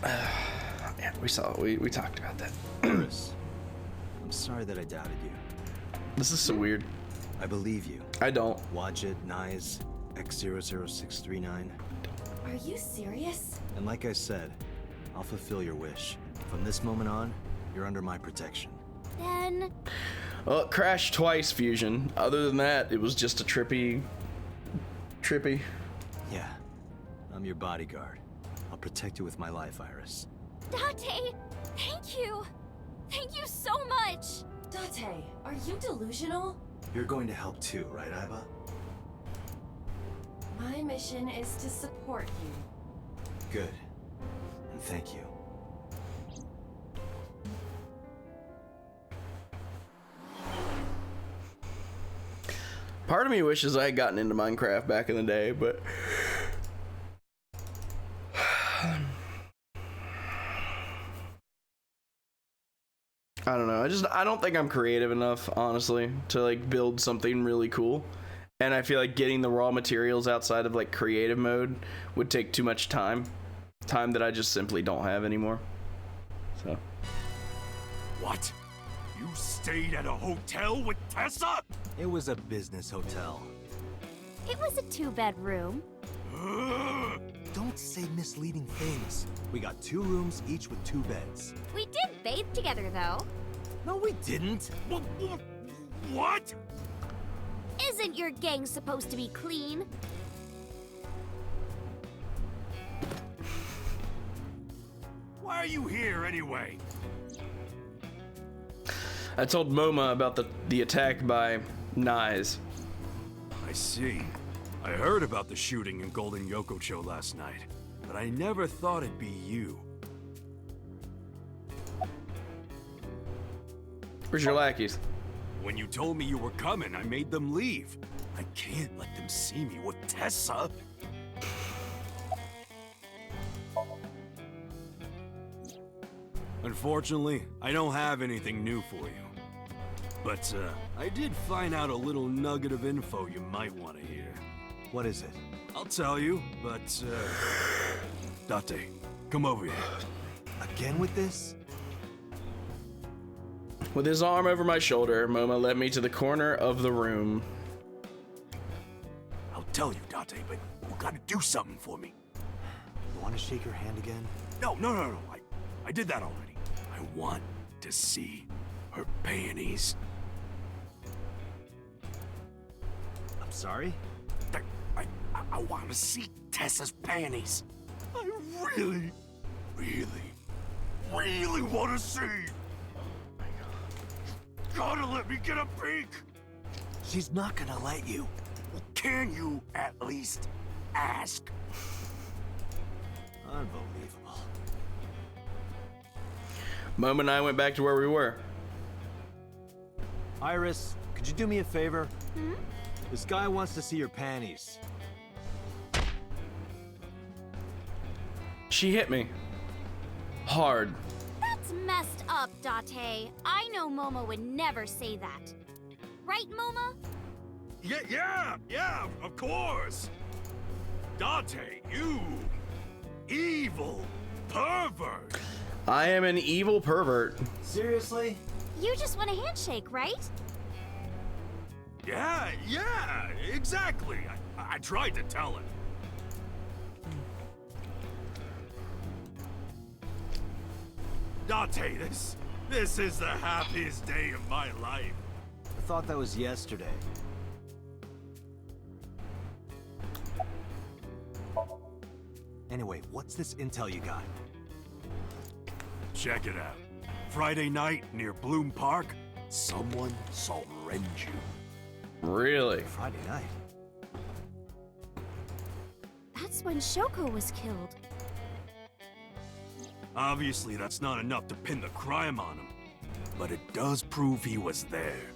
Yeah, we talked about that. Chris, I'm sorry that I doubted you. This is so weird. I believe you. I don't. Watch it, Nyes, X00639. Are you serious? And like I said, I'll fulfill your wish. From this moment on, you're under my protection. Then... Well, it crashed twice, Fusion. Other than that, it was just a trippy. Yeah, I'm your bodyguard. I'll protect you with my life, Iris. Date, thank you. Thank you so much. Date, are you delusional? You're going to help too, right, Iba? My mission is to support you. Good. And thank you. Part of me wishes I had gotten into Minecraft back in the day, but I don't know. I don't think I'm creative enough, honestly, to like build something really cool. And I feel like getting the raw materials outside of like creative mode would take too much time that I just simply don't have anymore. So. What? You stayed at a hotel with Tessa? It was a business hotel. It was a 2-bedroom. Don't say misleading things. We got 2 rooms, each with 2 beds. We did bathe together, though. No, we didn't. What? Isn't your gang supposed to be clean? Why are you here anyway? I told MoMA about the attack by Nyes. I see. I heard about the shooting in Golden Yokocho last night, but I never thought it'd be you. Where's your lackeys? When you told me you were coming, I made them leave. I can't let them see me with Tessa. Unfortunately, I don't have anything new for you. But, I did find out a little nugget of info you might want to hear. What is it? I'll tell you, but, Date, come over here. Again with this? With his arm over my shoulder, MoMA led me to the corner of the room. I'll tell you, Date, but you gotta do something for me. You want to shake your hand again? No. I did that already. I want to see her panties. I'm sorry? I want to see Tessa's panties. I really want to see. Gotta let me get a peek. She's not gonna let you. Can you at least ask? Unbelievable. MoMA and I went back to where we were. Iris, could you do me a favor? This guy wants to see your panties. She hit me. Hard. That's messed up, Date. I know Momo would never say that. Right, Momo? Yeah, of course. Date, you evil pervert. I am an evil pervert. Seriously? You just want a handshake, right? Yeah, exactly. I tried to tell him. Date, this is the happiest day of my life. I thought that was yesterday. Anyway, what's this intel you got? Check it out. Friday night near Bloom Park, someone saw Renju. Really? Friday night? That's when Shoko was killed. Obviously, that's not enough to pin the crime on him, but it does prove he was there.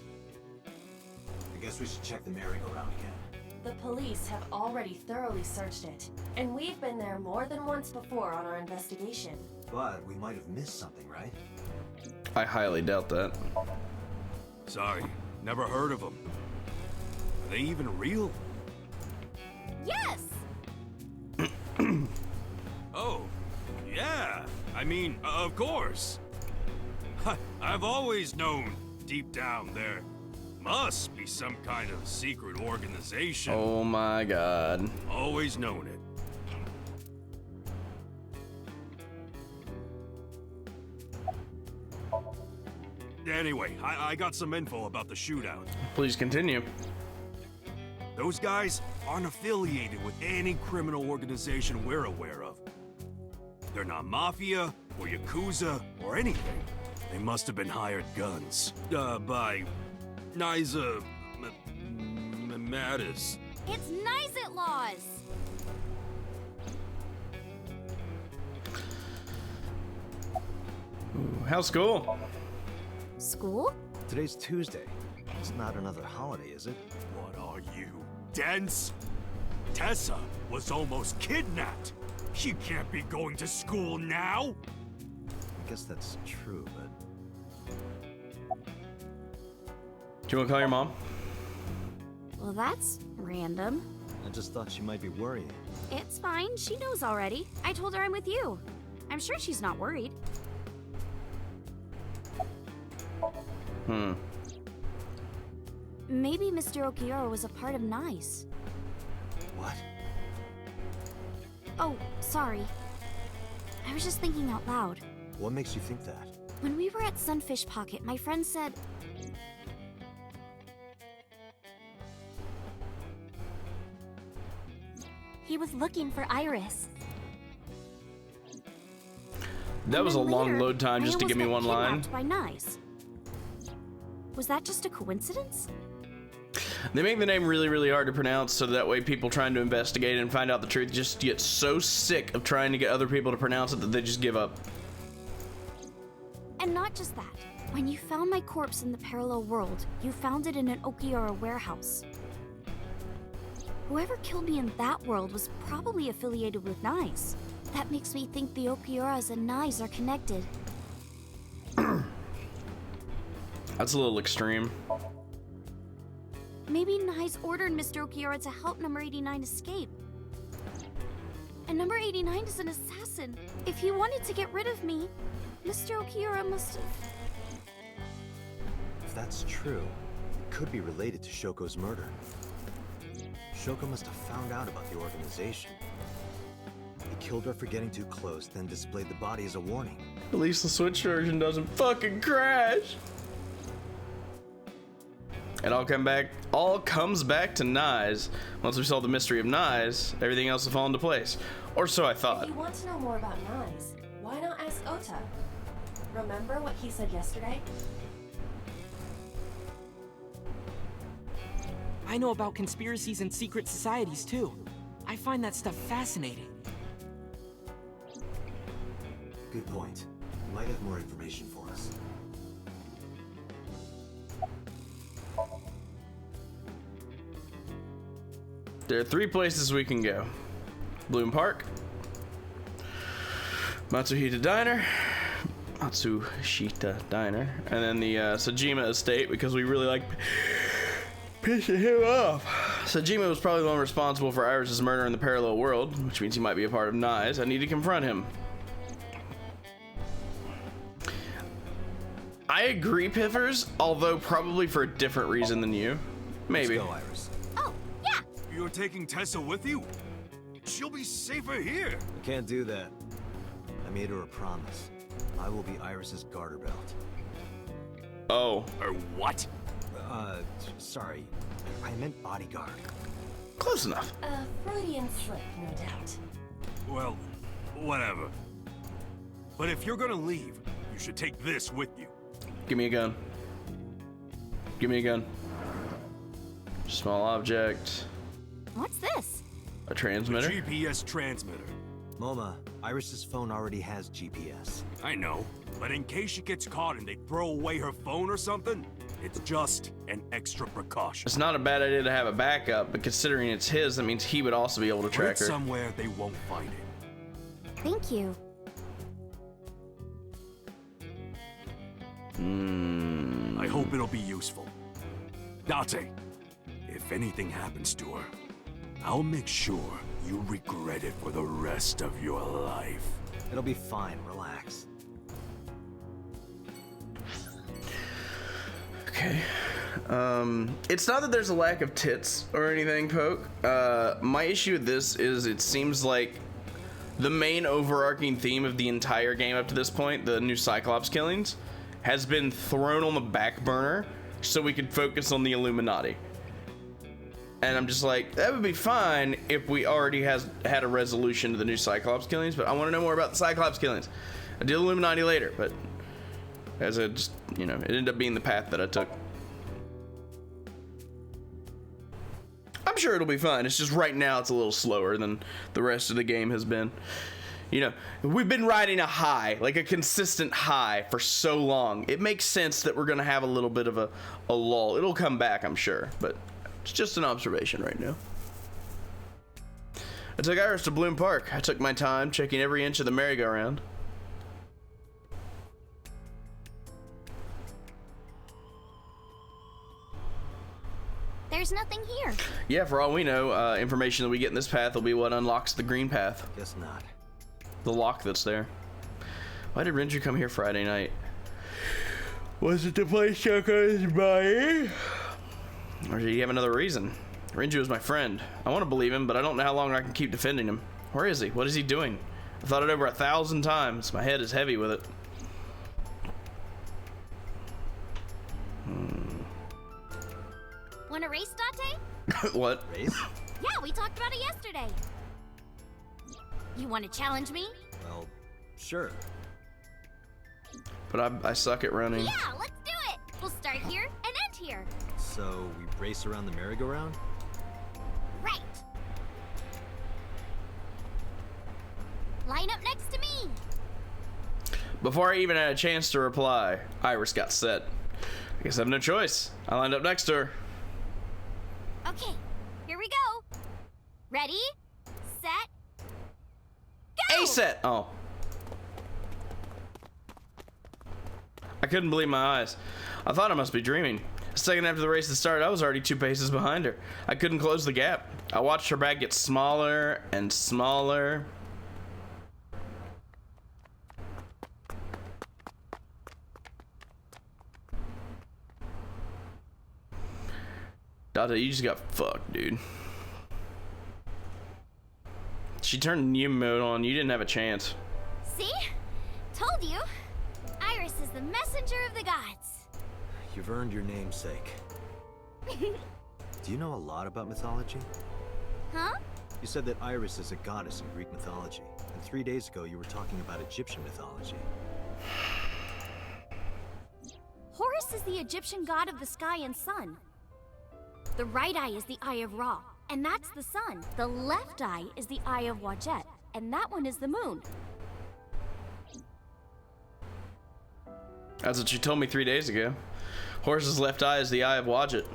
I guess we should check the merry-go-round again. The police have already thoroughly searched it, and we've been there more than once before on our investigation. But we might have missed something, right? I highly doubt that. Sorry, never heard of them. Are they even real? Yes! Oh, yeah, I mean, of course. I've always known, deep down, there must be some kind of secret organization. Oh my god. Always known it. Anyway, I got some info about the shootout. Please continue. Those guys aren't affiliated with any criminal organization we're aware of. They're not mafia or yakuza or anything. They must have been hired guns. By Niza Mattis. It's Nizit laws! How's school? School? Today's Tuesday. It's not another holiday, is it? What are you, dense? Tessa was almost kidnapped. She can't be going to school now. I guess that's true, but Do you want to call your mom? Well, that's random. I just thought she might be worrying. It's fine, she knows already. I told her I'm with you. I'm sure she's not worried. Maybe Mr. Okiura was a part of NICE. What? Oh, sorry. I was just thinking out loud. What makes you think that? When we were at Sunfish Pocket, my friend said... he was looking for Iris. That was a And then long later, load time I just to almost give me got one line. kidnapped by NICE. Was that just a coincidence? They make the name really, really hard to pronounce so that way people trying to investigate and find out the truth just get so sick of trying to get other people to pronounce it that they just give up. And not just that. When you found my corpse in the parallel world, you found it in an Okiura warehouse. Whoever killed me in that world was probably affiliated with NICE. That makes me think the Okiuras and NICE are connected. That's a little extreme. Maybe NICE ordered Mr. Okiura to help number 89 escape. And number 89 is an assassin. If he wanted to get rid of me, Mr. Okiura must have... If that's true, it could be related to Shoko's murder. Shoko must have found out about the organization. He killed her for getting too close, then displayed the body as a warning. At least the Switch version doesn't fucking crash. It all comes back to Nyes. Once we solve the mystery of Nyes, everything else will fall into place. Or so I thought. If you want to know more about NICE, why not ask Ota? Remember what he said yesterday? I know about conspiracies and secret societies too. I find that stuff fascinating. Good point. You might have more information for us. There are 3 places we can go. Bloom Park, Matsushita Diner, and then the Sajima Estate because we really like pissing him off. Sajima was probably the one responsible for Iris's murder in the parallel world, which means he might be a part of Nyes. I need to confront him. I agree, Piffers, although probably for a different reason than you. Maybe. Let's go, Iris. Oh, yeah! You're taking Tessa with you? She'll be safer here. I can't do that. I made her a promise. I will be Iris's garter belt. Oh, Or what? Sorry. I meant bodyguard. close enough. A Freudian slip, no doubt. Well, whatever. But if you're gonna leave, you should take this with you. Give me a gun. Give me a gun. Small object. What's this? A transmitter. GPS transmitter. Moma, Iris's phone already has GPS. I know, but in case she gets caught and they throw away her phone or something, it's just an extra precaution. It's not a bad idea to have a backup, but considering it's his, that means he would also be able to Put track it her. somewhere they won't find it. Thank you. I hope it'll be useful. Date, if anything happens to her, I'll make sure you regret it for the rest of your life. It'll be fine, relax. Okay. It's not that there's a lack of tits or anything, Poke. My issue with this is it seems like the main overarching theme of the entire game up to this point, the new Cyclops killings, has been thrown on the back burner so we could focus on the Illuminati. And I'm just like, that would be fine if we already had a resolution to the new Cyclops killings, but I want to know more about the Cyclops killings. I did Illuminati later, but as it just, you know, it ended up being the path that I took. I'm sure it'll be fine. It's just right now it's a little slower than the rest of the game has been. You know, we've been riding a high, like a consistent high for so long. It makes sense that we're going to have a little bit of a lull. It'll come back, I'm sure, but it's just an observation right now. I took Iris to Bloom Park. I took my time checking every inch of the merry-go-round. There's nothing here. Yeah, for all we know, information that we get in this path will be what unlocks the green path. Guess not. The lock that's there. Why did Renju come here Friday night? Was it to play Shoko's body? Or did he have another reason? Renju is my friend. I want to believe him, but I don't know how long I can keep defending him. Where is he? What is he doing? I've thought it over 1,000 times. My head is heavy with it. Want a race, Date? What? Race? Yeah, we talked about it yesterday. You want to challenge me? Well, sure. But I suck at running. Yeah, let's do it. We'll start here and end here. So, we race around the merry-go-round? Right. Line up next to me. Before I even had a chance to reply, Iris got set. I guess I have no choice. I lined up next to her. Okay, here we go. Ready, set, go! A set! Oh. I couldn't believe my eyes. I thought I must be dreaming. A second after the race had started, I was already 2 paces behind her. I couldn't close the gap. I watched her bag get smaller and smaller. Dada, you just got fucked, dude. She turned new mode on. You didn't have a chance. See? Told you. Iris is the messenger of the gods. You've earned your namesake. Do you know a lot about mythology? Huh? You said that Iris is a goddess in Greek mythology, and 3 days ago you were talking about Egyptian mythology. Horus is the Egyptian god of the sky and sun. The right eye is the eye of Ra, and that's the sun. The left eye is the eye of Wadjet, and that one is the moon. That's what you told me 3 days ago. Horse's left eye is the eye of Wadjet.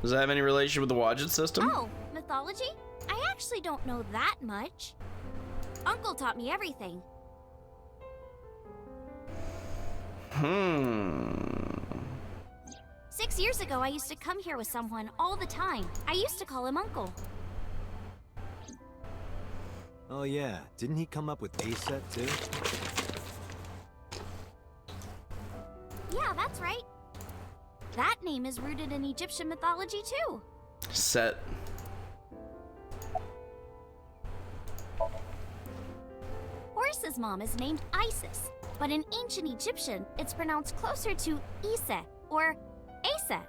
Does that have any relation with the Wadjet system? Oh, mythology? I actually don't know that much. Uncle taught me everything. 6 years ago, I used to come here with someone all the time. I used to call him Uncle. Oh yeah, didn't he come up with A set too? Yeah, that's right. That name is rooted in Egyptian mythology too. Set. Horus's mom is named Isis, but in ancient Egyptian, it's pronounced closer to Iset or Aset.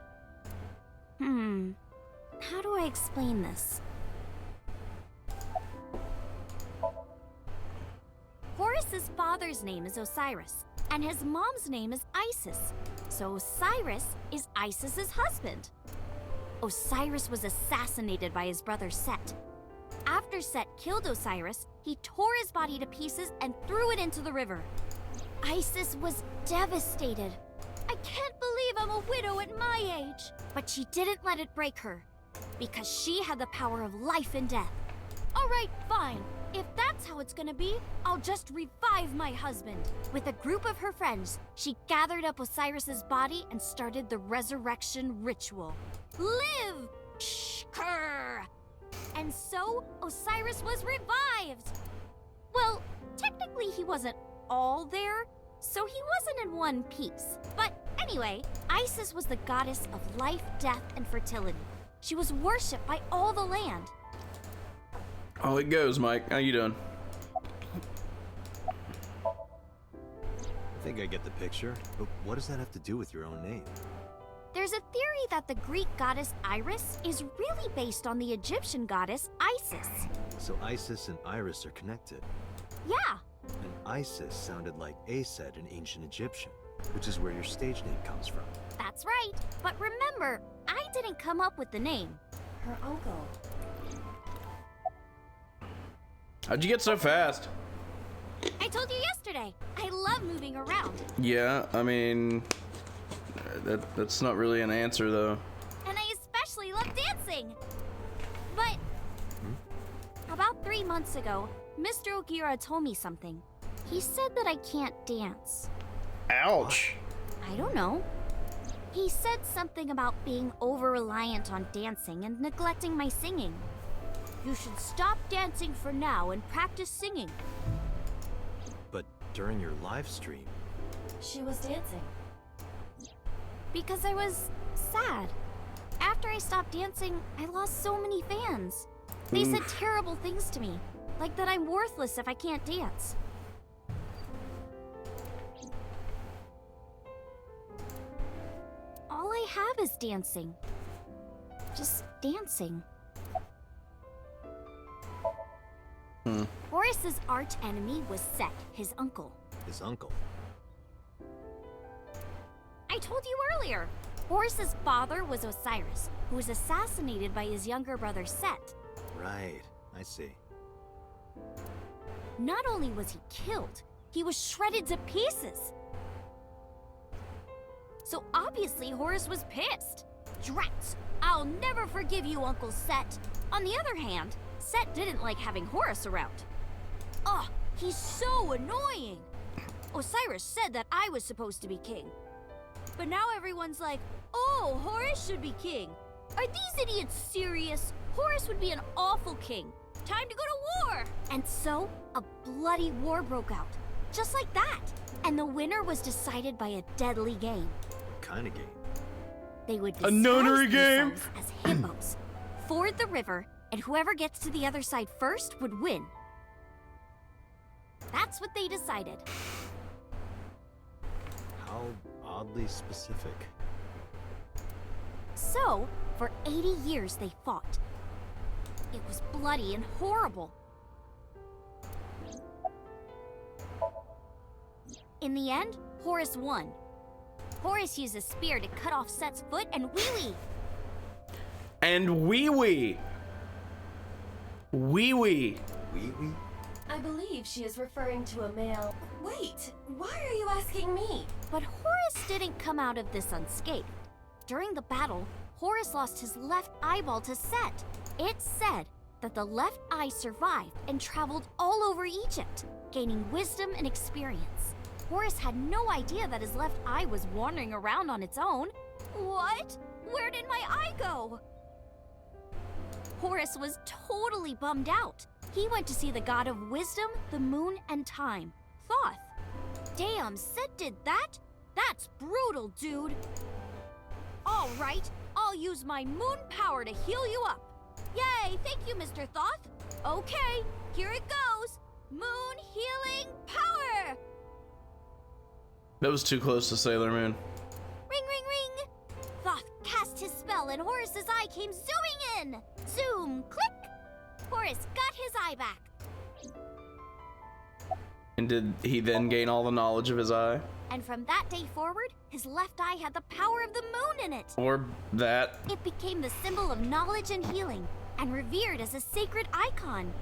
How do I explain this? Horus's father's name is Osiris, and his mom's name is Isis. So Osiris is Isis's husband. Osiris was assassinated by his brother Set. After Set killed Osiris, he tore his body to pieces and threw it into the river. Isis was devastated. I can't believe I'm a widow at my age. But she didn't let it break her, because she had the power of life and death. All right, fine. If that's how it's gonna be, I'll just revive my husband. With a group of her friends, she gathered up Osiris's body and started the resurrection ritual. Live! Shkur! And so, Osiris was revived! Well, technically he wasn't all there, so he wasn't in one piece. But anyway, Isis was the goddess of life, death, and fertility. She was worshipped by all the land. Oh, it goes, Mike. How you doing? I think I get the picture, but what does that have to do with your own name? There's a theory that the Greek goddess Iris is really based on the Egyptian goddess Isis. So Isis and Iris are connected. Yeah, And Isis sounded like Aset in ancient Egyptian, which is where your stage name comes from. that's right. But remember, I didn't come up with the name. Her uncle. How'd you get so fast? I told you yesterday, I love moving around. Yeah, I mean, that's not really an answer though. And I especially love dancing. But about 3 months ago, Mr. Ogira told me something. He said that I can't dance. Ouch. I don't know. He said something about being over-reliant on dancing and neglecting my singing. You should stop dancing for now and practice singing. But during your live stream, She was dancing. Because I was sad. After I stopped dancing, I lost so many fans. They said terrible things to me, like that I'm worthless if I can't dance. All I have is dancing. Just dancing. Horus's arch enemy was Set, his uncle. his uncle. I told you earlier. Horus's father was Osiris, who was assassinated by his younger brother Set. Right, I see. Not only was he killed, he was shredded to pieces. So obviously Horus was pissed. Drats, I'll never forgive you, Uncle Set. On the other hand, Set didn't like having Horus around. Ugh, he's so annoying. Osiris said that I was supposed to be king. But now everyone's like, oh, Horus should be king. Are these idiots serious? Horus would be an awful king. Time to go to war! And so, a bloody war broke out. Just like that. And the winner was decided by a deadly game. What kind of game? They would A disguise nunnery game? themselves as hippos, ford the river, and whoever gets to the other side first would win. That's what they decided. How oddly specific. So, for 80 years they fought. It was bloody and horrible. In the end, Horus won. Horus used a spear to cut off Set's foot and wee-wee. And wee-wee. Wee-wee. Wee wee? I believe she is referring to a male. Wait, why are you asking me? But Horus didn't come out of this unscathed. During the battle, Horus lost his left eyeball to Set. It's said that the left eye survived and traveled all over Egypt, gaining wisdom and experience. Horus had no idea that his left eye was wandering around on its own. What? Where did my eye go? Horus was totally bummed out. He went to see the god of wisdom, the moon, and time, Thoth. Damn, Set did that? That's brutal, dude. All right, I'll use my moon power to heal you up. Yay, thank you, Mr. Thoth. Okay, here it goes. Moon healing power! That was too close to Sailor Moon. Ring, ring, ring! Thoth cast his spell and Horus's eye came zooming in! Zoom, click! Horus got his eye back. And did he then gain all the knowledge of his eye? And from that day forward, his left eye had the power of the moon in it. Or that? It became the symbol of knowledge and healing, and revered as a sacred icon.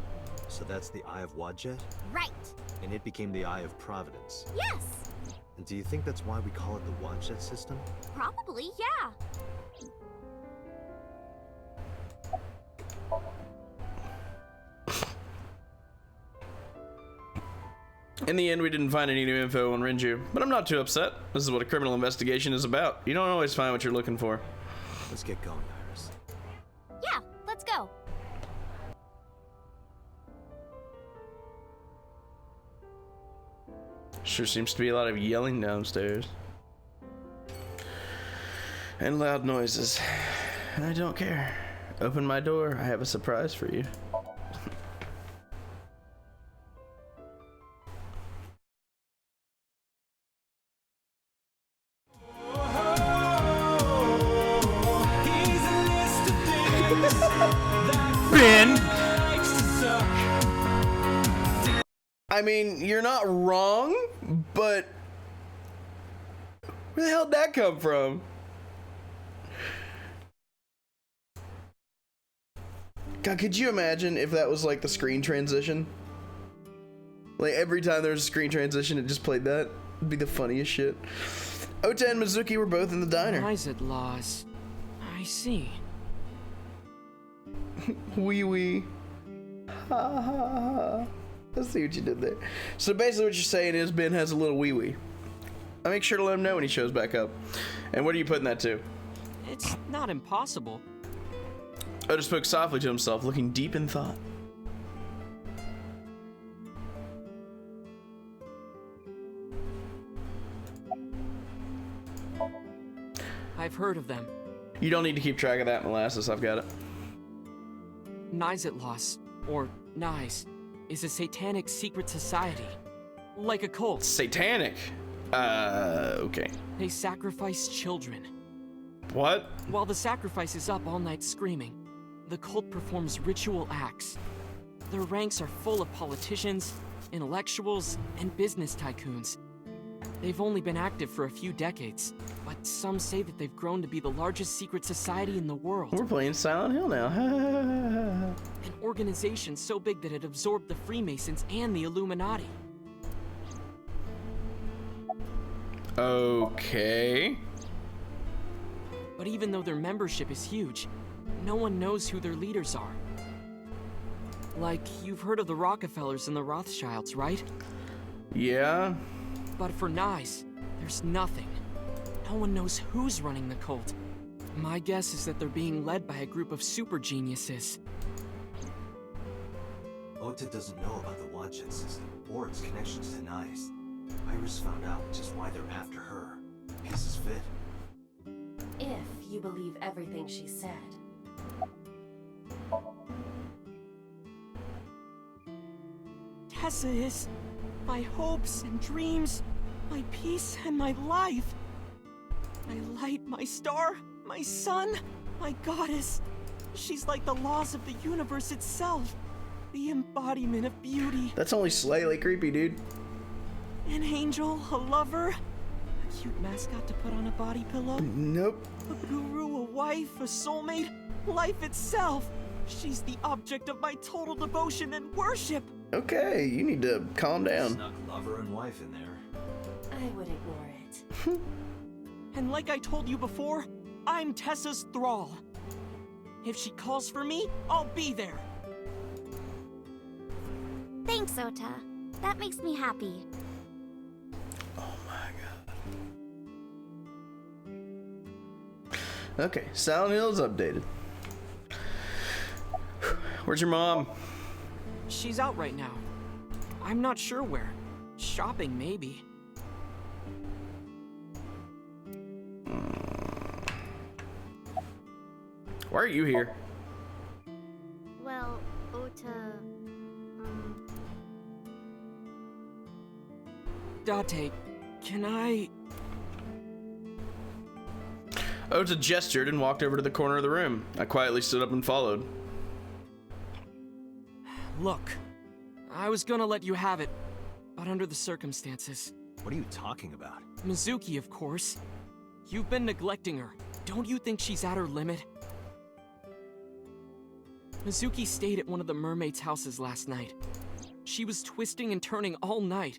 So that's the Eye of Wadjet? Right. And it became the Eye of Providence. Yes. And do you think that's why we call it the Wadjet system? Probably, yeah. In the end, we didn't find any new info on Renju, but I'm not too upset. This is what a criminal investigation is about. You don't always find what you're looking for. Let's get going, Iris. Yeah, let's go. Sure seems to be a lot of yelling downstairs. And loud noises. And I don't care. Open my door, I have a surprise for you. Ben! I mean, you're not wrong, but where the hell did that come from? God, could you imagine if that was like the screen transition? Like every time there was a screen transition, it just played that. It'd be the funniest shit. Ota and Mizuki were both in the diner. Isaac laws. I see. Wee wee. Ha ha ha. Let's see what you did there. So basically what you're saying is Ben has a little wee wee. I make sure to let him know when he shows back up. And what are you putting that to? It's not impossible. Oda spoke softly to himself, looking deep in thought. I've heard of them. You don't need to keep track of that, Molasses. I've got it. Nizitlos, or Nize, is a satanic secret society. Like a cult. Satanic? Okay. They sacrifice children. What? While the sacrifice is up all night screaming, the cult performs ritual acts. Their ranks are full of politicians, intellectuals, and business tycoons. They've only been active for a few decades, but some say that they've grown to be the largest secret society in the world. We're playing Silent Hill now. An organization so big that it absorbed the Freemasons and the Illuminati. Okay. But even though their membership is huge, no one knows who their leaders are. Like, you've heard of the Rockefellers and the Rothschilds, right? Yeah. But for Nize, there's nothing. No one knows who's running the cult. My guess is that they're being led by a group of super geniuses. Ota doesn't know about the Watchet system or its connections to Nice. Iris found out, which is why they're after her. Pieces fit. If you believe everything she said. Tessa is my hopes and dreams, my peace and my life. My light, my star, my sun, my goddess. She's like the laws of the universe itself. The embodiment of beauty. That's only slightly creepy, dude. An angel, a lover, a cute mascot to put on a body pillow. Nope. A guru, a wife, a soulmate, life itself. She's the object of my total devotion and worship. Okay, you need to calm down. Snuck lover and wife in there. I would ignore it. And like I told you before, I'm Tessa's thrall. If she calls for me, I'll be there. Thanks, Ota. That makes me happy. Oh my god. Okay, Silent Hill's updated. Where's your mom? She's out right now. I'm not sure where. Shopping, maybe. Why are you here? Well, Ota... Date, can I... Ota gestured and walked over to the corner of the room. I quietly stood up and followed. Look, I was gonna let you have it, but under the circumstances. What are you talking about? Mizuki, of course. You've been neglecting her. Don't you think she's at her limit? Mizuki stayed at one of the mermaids' houses last night. She was twisting and turning all night.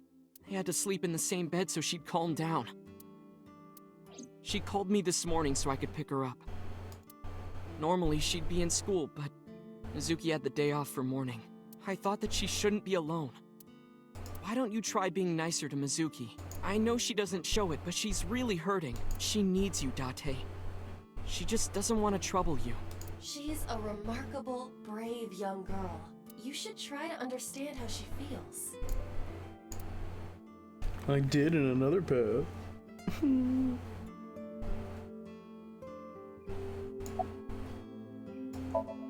They had to sleep in the same bed so she'd calm down. She called me this morning so I could pick her up. Normally, she'd be in school, but Mizuki had the day off for mourning. I thought that she shouldn't be alone. Why don't you try being nicer to Mizuki? I know she doesn't show it, but she's really hurting. She needs you, Date. She just doesn't want to trouble you. She's a remarkable, brave young girl. You should try to understand how she feels. I did in another path.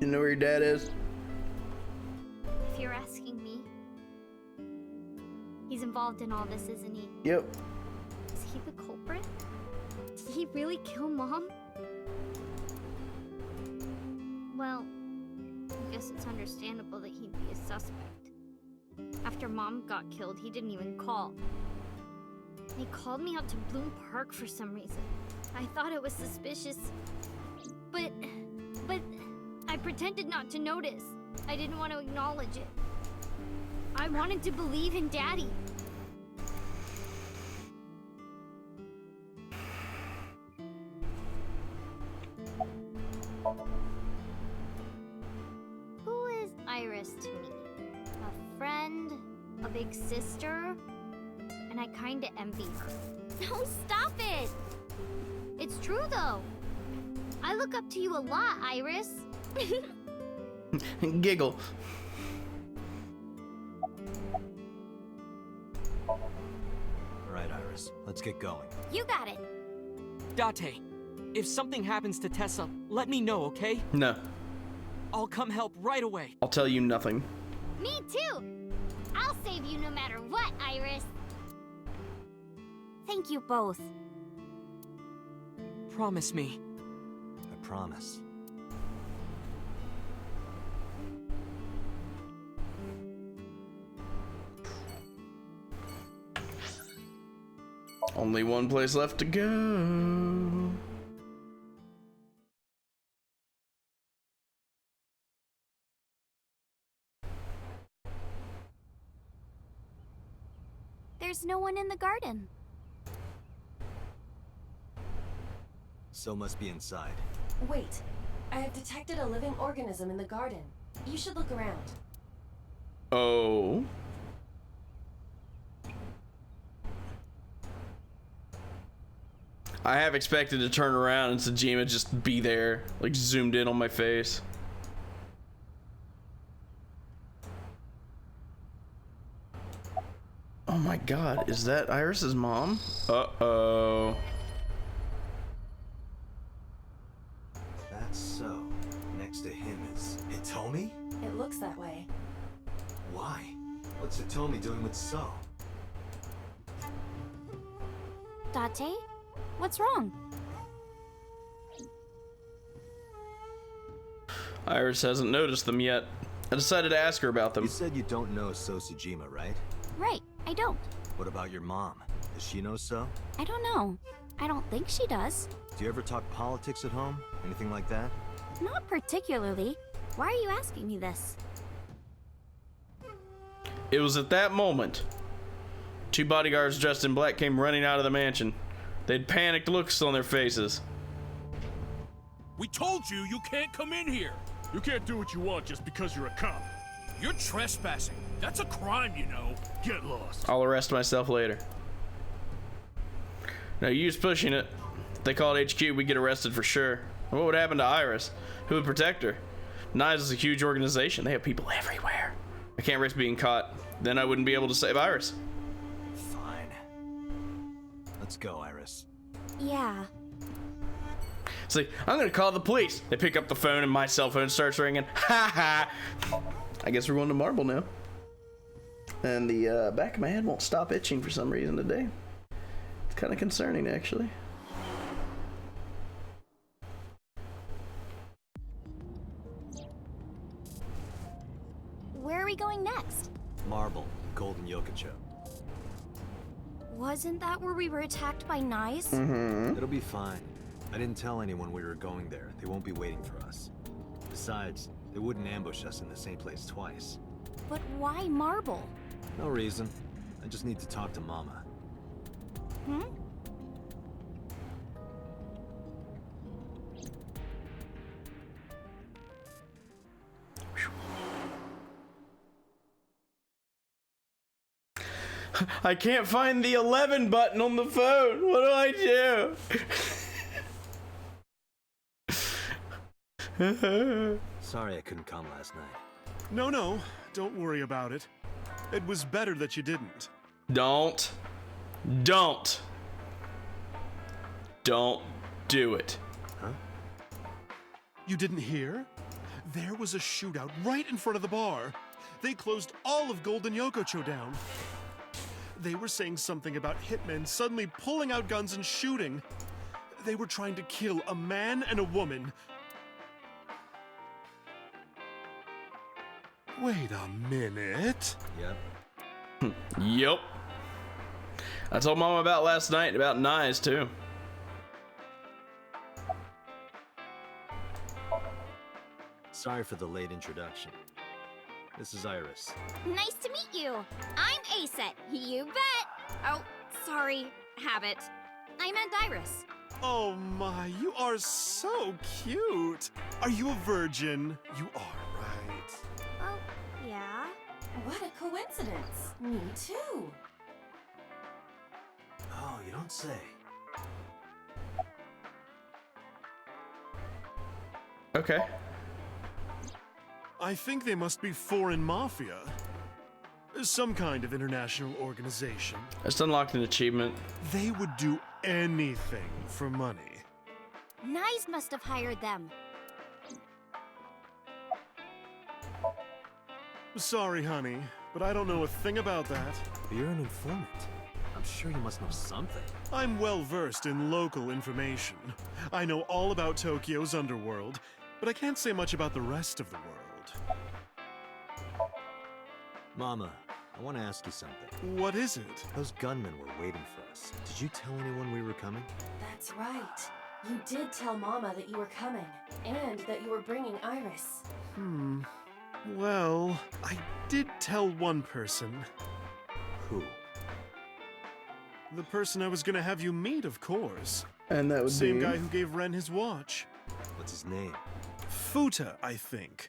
You know where your dad is? If you're asking me, he's involved in all this, isn't he? Yep. Is he the culprit? Did he really kill Mom? Well, I guess it's understandable that he'd be a suspect. After Mom got killed, he didn't even call. He called me out to Bloom Park for some reason. I thought it was suspicious. But I pretended not to notice. I didn't want to acknowledge it. I wanted to believe in Daddy. Who is Iris to me? A friend? A big sister? And I kinda envy her. No, stop it! It's true though. I look up to you a lot, Iris. Giggle. All right, Iris, let's get going. You got it. Date, if something happens to Tessa, let me know, okay? No, I'll come help right away. I'll tell you nothing. Me too. I'll save you no matter what, Iris. Thank you both. Promise me. I promise. Only one place left to go. There's no one in the garden. So must be inside. Wait, I have detected a living organism in the garden. You should look around. Oh. I have expected to turn around and Sajima just be there, like zoomed in on my face. Oh my god, is that Iris's mom? Uh-oh. That's so. Next to him is Hitomi? It looks that way. Why? What's Hitomi doing with So? Date? What's wrong? Iris hasn't noticed them yet. I decided to ask her about them. You said you don't know So Tsujima, right? Right, I don't. What about your mom? Does she know So? I don't know. I don't think she does. Do you ever talk politics at home? Anything like that? Not particularly. Why are you asking me this? It was at that moment. Two bodyguards dressed in black came running out of the mansion. They had panicked looks on their faces. We told you you can't come in here. You can't do what you want just because you're a cop. You're trespassing. That's a crime, you know. Get lost. I'll arrest myself later. Now you just pushing it. If they called HQ, we'd get arrested for sure. What would happen to Iris? Who would protect her? Knives is a huge organization. They have people everywhere. I can't risk being caught. Then I wouldn't be able to save Iris. Fine. Let's go, Iris. Yeah. It's like, I'm gonna call the police. They pick up the phone and my cell phone starts ringing. Ha ha! I guess we're going to Marble now. And the back of my head won't stop itching for some reason today. It's kind of concerning, actually. Where are we going next? Marble, Golden Yokocho. Wasn't that where we were attacked by knives? It'll be fine. I didn't tell anyone we were going there. They won't be waiting for us. Besides, they wouldn't ambush us in the same place twice. But why Marble? No reason. I just need to talk to Mama. Hmm? I can't find the 11 button on the phone. What do I do? Sorry I couldn't come last night. No, don't worry about it. It was better that you didn't. Don't. Don't do it. Huh? You didn't hear? There was a shootout right in front of the bar. They closed all of Golden Yokocho down. They were saying something about hitmen suddenly pulling out guns and shooting. They were trying to kill a man and a woman. Wait a minute. Yep. Yup. I told Mom about last night, about knives too. Sorry for the late introduction. This is Iris. Nice to meet you. I'm Aset. You bet. Oh, sorry. Habit. I meant Iris. Oh my, you are so cute. Are you a virgin? You are, right? Oh, yeah. What a coincidence. Me too. Oh, you don't say. Okay. I think they must be foreign mafia. Some kind of international organization. I just unlocked an achievement. They would do anything for money. Nyes must have hired them. Sorry, honey, but I don't know a thing about that. But you're an informant. I'm sure you must know something. I'm well versed in local information. I know all about Tokyo's underworld, but I can't say much about the rest of the world. Mama, I want to ask you something. What is it? Those gunmen were waiting for us. Did you tell anyone we were coming? That's right. You did tell Mama that you were coming, and that you were bringing Iris. Well, I did tell one person. Who? The person I was gonna have you meet, of course. And that would Same be guy who gave Ren his watch. What's his name? Futa, I think.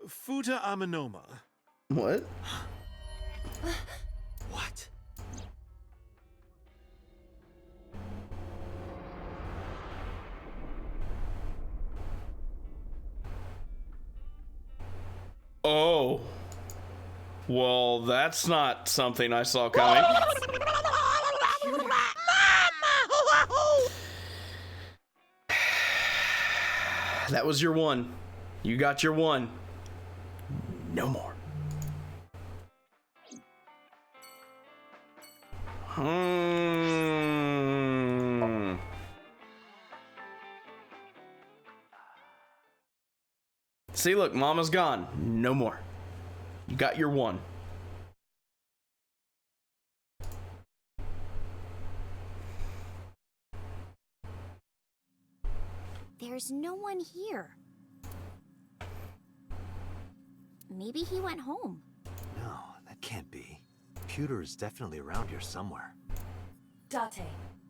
Futa Aminoma. what? What? Oh. Well, that's not something I saw coming. That was your one. You got your one. No more. See, look, Mama's gone. No more. You got your one. There's no one here. Maybe he went home. No, that can't be. Pewter is definitely around here somewhere. Date,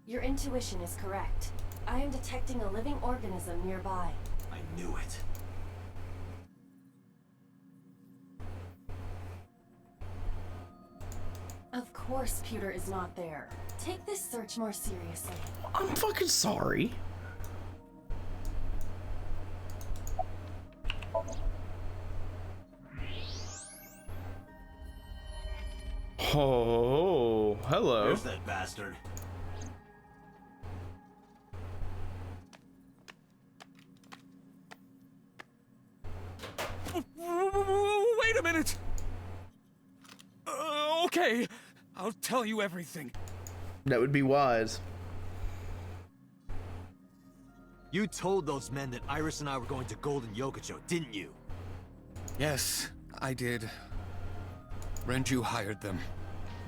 your intuition is correct. I am detecting a living organism nearby. I knew it. Of course Pewter is not there. Take this search more seriously. I'm fucking sorry. Oh, hello. Where's that bastard? Wait a minute! Okay, I'll tell you everything. That would be wise. You told those men that Iris and I were going to Golden Yokocho, didn't you? Yes, I did. Renju hired them.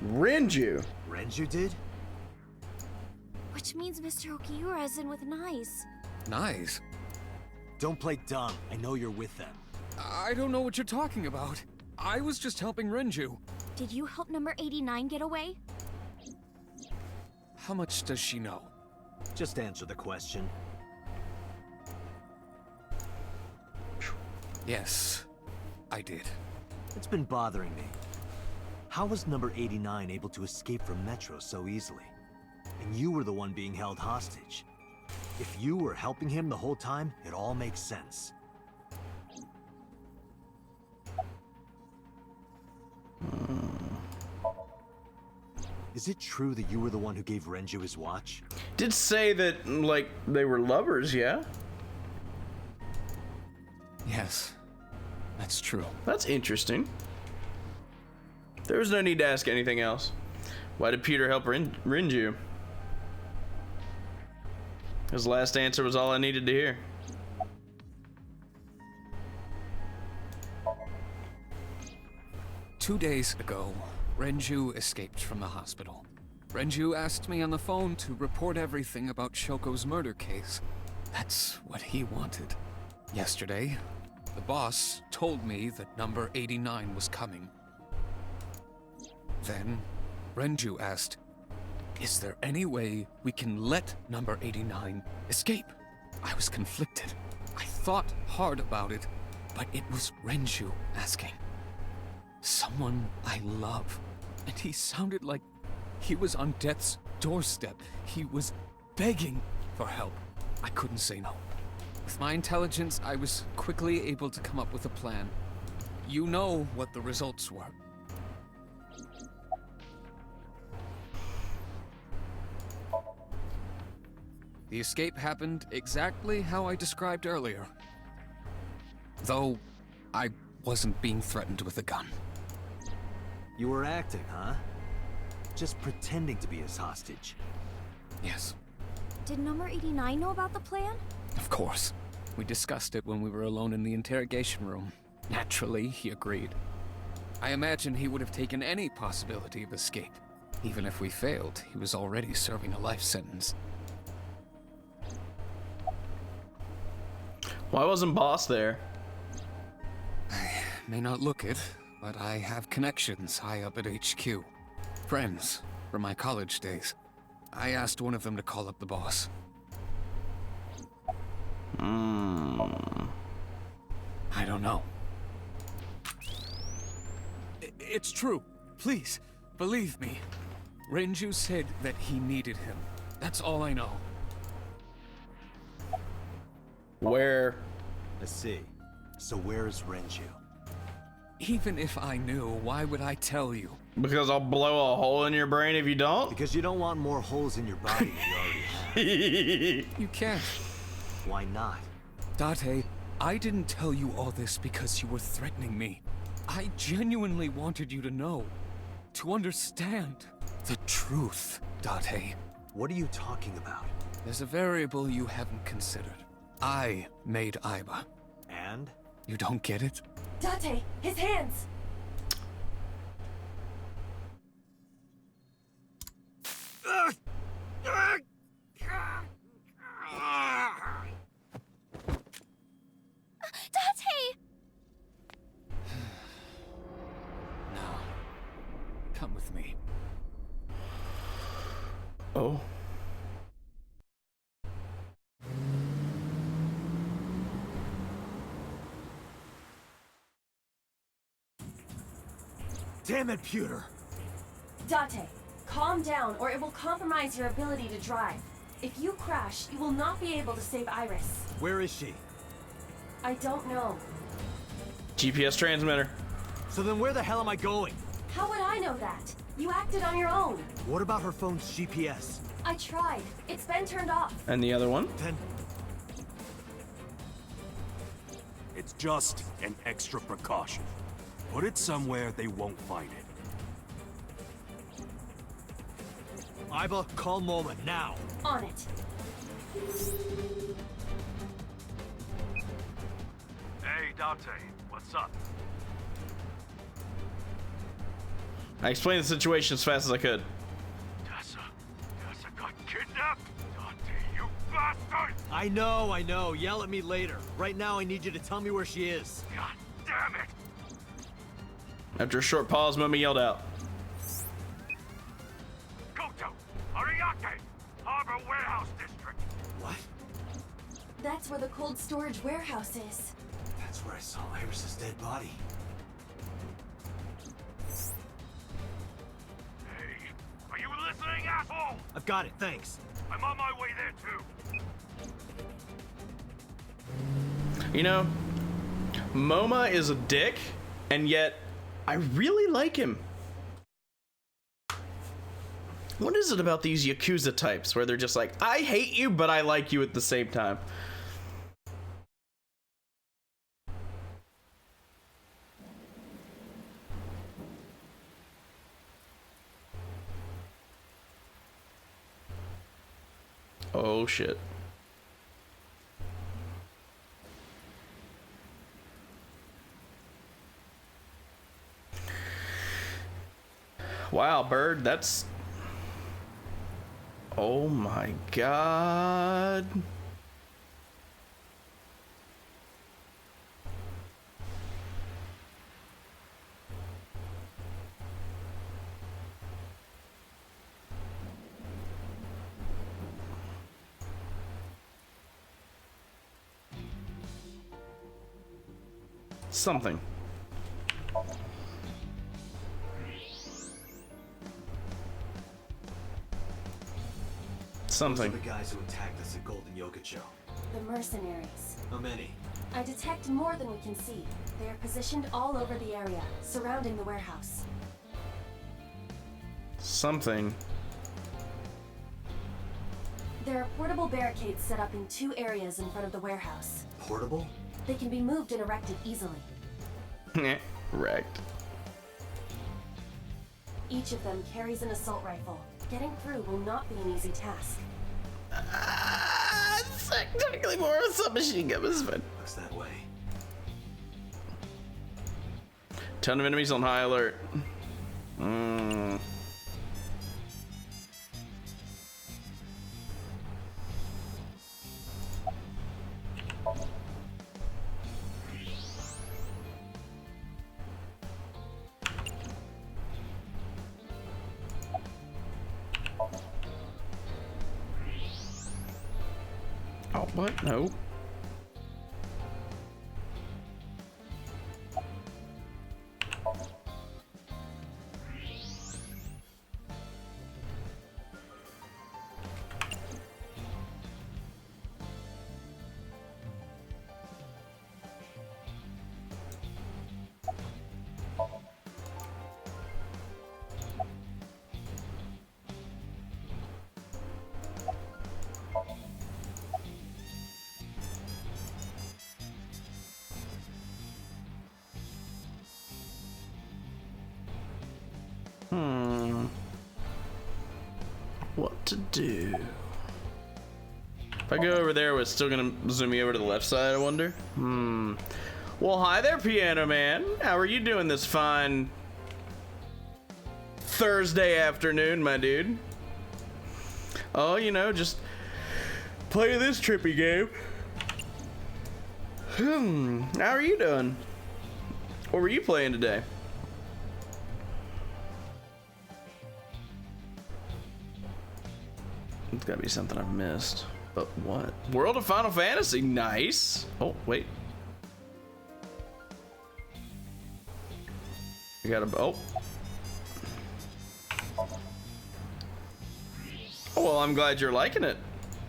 Renju? Renju did? Which means Mr. Okiura is in with Nyes. Nice. Don't play dumb. I know you're with them. I don't know what you're talking about. I was just helping Renju. Did you help number 89 get away? How much does she know? Just answer the question. Yes, I did. It's been bothering me. How was number 89 able to escape from Metro so easily? And you were the one being held hostage. If you were helping him the whole time, it all makes sense. Is it true that you were the one who gave Renju his watch? Did say that, like, they were lovers, yeah? Yes, that's true. That's interesting. There was no need to ask anything else. Why did Peter help Renju? His last answer was all I needed to hear. Two days ago, Renju escaped from the hospital. Renju asked me on the phone to report everything about Shoko's murder case. That's what he wanted. Yesterday, the boss told me that number 89 was coming. Then, Renju asked, "Is there any way we can let number 89 escape?" I was conflicted. I thought hard about it, but it was Renju asking. Someone I love. And he sounded like he was on death's doorstep. He was begging for help. I couldn't say no. With my intelligence, I was quickly able to come up with a plan. You know what the results were. The escape happened exactly how I described earlier. Though, I wasn't being threatened with a gun. You were acting, huh? Just pretending to be his hostage. Yes, Did number 89 know about the plan? of course. We discussed it when we were alone in the interrogation room. Naturally, he agreed. I imagine he would have taken any possibility of escape. Even if we failed, he was already serving a life sentence. Why wasn't Boss there? May not look it, but I have connections high up at HQ. Friends from my college days. I asked one of them to call up the boss. I don't know. It's true. Please, believe me. Renju said that he needed him. That's all I know. Where? I see. So where's Renju? Even if I knew, why would I tell you? Because I'll blow a hole in your brain if you don't? Because you don't want more holes in your body than you already have. You can't. Why not? Date, I didn't tell you all this because you were threatening me. I genuinely wanted you to know. To understand the truth, Date. What are you talking about? There's a variable you haven't considered. I made Aiba. And? You don't get it? Date, his hands! Date! Now, come with me. Oh. Damn it, Pewter! Date, calm down or it will compromise your ability to drive. If you crash, you will not be able to save Iris. Where is she? I don't know. GPS transmitter. So then where the hell am I going? How would I know that? You acted on your own. What about her phone's GPS? I tried. It's been turned off. And the other one? Then It's just an extra precaution. Put it somewhere they won't find it. Aiba, call Moma now. On it. Hey, Dante, what's up? I explained the situation as fast as I could. Tessa got kidnapped? Dante, you bastard! I know. Yell at me later. Right now, I need you to tell me where she is. God damn it! After a short pause, Mummy yelled out. Koto! Ariake! Harbor Warehouse District! What? That's where the cold storage warehouse is. That's where I saw Iris's dead body. Hey, are you listening, asshole? I've got it, thanks. I'm on my way there too. You know, Moma is a dick, and yet I really like him. What is it about these Yakuza types where they're just like, I hate you, but I like you at the same time? Oh shit. Wow, Bird, that's... Oh my god. Something. Something. Those are the guys who attacked us at Golden Yokocho. The mercenaries. How many? I detect more than we can see. They are positioned all over the area, surrounding the warehouse. Something. There are portable barricades set up in 2 areas in front of the warehouse. Portable? They can be moved and erected easily. Wrecked. Each of them carries an assault rifle. Getting through will not be an easy task. It's technically more of a submachine gun, but it's fine. Looks that way. Ton of enemies on high alert. Oh, what? No. What to do? If I go over there, it's still gonna zoom me over to the left side, I wonder? Well, hi there, Piano Man. How are you doing this fine Thursday afternoon, my dude? Oh, you know, just play this trippy game. How are you doing? What were you playing today? It's gotta be something I've missed. But what? World of Final Fantasy, nice. Oh, wait. I gotta, oh. Oh, well, I'm glad you're liking it.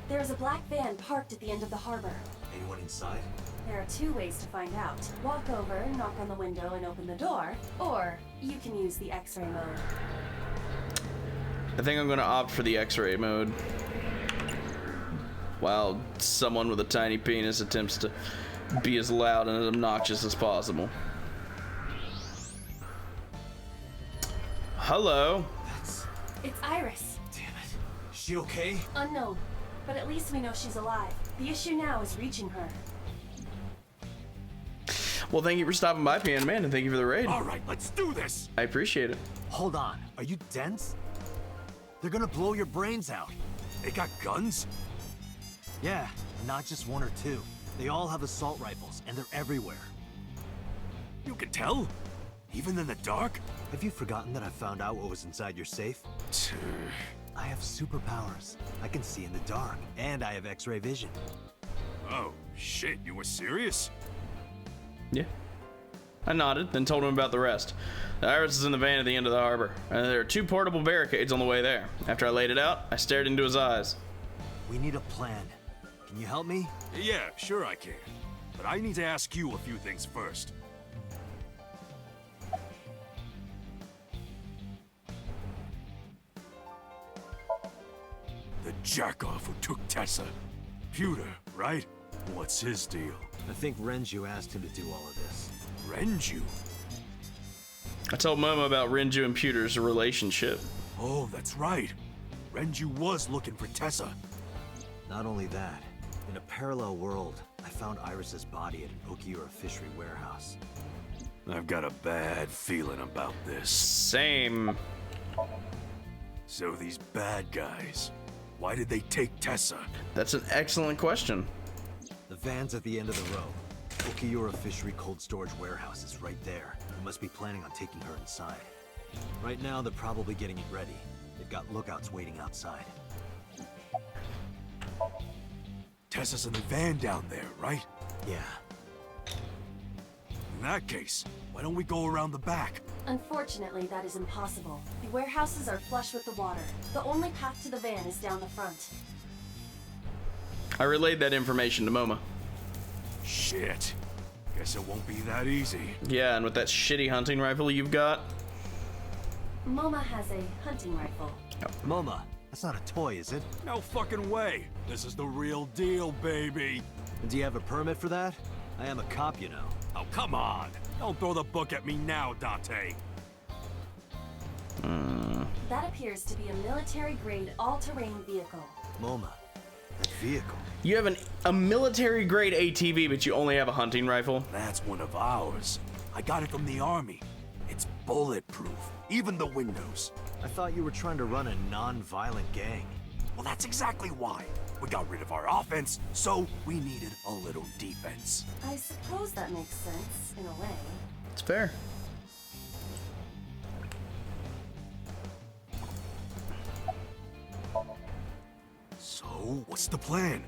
There's a black van parked at the end of the harbor. Anyone inside? There are 2 ways to find out. Walk over, knock on the window, and open the door. Or you can use the X-ray mode. I think I'm gonna opt for the X-ray mode. While someone with a tiny penis attempts to be as loud and as obnoxious as possible. Hello. It's Iris. Damn it. Is she okay? Unknown. But at least we know she's alive. The issue now is reaching her. Well, thank you for stopping by, Piano Man, and thank you for the raid. All right, let's do this. I appreciate it. Hold on. Are you dense? They're gonna blow your brains out. They got guns? Yeah, not just 1 or 2. They all have assault rifles, and they're everywhere. You can tell? Even in the dark? Have you forgotten that I found out what was inside your safe? I have superpowers. I can see in the dark, and I have X-ray vision. Oh, shit, you were serious? Yeah. I nodded, then told him about the rest. The Iris is in the van at the end of the harbor, and there are 2 portable barricades on the way there. After I laid it out, I stared into his eyes. We need a plan. Can you help me? Yeah, sure I can. But I need to ask you a few things first. The jackoff who took Tessa. Pewter, right? What's his deal? I think Renju asked him to do all of this. Renju? I told Momo about Renju and Pewter's relationship. Oh, that's right. Renju was looking for Tessa. Not only that, in a parallel world, I found Iris's body at an Okiura fishery warehouse. I've got a bad feeling about this. Same. So these bad guys, why did they take Tessa? That's an excellent question. The van's at the end of the row. Okiura fishery cold storage warehouse is right there. We must be planning on taking her inside. Right now, they're probably getting it ready. They've got lookouts waiting outside. Tessa's in the van down there, right? Yeah. In that case, why don't we go around the back? Unfortunately, that is impossible. The warehouses are flush with the water. The only path to the van is down the front. I relayed that information to Moma. Shit. Guess it won't be that easy. Yeah, and with that shitty hunting rifle you've got. Moma has a hunting rifle. Moma, that's not a toy, is it? No fucking way. This is the real deal, baby. And do you have a permit for that? I am a cop, you know. Oh, come on. Don't throw the book at me now, Dante. That appears to be a military-grade all-terrain vehicle. Moma, that vehicle. You have a military grade ATV, but you only have a hunting rifle. That's one of ours. I got it from the army. It's bulletproof, even the windows. I thought you were trying to run a non-violent gang. Well, that's exactly why. We got rid of our offense, so we needed a little defense. I suppose that makes sense, in a way. It's fair. So, what's the plan?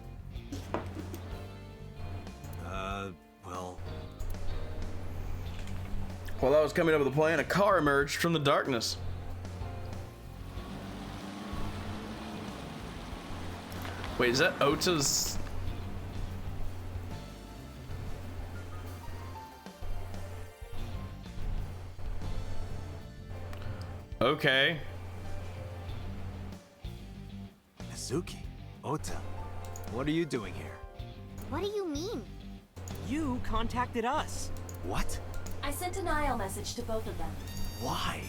Well... While I was coming up with a plan, a car emerged from the darkness. Wait, is that Ota's? Okay. Mizuki, Ota, what are you doing here? What do you mean? You contacted us. What? I sent an IL message to both of them. Why?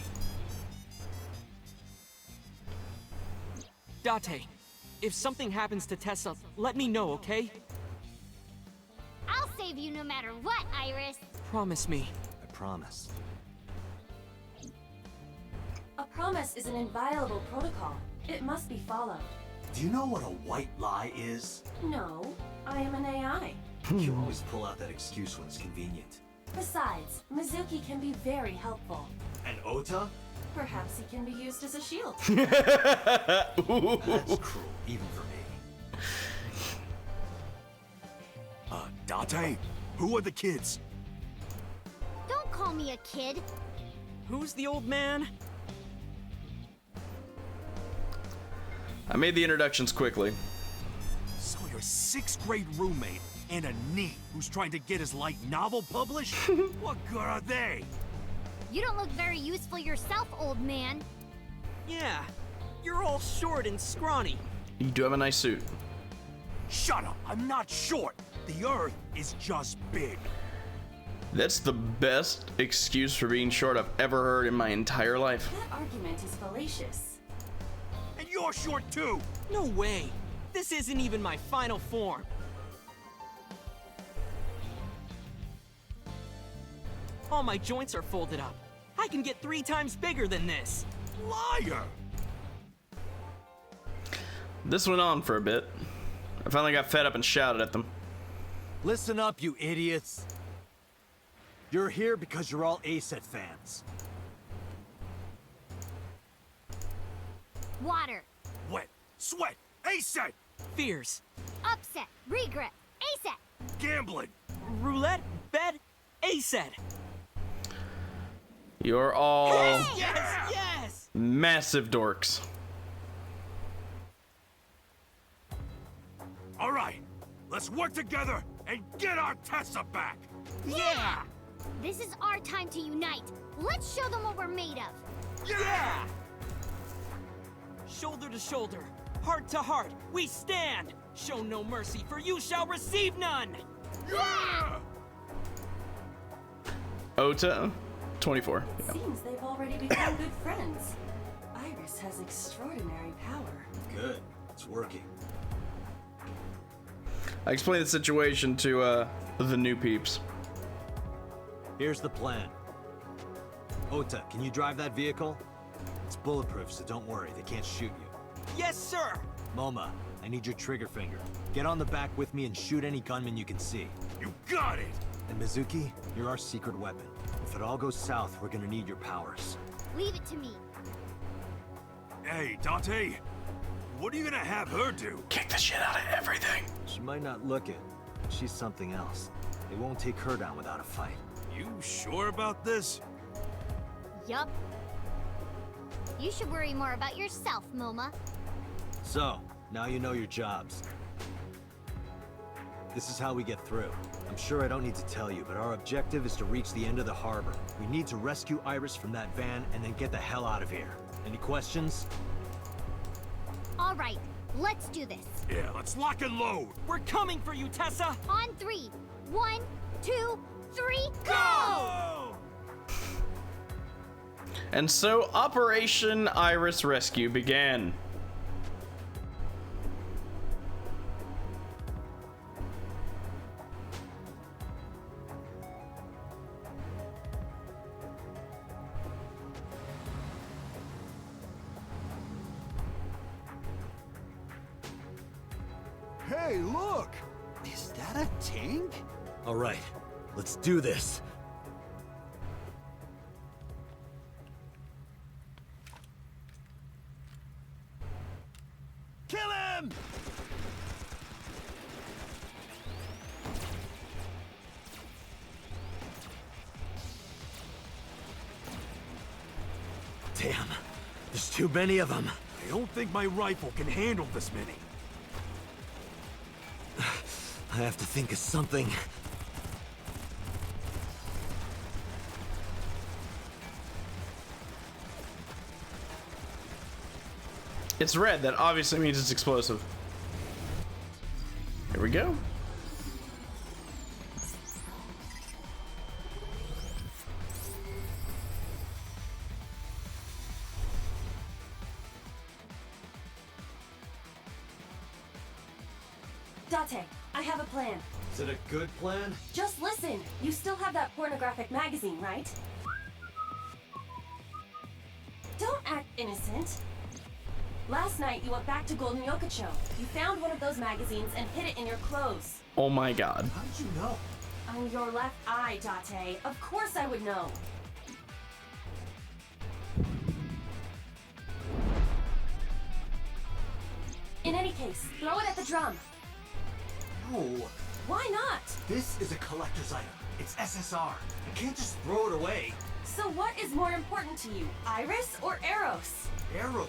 Date, if something happens to Tessa, let me know, okay? I'll save you no matter what, Iris. Promise me. I promise. A promise is an inviolable protocol. It must be followed. Do you know what a white lie is? No, I am an AI. You always pull out that excuse when it's convenient. Besides, Mizuki can be very helpful. And Ota? Perhaps he can be used as a shield. That's cruel, even for me. Date? Who are the kids? Don't call me a kid. Who's the old man? I made the introductions quickly. So your 6th grade roommate and a NEET who's trying to get his light novel published? What good are they? You don't look very useful yourself, old man. Yeah, you're all short and scrawny. You do have a nice suit. Shut up, I'm not short. The Earth is just big. That's the best excuse for being short I've ever heard in my entire life. That argument is fallacious. And you're short too. No way. This isn't even my final form. All my joints are folded up. I can get 3 times bigger than this. Liar! This went on for a bit. I finally got fed up and shouted at them. Listen up, you idiots. You're here because you're all ASET fans. Water. Wet, sweat, ASET, Fears. Upset. Regret. ASAP. gambling. Roulette, bed, ASET. You're all Yes, yes! massive dorks. All right, let's work together and get our Tessa back. Yeah! This is our time to unite. Let's show them what we're made of. Yeah! Shoulder to shoulder, heart to heart, we stand! Show no mercy, for you shall receive none! Ota, 24. Yeah. Seems they've already become good friends. Iris has extraordinary power. Good. It's working. I explained the situation to the new peeps. Here's the plan. Ota, can you drive that vehicle? It's bulletproof, so don't worry. They can't shoot you. Yes, sir! Moma, I need your trigger finger. Get on the back with me and shoot any gunman you can see. You got it! And Mizuki, you're our secret weapon. If it all goes south, we're gonna need your powers. Leave it to me. Hey, Dante, what are you gonna have her do? Kick the shit out of everything. She might not look it, but she's something else. They won't take her down without a fight. You sure about this? Yup. You should worry more about yourself, Moma. So, now you know your jobs. This is how we get through. I'm sure I don't need to tell you, but our objective is to reach the end of the harbor. We need to rescue Iris from that van and then get the hell out of here. Any questions? All right, let's do this. Yeah, let's lock and load. We're coming for you, Tessa! On 3. 1, 2, 3, go! Go! And so Operation Iris Rescue began. Hey, look! Is that a tank? All right, let's do this. Kill him! Damn, there's too many of them. I don't think my rifle can handle this many. I have to think of something. It's red, that obviously means it's explosive. Here we go. Date, I have a plan. Is it a good plan? Just listen. You still have that pornographic magazine, right? Don't act innocent. Last night, you went back to Golden Yokocho. You found one of those magazines and hid it in your clothes. Oh my god. How did you know? On your left eye, Date. Of course I would know. In any case, throw it at the drum. No, Why not? this is a collector's item. It's SSR. I can't just throw it away. So what is more important to you, Iris or Eros? Arrow.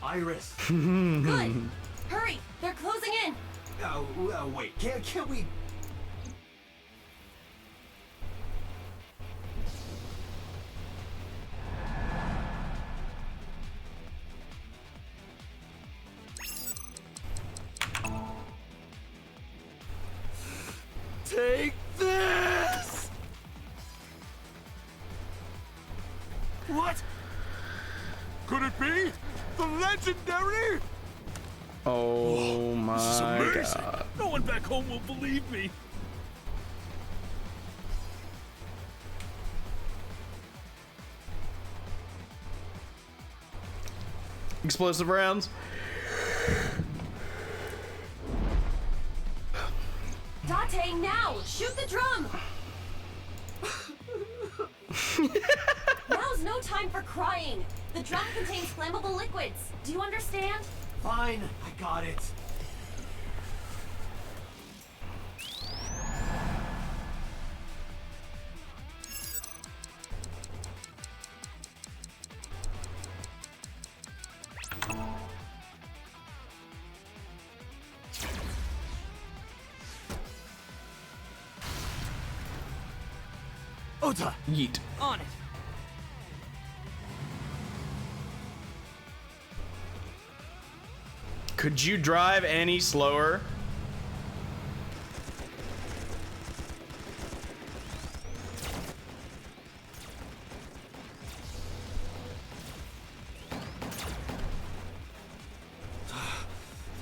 Iris. Good. Hurry, they're closing in. Wait, can't we... Take this! What? Could it be? The legendary? Oh This is my amazing. god. No one back home will believe me. Explosive rounds. Date, now! Shoot the drum! Now's no time for crying. The drum contains flammable liquids. Do you understand? Fine, I got it. Ota! Yeet. On it! Could you drive any slower?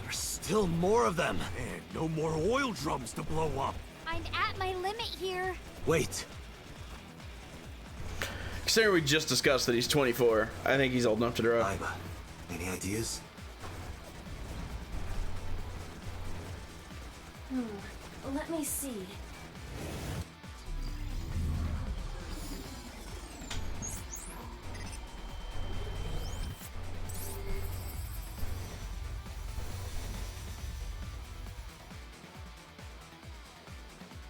There's still more of them. Man, no more oil drums to blow up. I'm at my limit here. Wait. Considering we just discussed that he's 24, I think he's old enough to drive. Iba, any ideas? Let me see.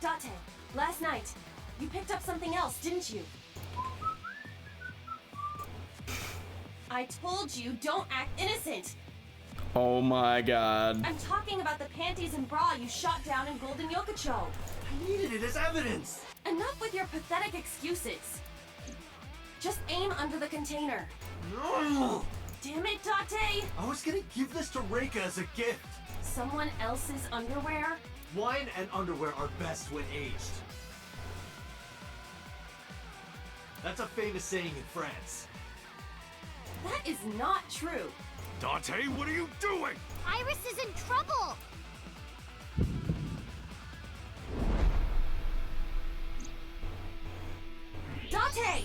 Date, last night, you picked up something else, didn't you? I told you, don't act innocent! Oh my god. I'm talking about the panties and bra you shot down in Golden Yokocho. I needed it as evidence. Enough with your pathetic excuses. Just aim under the container. No! Damn it, Date! I was gonna give this to Reika as a gift. Someone else's underwear? Wine and underwear are best when aged. That's a famous saying in France. That is not true. Dante, what are you doing? Iris is in trouble. Date!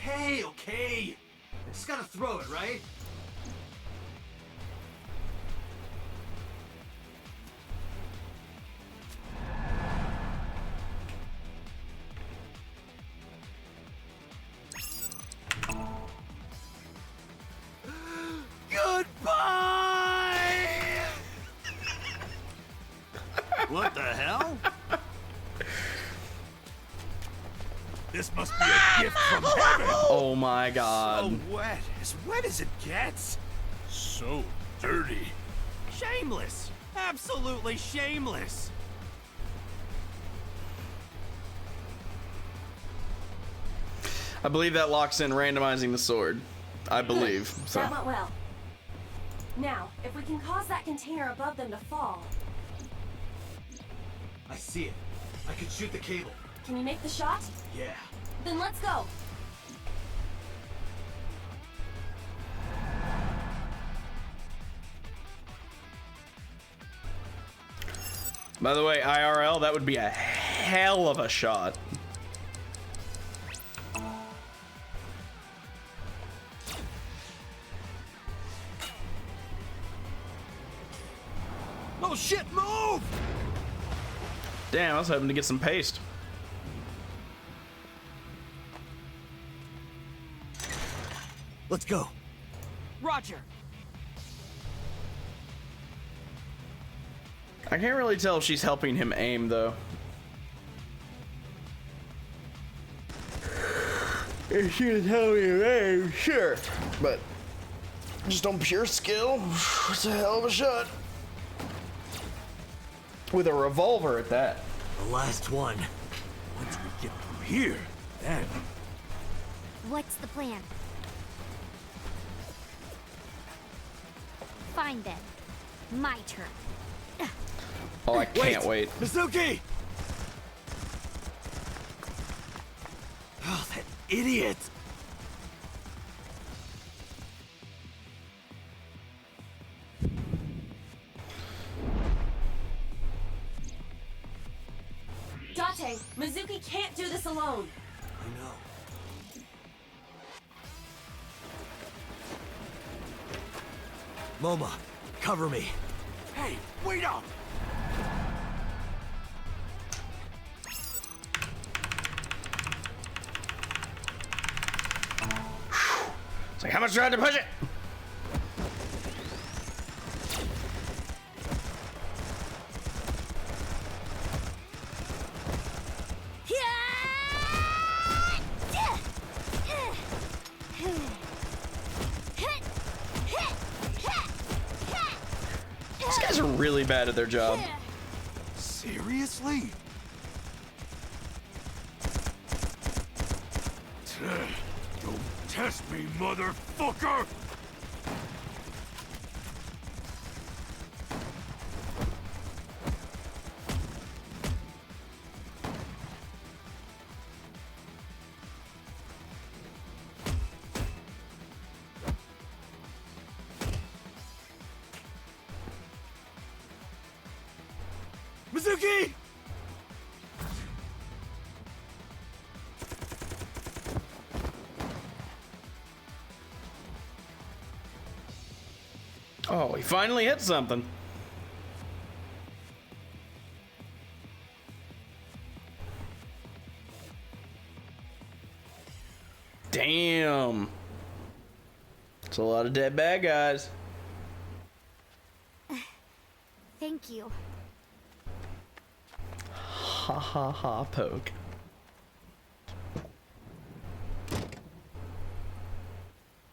Okay. I just gotta throw it, right? Goodbye! What the hell? This must be a gift from heaven. Oh my god. As wet as it gets. So dirty. Shameless. Absolutely shameless. I believe that locks in randomizing the sword. I believe. So. That went well. Now, if we can cause that container above them to fall, I see it. I could shoot the cable. can you make the shot? Yeah. Then let's go. By the way, IRL, that would be a hell of a shot. Oh shit, move! Damn, I was hoping to get some paste. Let's go. Roger. I can't really tell if she's helping him aim, though. If she was helping him aim, sure. But just on pure skill, it's a hell of a shot. With a revolver at that. The last one. Once we get through here, then. What's the plan? Fine then. My turn. Oh, I can't wait. Mizuki! Oh, that idiot! Date, Mizuki can't do this alone. I know. Moma, cover me. Hey, wait up! It's like, how much do I have to push it? These guys are really bad at their job. Seriously? Don't test me, motherfucker! Mizuki! Oh, he finally hit something. Damn. It's a lot of dead bad guys. Thank you. Ha ha ha, poke.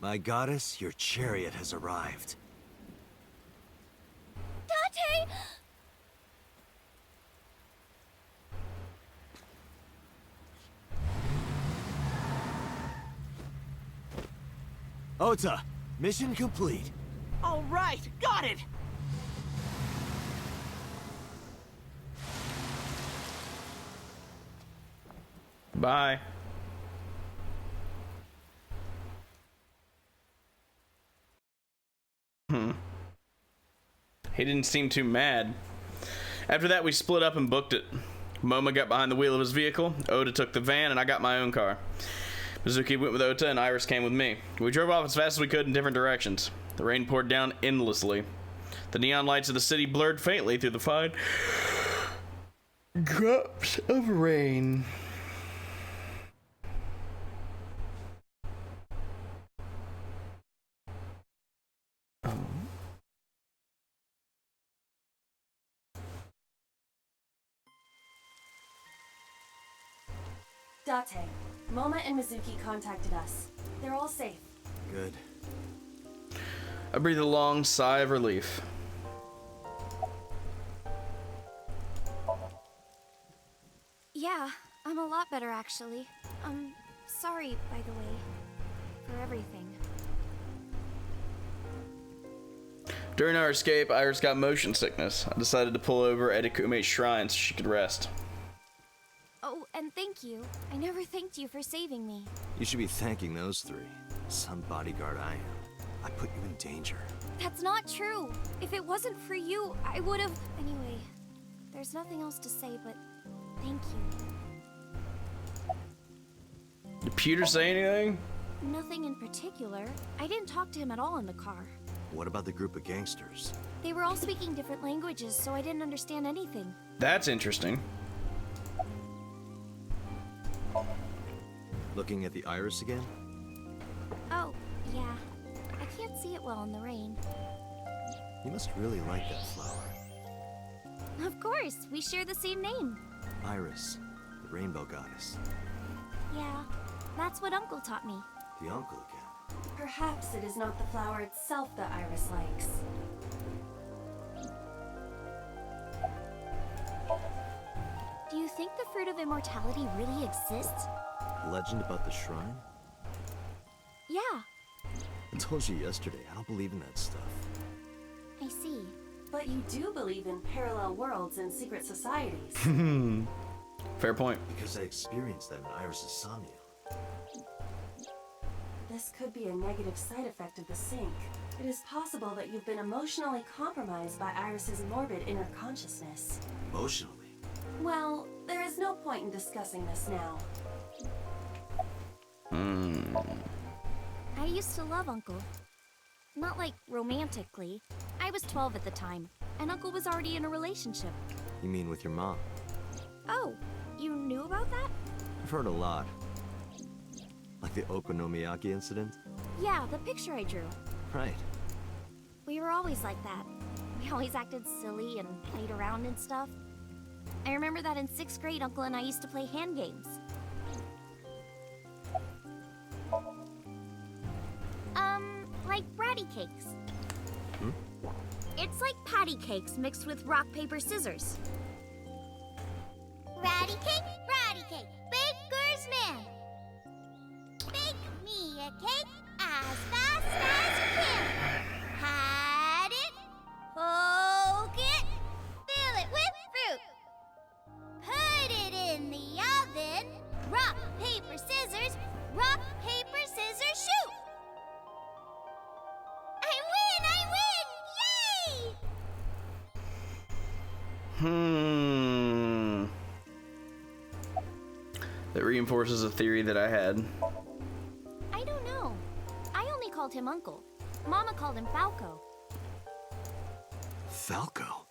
My goddess, your chariot has arrived. Date! Ota, mission complete. All right, got it! Bye. He didn't seem too mad. After that, we split up and booked it. Moma got behind the wheel of his vehicle, Ota took the van, and I got my own car. Mizuki went with Ota, and Iris came with me. We drove off as fast as we could in different directions. The rain poured down endlessly. The neon lights of the city blurred faintly through the fine drops of rain. Date, Moma and Mizuki contacted us. They're all safe. Good. I breathed a long sigh of relief. Yeah, I'm a lot better actually. Sorry, by the way, for everything. During our escape, Iris got motion sickness. I decided to pull over at Ikume's shrine so she could rest. Oh, and thank you. I never thanked you for saving me. You should be thanking those three. Some bodyguard I am. I put you in danger. That's not true. If it wasn't for you, I would have... Anyway, there's nothing else to say but thank you. Did Peter say anything? Nothing in particular. I didn't talk to him at all in the car. What about the group of gangsters? They were all speaking different languages, so I didn't understand anything. That's interesting. Looking at the iris again? Oh, yeah. I can't see it well in the rain. You must really like that flower. Of course, we share the same name. Iris, the rainbow goddess. Yeah, that's what Uncle taught me. The uncle again. Perhaps it is not the flower itself that Iris likes. Do you think the fruit of immortality really exists? Legend about the shrine? Yeah, I told you yesterday, I don't believe in that stuff. I see. But you do believe in parallel worlds and secret societies. Fair point. Because I experienced that in Iris' Somnium. This could be a negative side effect of the sync. It is possible that you've been emotionally compromised by Iris's morbid inner consciousness. Emotionally? Well, there is no point in discussing this now. I used to love Uncle. Not like romantically. I was 12 at the time, and Uncle was already in a relationship. You mean with your mom? Oh, you knew about that? I've heard a lot. Like the Okonomiyaki incident? Yeah, the picture I drew. Right. We were always like that. We always acted silly and played around and stuff. I remember that in 6th grade, Uncle and I used to play hand games. Like bratty cakes. It's like patty cakes mixed with rock, paper, scissors. Ratty cake, baker's man. Bake me a cake as fast as you can. Hide it, poke it, fill it with fruit. Put it in the oven. Rock, paper, scissors, shoot. I win, yay! that reinforces a theory that I had. I don't know. I only called him Uncle. Mama called him Falco. Falco?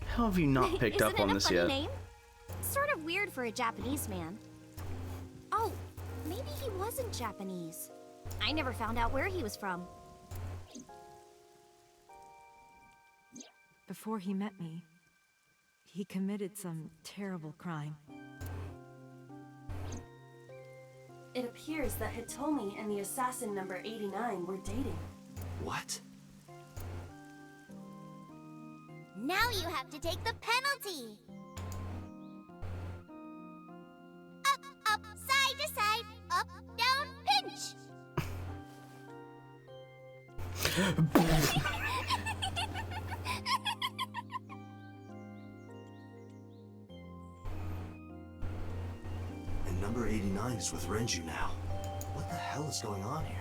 How have you not picked up on this Isn't it a yet? funny name? Sort of weird for a Japanese man. Oh, maybe he wasn't Japanese. I never found out where he was from. Before he met me, he committed some terrible crime. It appears that Hitomi and the assassin number 89 were dating. What? Now you have to take the penalty. Up, up, side to side, up, down, pinch. And number 89 is with Renju now. What the hell is going on here?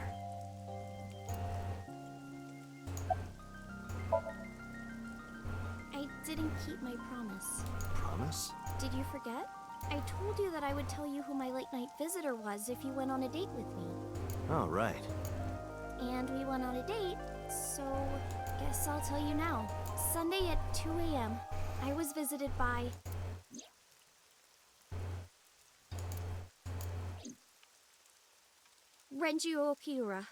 I didn't keep my promise. Promise? Did you forget? I told you that I would tell you who my late night visitor was if you went on a date with me. Oh, right. And we went on a date, so guess I'll tell you now. Sunday at 2 a.m., I was visited by... Renju Okiura.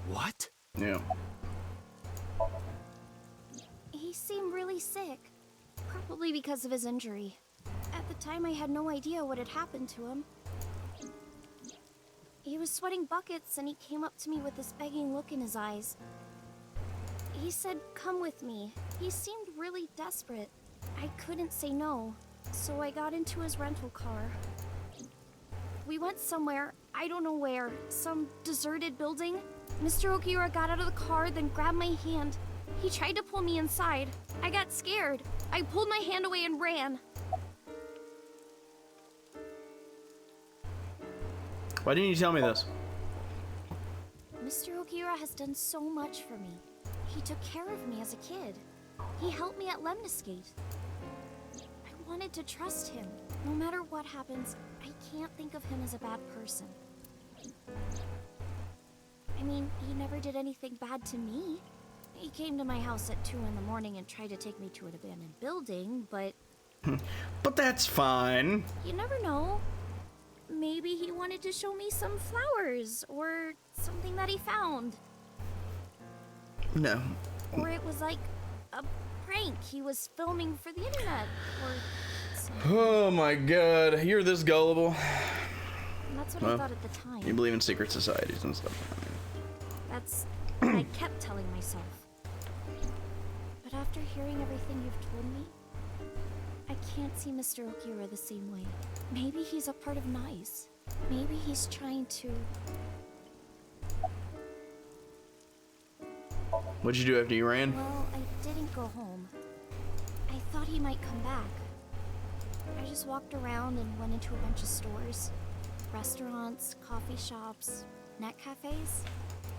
What? Yeah. He seemed really sick, probably because of his injury. At the time, I had no idea what had happened to him. He was sweating buckets and he came up to me with this begging look in his eyes. He said, "Come with me." He seemed really desperate. I couldn't say no, so I got into his rental car. We went somewhere, I don't know where, some deserted building. Mr. Okiura got out of the car, then grabbed my hand. He tried to pull me inside. I got scared. I pulled my hand away and ran. Why didn't you tell me this? Mr. Okiura has done so much for me. He took care of me as a kid. He helped me at Lemniscate. I wanted to trust him. No matter what happens, I can't think of him as a bad person. I mean, he never did anything bad to me. He came to my house at 2 in the morning and tried to take me to an abandoned building, but... But that's fine. You never know. Maybe he wanted to show me some flowers, or something that he found. No. Or it was like a prank he was filming for the internet, or something. Oh my god, you're this gullible. And that's what I Well, thought at the time. You believe in secret societies and stuff. That's what I kept telling myself. But after hearing everything you've told me, I can't see Mr. Okiura the same way. Maybe he's a part of NICE. Maybe he's trying to... What'd you do after you ran? Well, I didn't go home. I thought he might come back. I just walked around and went into a bunch of stores. Restaurants, coffee shops, net cafes.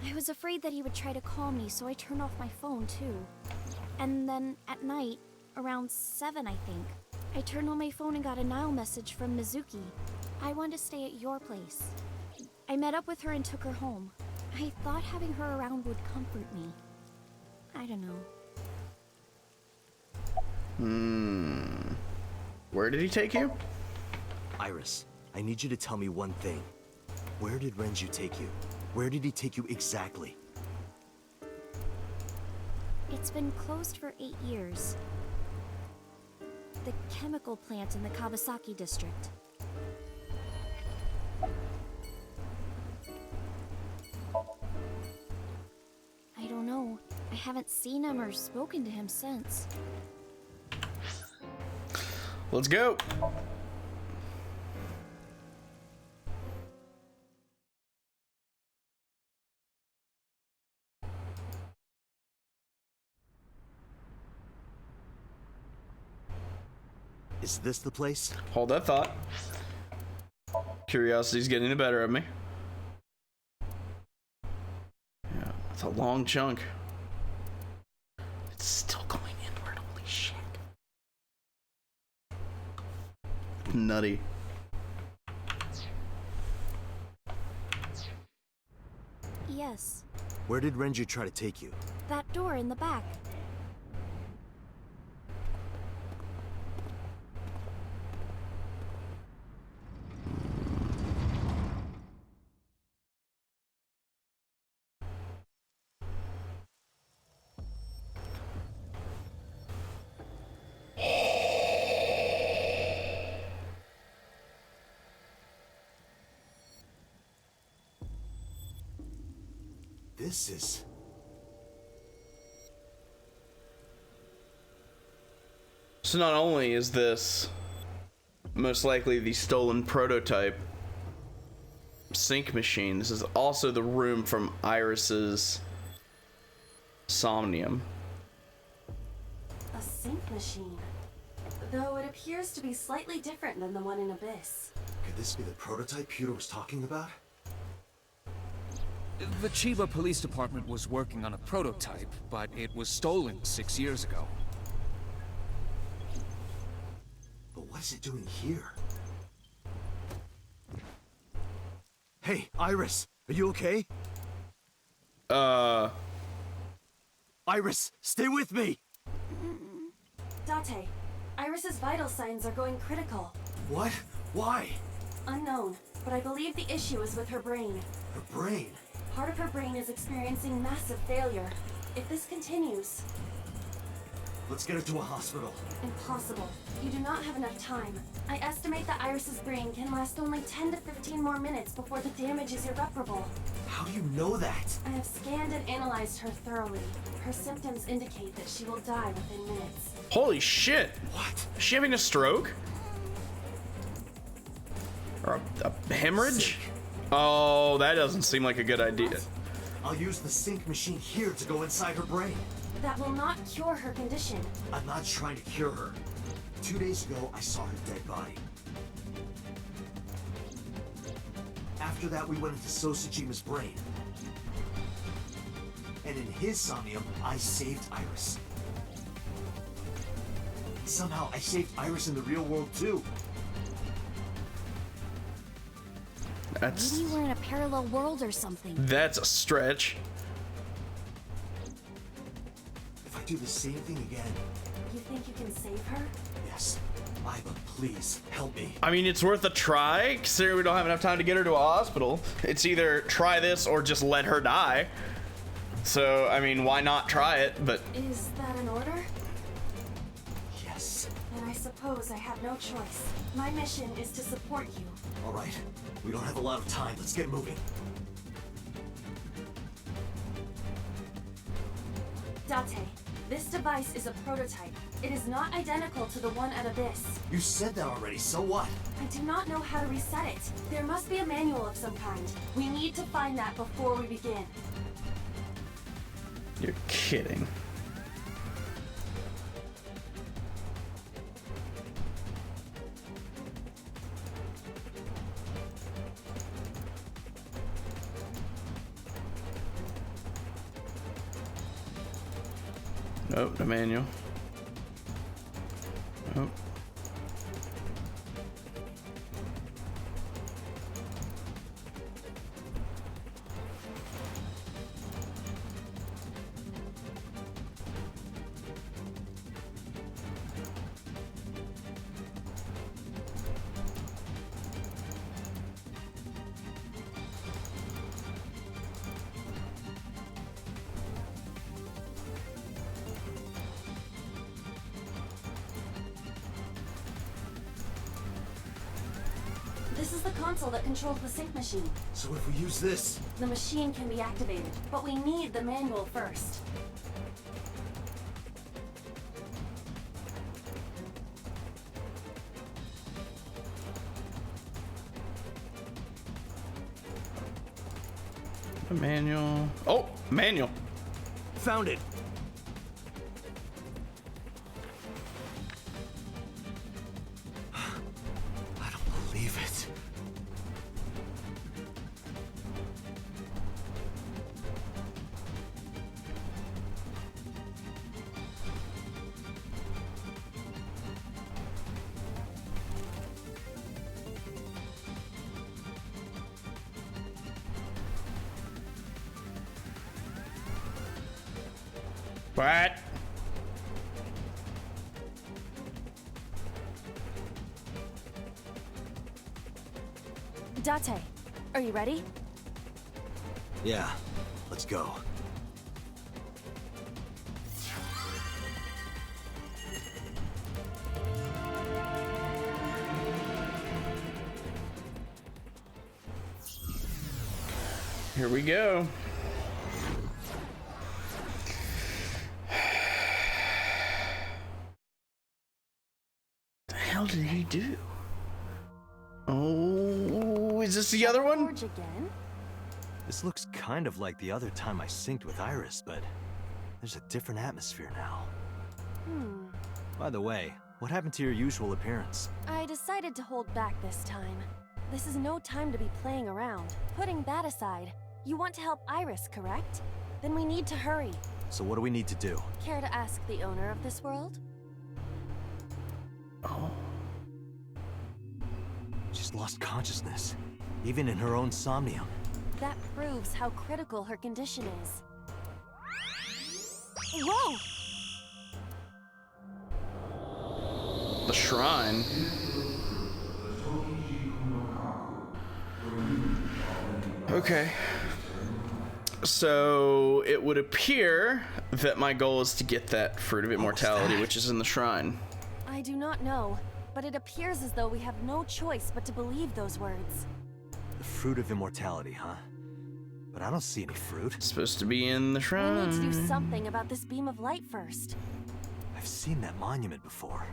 I was afraid that he would try to call me, so I turned off my phone too. And then at night, around 7 I think, I turned on my phone and got a Nile message from Mizuki. I wanted to stay at your place. I met up with her and took her home. I thought having her around would comfort me. I don't know. Where did he take you? Iris, I need you to tell me one thing. Where did Renju take you? Where did he take you exactly? It's been closed for 8 years. The chemical plant in the Kawasaki district. I don't know. I haven't seen him or spoken to him since. Let's go. Is this the place? Hold that thought. Curiosity's getting the better of me. Yeah, it's a long chunk. It's still going inward. Holy shit. nutty. Yes, Where did Renji try to take you? that door in the back. This is... So not only is this most likely the stolen prototype sync machine, this is also the room from Iris's Somnium. A sync machine. Though it appears to be slightly different than the one in Abyss. Could this be the prototype Peter was talking about? The Chiba Police Department was working on a prototype, but it was stolen 6 years ago. But what is it doing here? Hey, Iris! Are you okay? Iris, stay with me! Date, Iris's vital signs are going critical. What? Why? Unknown, but I believe the issue is with her brain. Her brain? Part of her brain is experiencing massive failure. If this continues... Let's get her to a hospital. Impossible. You do not have enough time. I estimate that Iris's brain can last only 10 to 15 more minutes before the damage is irreparable. How do you know that? I have scanned and analyzed her thoroughly. Her symptoms indicate that she will die within minutes. Holy shit! What? Is she having a stroke? Or a hemorrhage? Oh, that doesn't seem like a good idea. What? I'll use the sync machine here to go inside her brain. That will not cure her condition. I'm not trying to cure her. 2 days ago, I saw her dead body. After that, we went into Sosajima's brain. And in his Somnium, I saved Iris. Somehow, I saved Iris in the real world, too. Maybe we're in a parallel world or something. That's a stretch. If I do the same thing again... You think you can save her? Yes. Iva, please, help me. I mean, it's worth a try, considering we don't have enough time to get her to a hospital. It's either try this or just let her die. So, I mean, why not try it? But Is that an order? Yes. Then I suppose I have no choice. My mission is to support you. All right. We don't have a lot of time. Let's get moving. Date, this device is a prototype. It is not identical to the one at Abyss. You said that already, so what? I do not know how to reset it. There must be a manual of some kind. We need to find that before we begin. you're kidding. Nope, the manual. Nope. This is the console that controls the sync machine. So if we use this... The machine can be activated, but we need the manual first. The manual. Oh, manual. Found it! I don't believe it. What? Date, are you ready? Yeah, let's go. Here we go. The hell did he do? Oh, is this the other one? Forge again? This looks kind of like the other time I synced with Iris, but there's a different atmosphere now. By the way, what happened to your usual appearance? I decided to hold back this time. This is no time to be playing around. Putting that aside, you want to help Iris, correct? Then we need to hurry. So what do we need to do? Care to ask the owner of this world? Oh. She's lost consciousness, even in her own Somnium. That proves how critical her condition is. Whoa! The shrine. Okay. So it would appear that my goal is to get that fruit of immortality, which is in the shrine. I do not know, but it appears as though we have no choice but to believe those words. The fruit of immortality, huh? But I don't see any fruit. It's supposed to be in the shrine. We need to do something about this beam of light first. I've seen that monument before,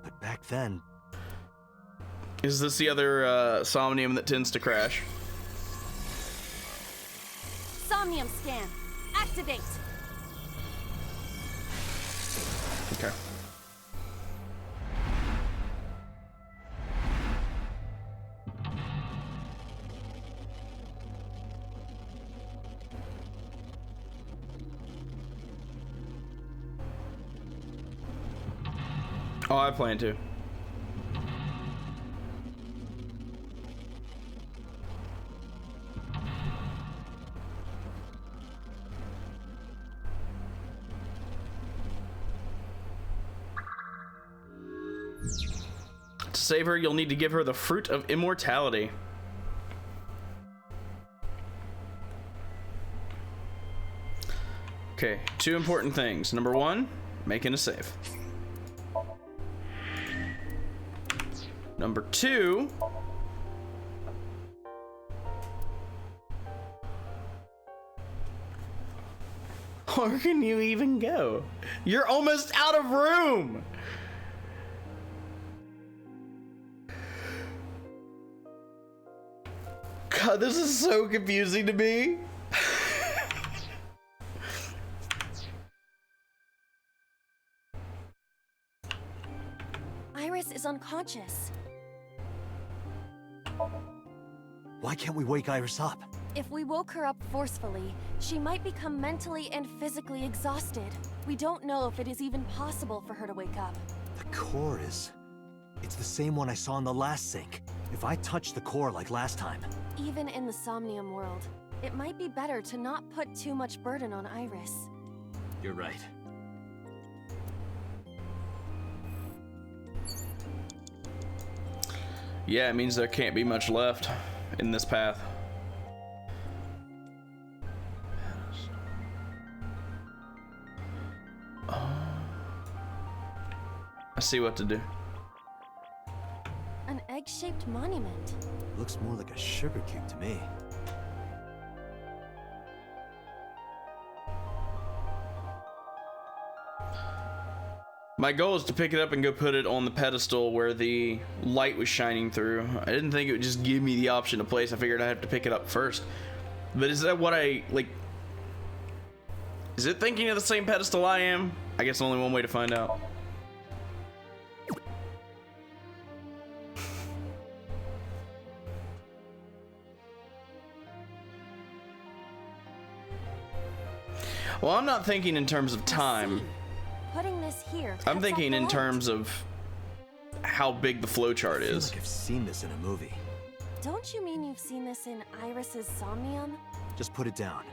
but back then... Is this the other Somnium that tends to crash? Somnium scan. Activate. Okay. Oh, I plan to. To save her, you'll need to give her the fruit of immortality. Okay, 2 important things. Number 1, making a save. Number 2, where can you even go? You're almost out of room. God, this is so confusing to me. Iris is unconscious. Why can't we wake Iris up? If we woke her up forcefully, she might become mentally and physically exhausted. We don't know if it is even possible for her to wake up. The core is... It's the same one I saw in the last sync. If I touch the core like last time... Even in the Somnium world, it might be better to not put too much burden on Iris. You're right. Yeah, it means there can't be much left in this path. I see what to do. An egg-shaped monument. Looks more like a sugar cube to me. My goal is to pick it up and go put it on the pedestal where the light was shining through. I didn't think it would just give me the option to place. I figured I'd have to pick it up first. But is that what I, like... Is it thinking of the same pedestal I am? I guess only one way to find out. Well, I'm not thinking in terms of time. Putting this here. I'm thinking in terms of how big the flowchart I feel is. like I've seen this in a movie. Don't you mean you've seen this in Iris's Somnium? Just put it down.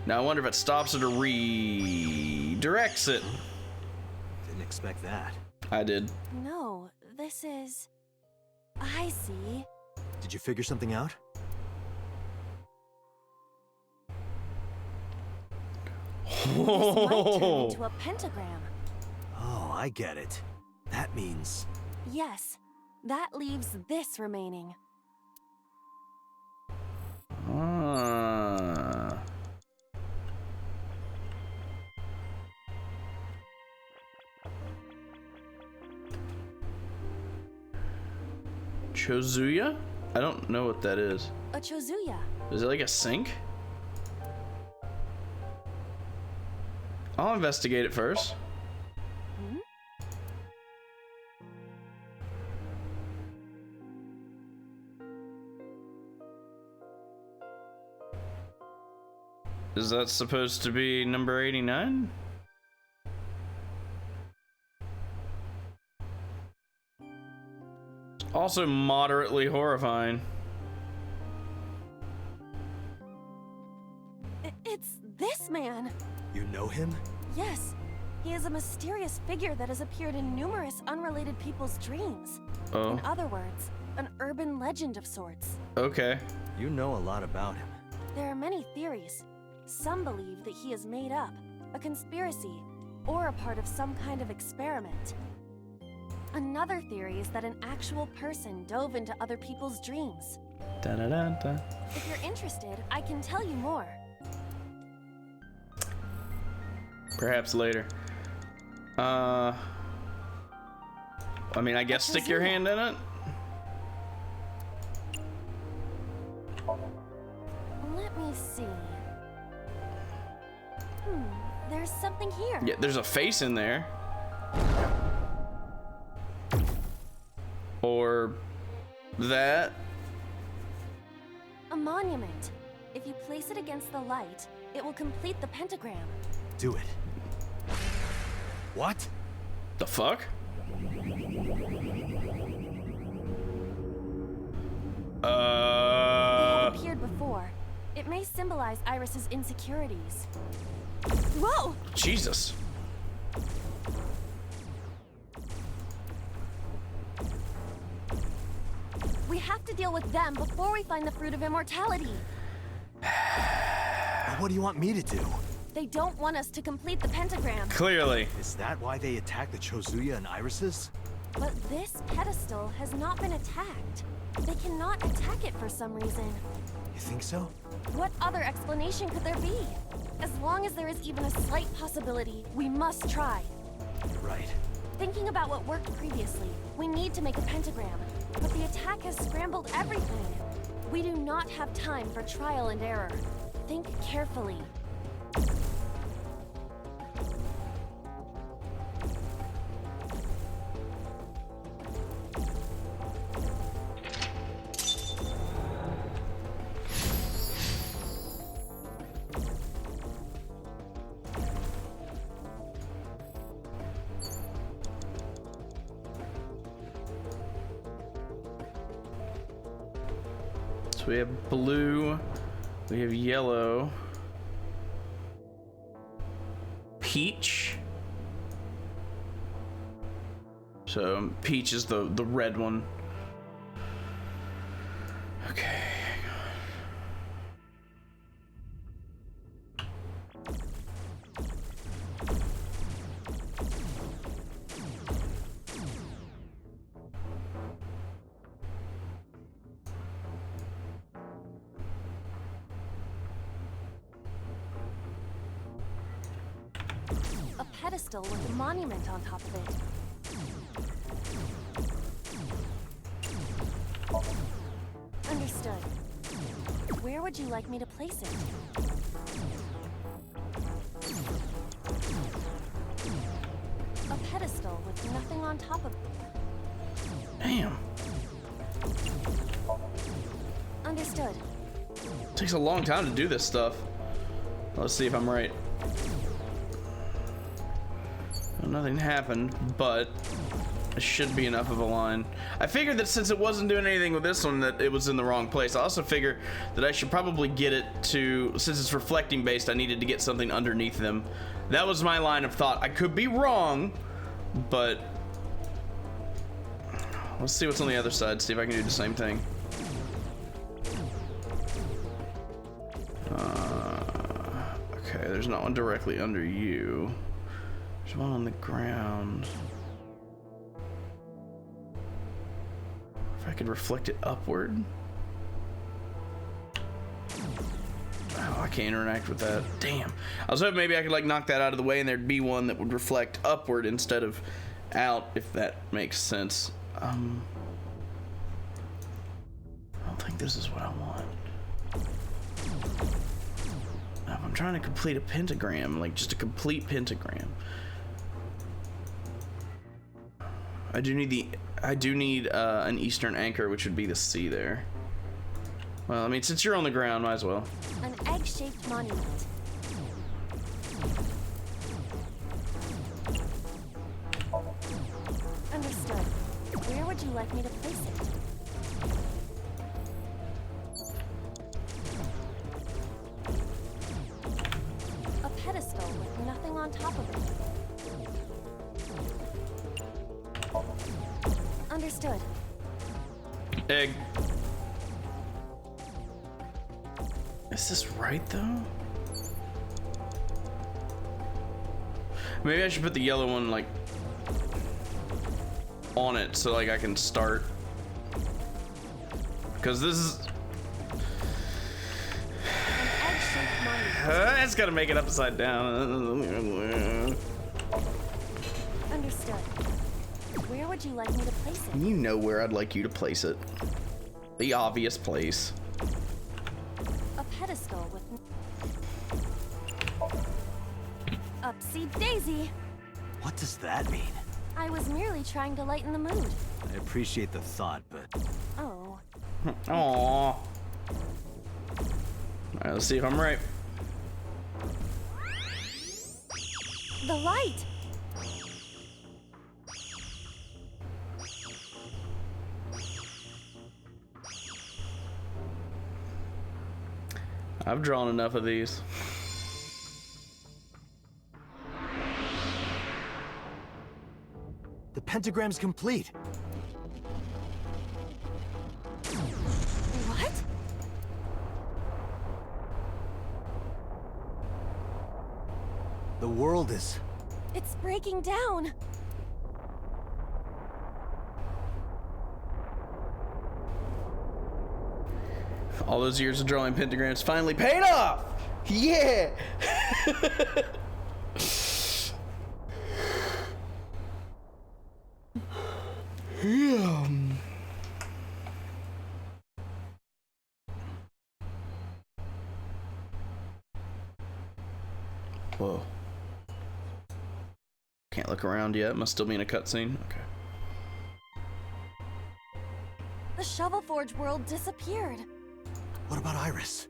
Now I wonder if it stops it or redirects it. Didn't expect that. I did. No, this is... I see. Did you figure something out? This might turn into a pentagram. Oh, I get it. That means... Yes, that leaves this remaining. Ah. Chozuya? I don't know what that is. A Chozuya. Is it like a sink? I'll investigate it first. Hmm? Is that supposed to be number 89? Also moderately horrifying. It's this man. You know him? Yes, he is a mysterious figure that has appeared in numerous unrelated people's dreams. Oh. In other words, an urban legend of sorts. Okay. You know a lot about him. There are many theories. Some believe that he is made up, a conspiracy, or a part of some kind of experiment. Another theory is that an actual person dove into other people's dreams. Da-da-da-da. If you're interested, I can tell you more. Perhaps later. I mean, I guess stick your hand in it. Let me see. There's something here. Yeah, there's a face in there. Or that. A monument. If you place it against the light, it will complete the pentagram. Do it. What? The fuck? They have appeared before. It may symbolize Iris's insecurities. Whoa! Jesus. We have to deal with them before we find the fruit of immortality. But what do you want me to do? They don't want us to complete the pentagram. Clearly. Is that why they attacked the Chozuya and Irises? But this pedestal has not been attacked. They cannot attack it for some reason. You think so? What other explanation could there be? As long as there is even a slight possibility, we must try. You're right. Thinking about what worked previously, we need to make a pentagram. But the attack has scrambled everything. We do not have time for trial and error. Think carefully. We have blue, we have yellow, peach. So peach is the red one. Okay. A pedestal with a monument on top of it. Understood. Where would you like me to place it? A pedestal with nothing on top of it. Damn. Understood. Takes a long time to do this stuff. Let's see if I'm right. Well, nothing happened, but It should be enough of a line. I figured that since it wasn't doing anything with this one, that it was in the wrong place. I also figure that I should probably get it to, since it's reflecting based, I needed to get something underneath them. That was my line of thought. I could be wrong, but let's see what's on the other side, see if I can do the same thing. Okay, there's not one directly under you. There's one on the ground. If I could reflect it upward. Oh, I can't interact with that. Damn. I was hoping maybe I could like knock that out of the way and there'd be one that would reflect upward instead of out, if that makes sense. I don't think this is what I want. I'm trying to complete a pentagram, like just a complete pentagram. I do need an eastern anchor, which would be the C there. Well, I mean, since you're on the ground, might as well. An egg-shaped monument. Understood. Where would you like me to place it? A pedestal with nothing on top of it. Understood. Egg. Is this right though? Maybe I should put the yellow one like on it so like I can start. Because this is it's gotta make it upside down. Understood. Where would you like me to place it? You know where I'd like you to place it. The obvious place. A pedestal with Upsy daisy. What does that mean? I was merely trying to lighten the mood. I appreciate the thought, but... Oh. Aww. Alright, let's see if I'm right. The light! I've drawn enough of these. The pentagram's complete. What? The world is... It's breaking down. All those years of drawing pentagrams finally paid off! Yeah! Whoa. Can't look around yet. Must still be in a cutscene. Okay. The Shovel Forge world disappeared. What about Iris?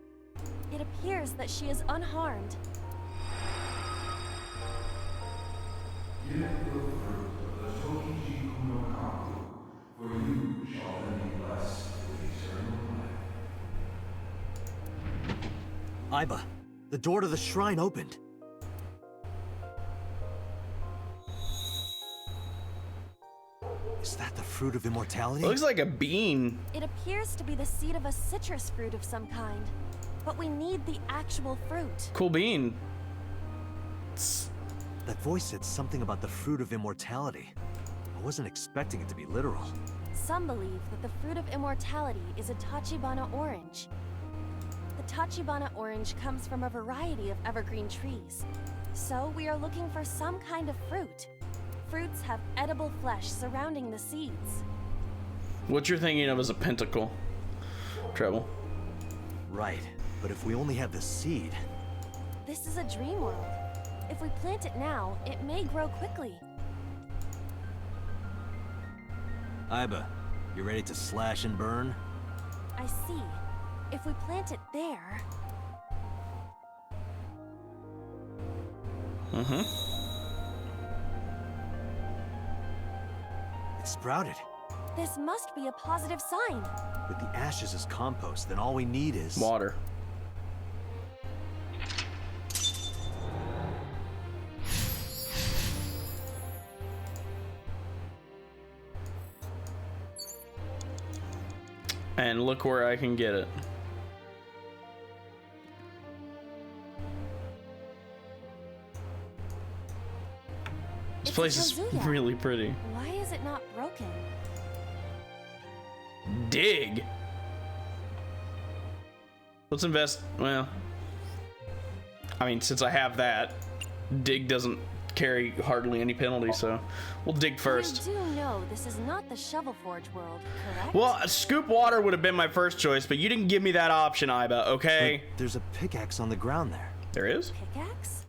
It appears that she is unharmed. Iba, the door to the shrine opened. Is that the fruit of immortality? It looks like a bean. It appears to be the seed of a citrus fruit of some kind. But we need the actual fruit. Cool bean. That voice said something about the fruit of immortality. I wasn't expecting it to be literal. Some believe that the fruit of immortality is a Tachibana orange. The Tachibana orange comes from a variety of evergreen trees. So we are looking for some kind of fruit. Fruits have edible flesh surrounding the seeds. What you're thinking of is a pentacle. Treble. Right, but if we only have the seed... This is a dream world. If we plant it now, it may grow quickly. Iba, you ready to slash and burn? I see. If we plant it there... Mm-hmm. sprouted. This must be a positive sign. With the ashes as compost, then all we need is... Water. And look where I can get it. This place is really pretty. Why is it not broken? Dig. Let's invest. Well, I mean, since I have that, dig doesn't carry hardly any penalty, so we'll dig first. I do know this is not the Shovel Forge world, correct? Well, scoop water would have been my first choice, but you didn't give me that option, Iba, okay? But there's a pickaxe on the ground there. There is? Pickaxe?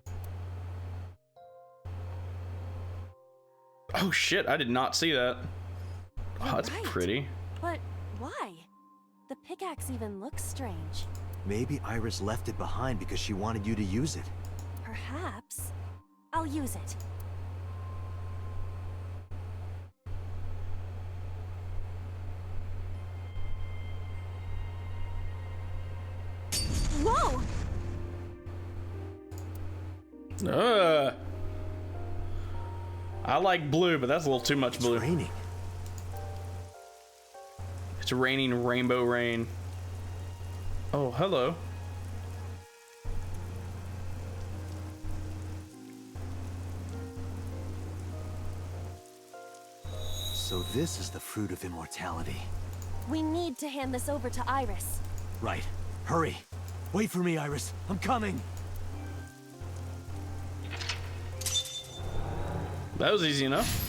Oh shit, I did not see that. You're Oh, that's right. pretty. But why? The pickaxe even looks strange. Maybe Iris left it behind because she wanted you to use it. Perhaps. I'll use it. Whoa! I like blue, but that's a little too much blue. It's raining. It's raining rainbow rain. Oh, hello. So this is the fruit of immortality. We need to hand this over to Iris. Right. Hurry. Wait for me, Iris. I'm coming. That was easy enough.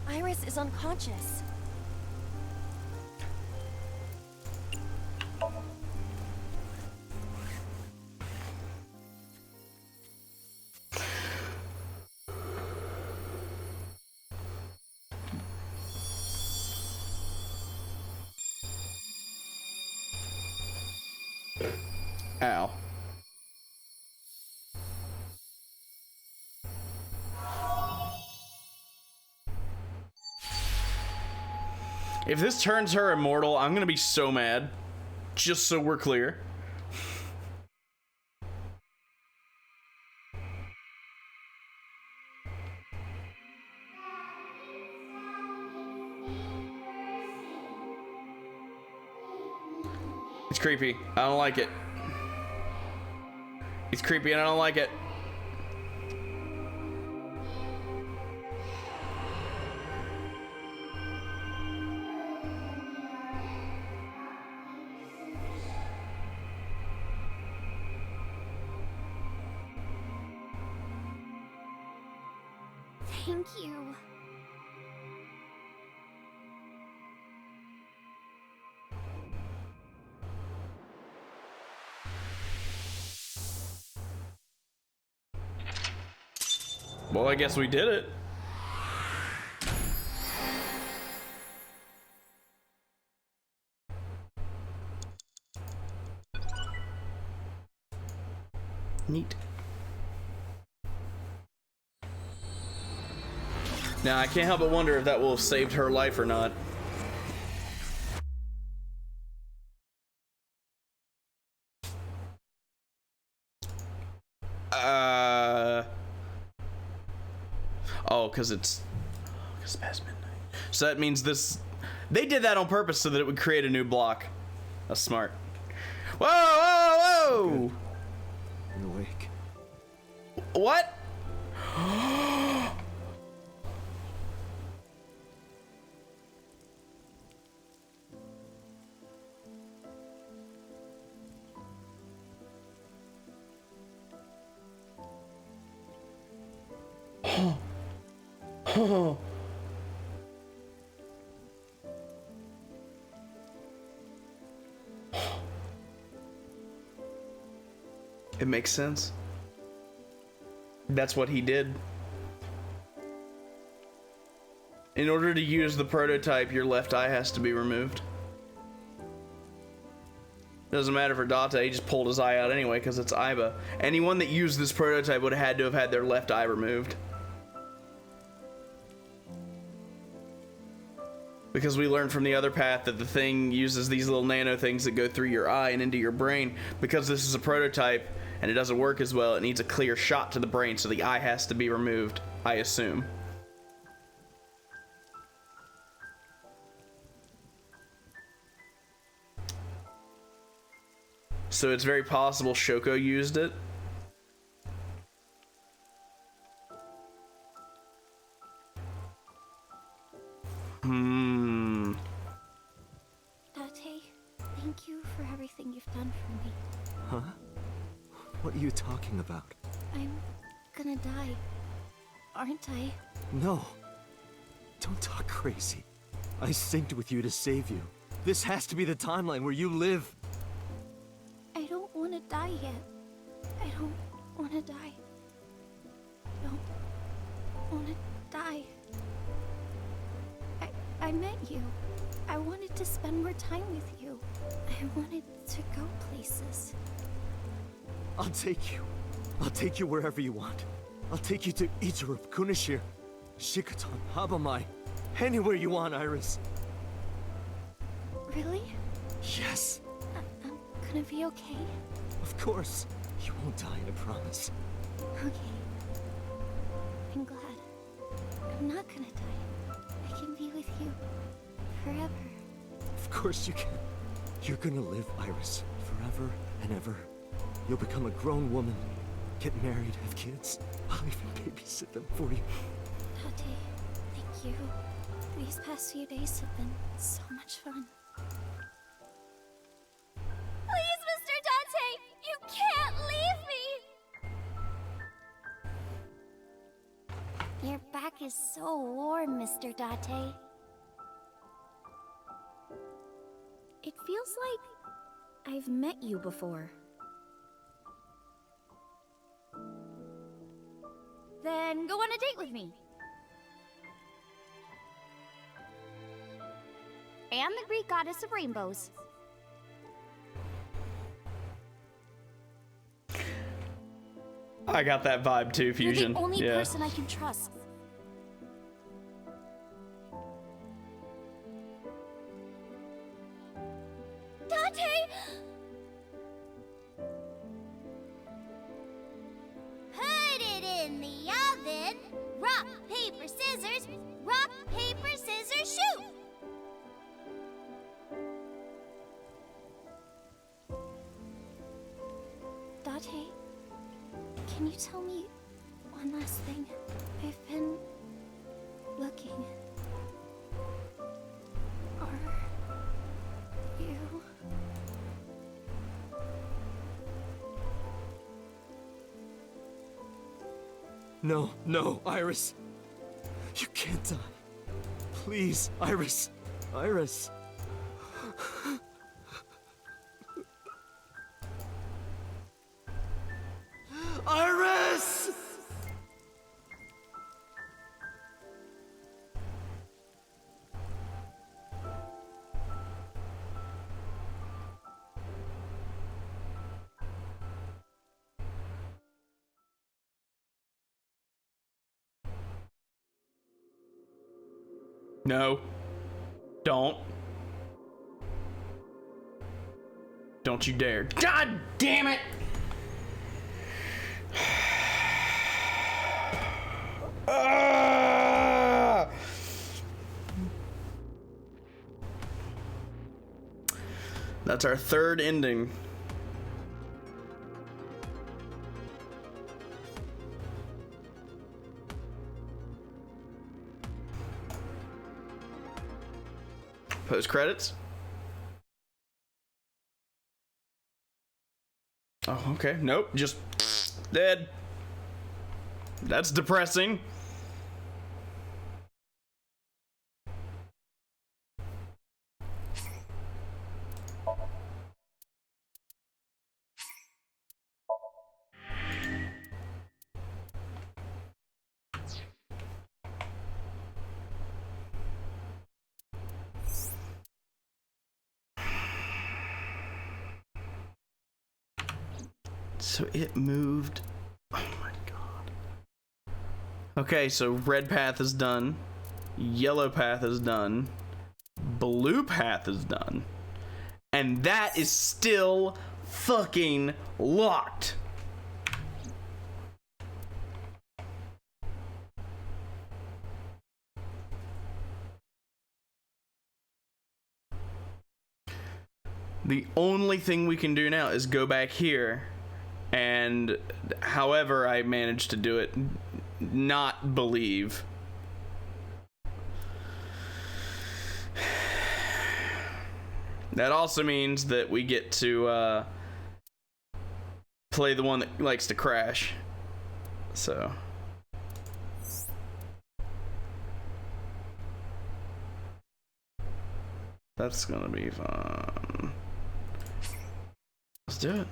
Iris is unconscious. Ow. If this turns her immortal, I'm gonna be so mad. Just so we're clear. It's creepy. I don't like it. It's creepy and I don't like it. Thank you. Well, I guess we did it. Neat. Now, I can't help but wonder if that will have saved her life or not. Oh, because it's past midnight. So that means this... They did that on purpose so that it would create a new block. That's smart. Whoa, whoa, whoa! You're awake. What? It makes sense. That's what he did. In order to use the prototype, your left eye has to be removed. Doesn't matter for Date, he just pulled his eye out anyway because it's Iba. Anyone that used this prototype would have had to have had their left eye removed. Because we learned from the other path that the thing uses these little nano things that go through your eye and into your brain. Because this is a prototype and it doesn't work as well, it needs a clear shot to the brain, so the eye has to be removed, I assume. So it's very possible Shoko used it. Date, thank you for everything you've done for me. Huh? What are you talking about? I'm gonna die, aren't I? No. Don't talk crazy. I synced with you to save you. This has to be the timeline where you live. I don't want to die yet. I don't want to die. I don't want to die. I met you. I wanted to spend more time with you. I wanted to go places. I'll take you. I'll take you wherever you want. I'll take you to Ichirup, Kunashir, Shikotan, Habamai. Anywhere you want, Iris. Really? Yes. I'm gonna be okay? Of course. You won't die, I promise. Okay. I'm glad. I'm not gonna die. I can be with you forever. Of course you can. You're gonna live, Iris, forever and ever. You'll become a grown woman, get married, have kids. I'll even babysit them for you. Date, thank you. These past few days have been so much fun. Please, Mr. Date, you can't leave me! Your back is so warm, Mr. Date. It feels like I've met you before. Then go on a date with me. And the Greek goddess of rainbows. I got that vibe too, Fusion. You're the only yeah. person I can trust. Date! Put it in the oven. Rock, paper, scissors. Rock, paper, scissors, shoot! Date, can you tell me one last thing? I've been looking. Are you... No, no, Iris. You can't die. Please, Iris. Iris. Iris! No. Don't. Don't you dare. God damn it! Ah! That's our third ending. Post credits. Oh, okay. Nope. Just dead. That's depressing. So it moved. Oh my god. Okay, so red path is done. Yellow path is done. Blue path is done. And that is still fucking locked. The only thing we can do now is go back here, and however I managed to do it, not believe. That also means that we get to play the one that likes to crash. So that's gonna be fun. Let's do it.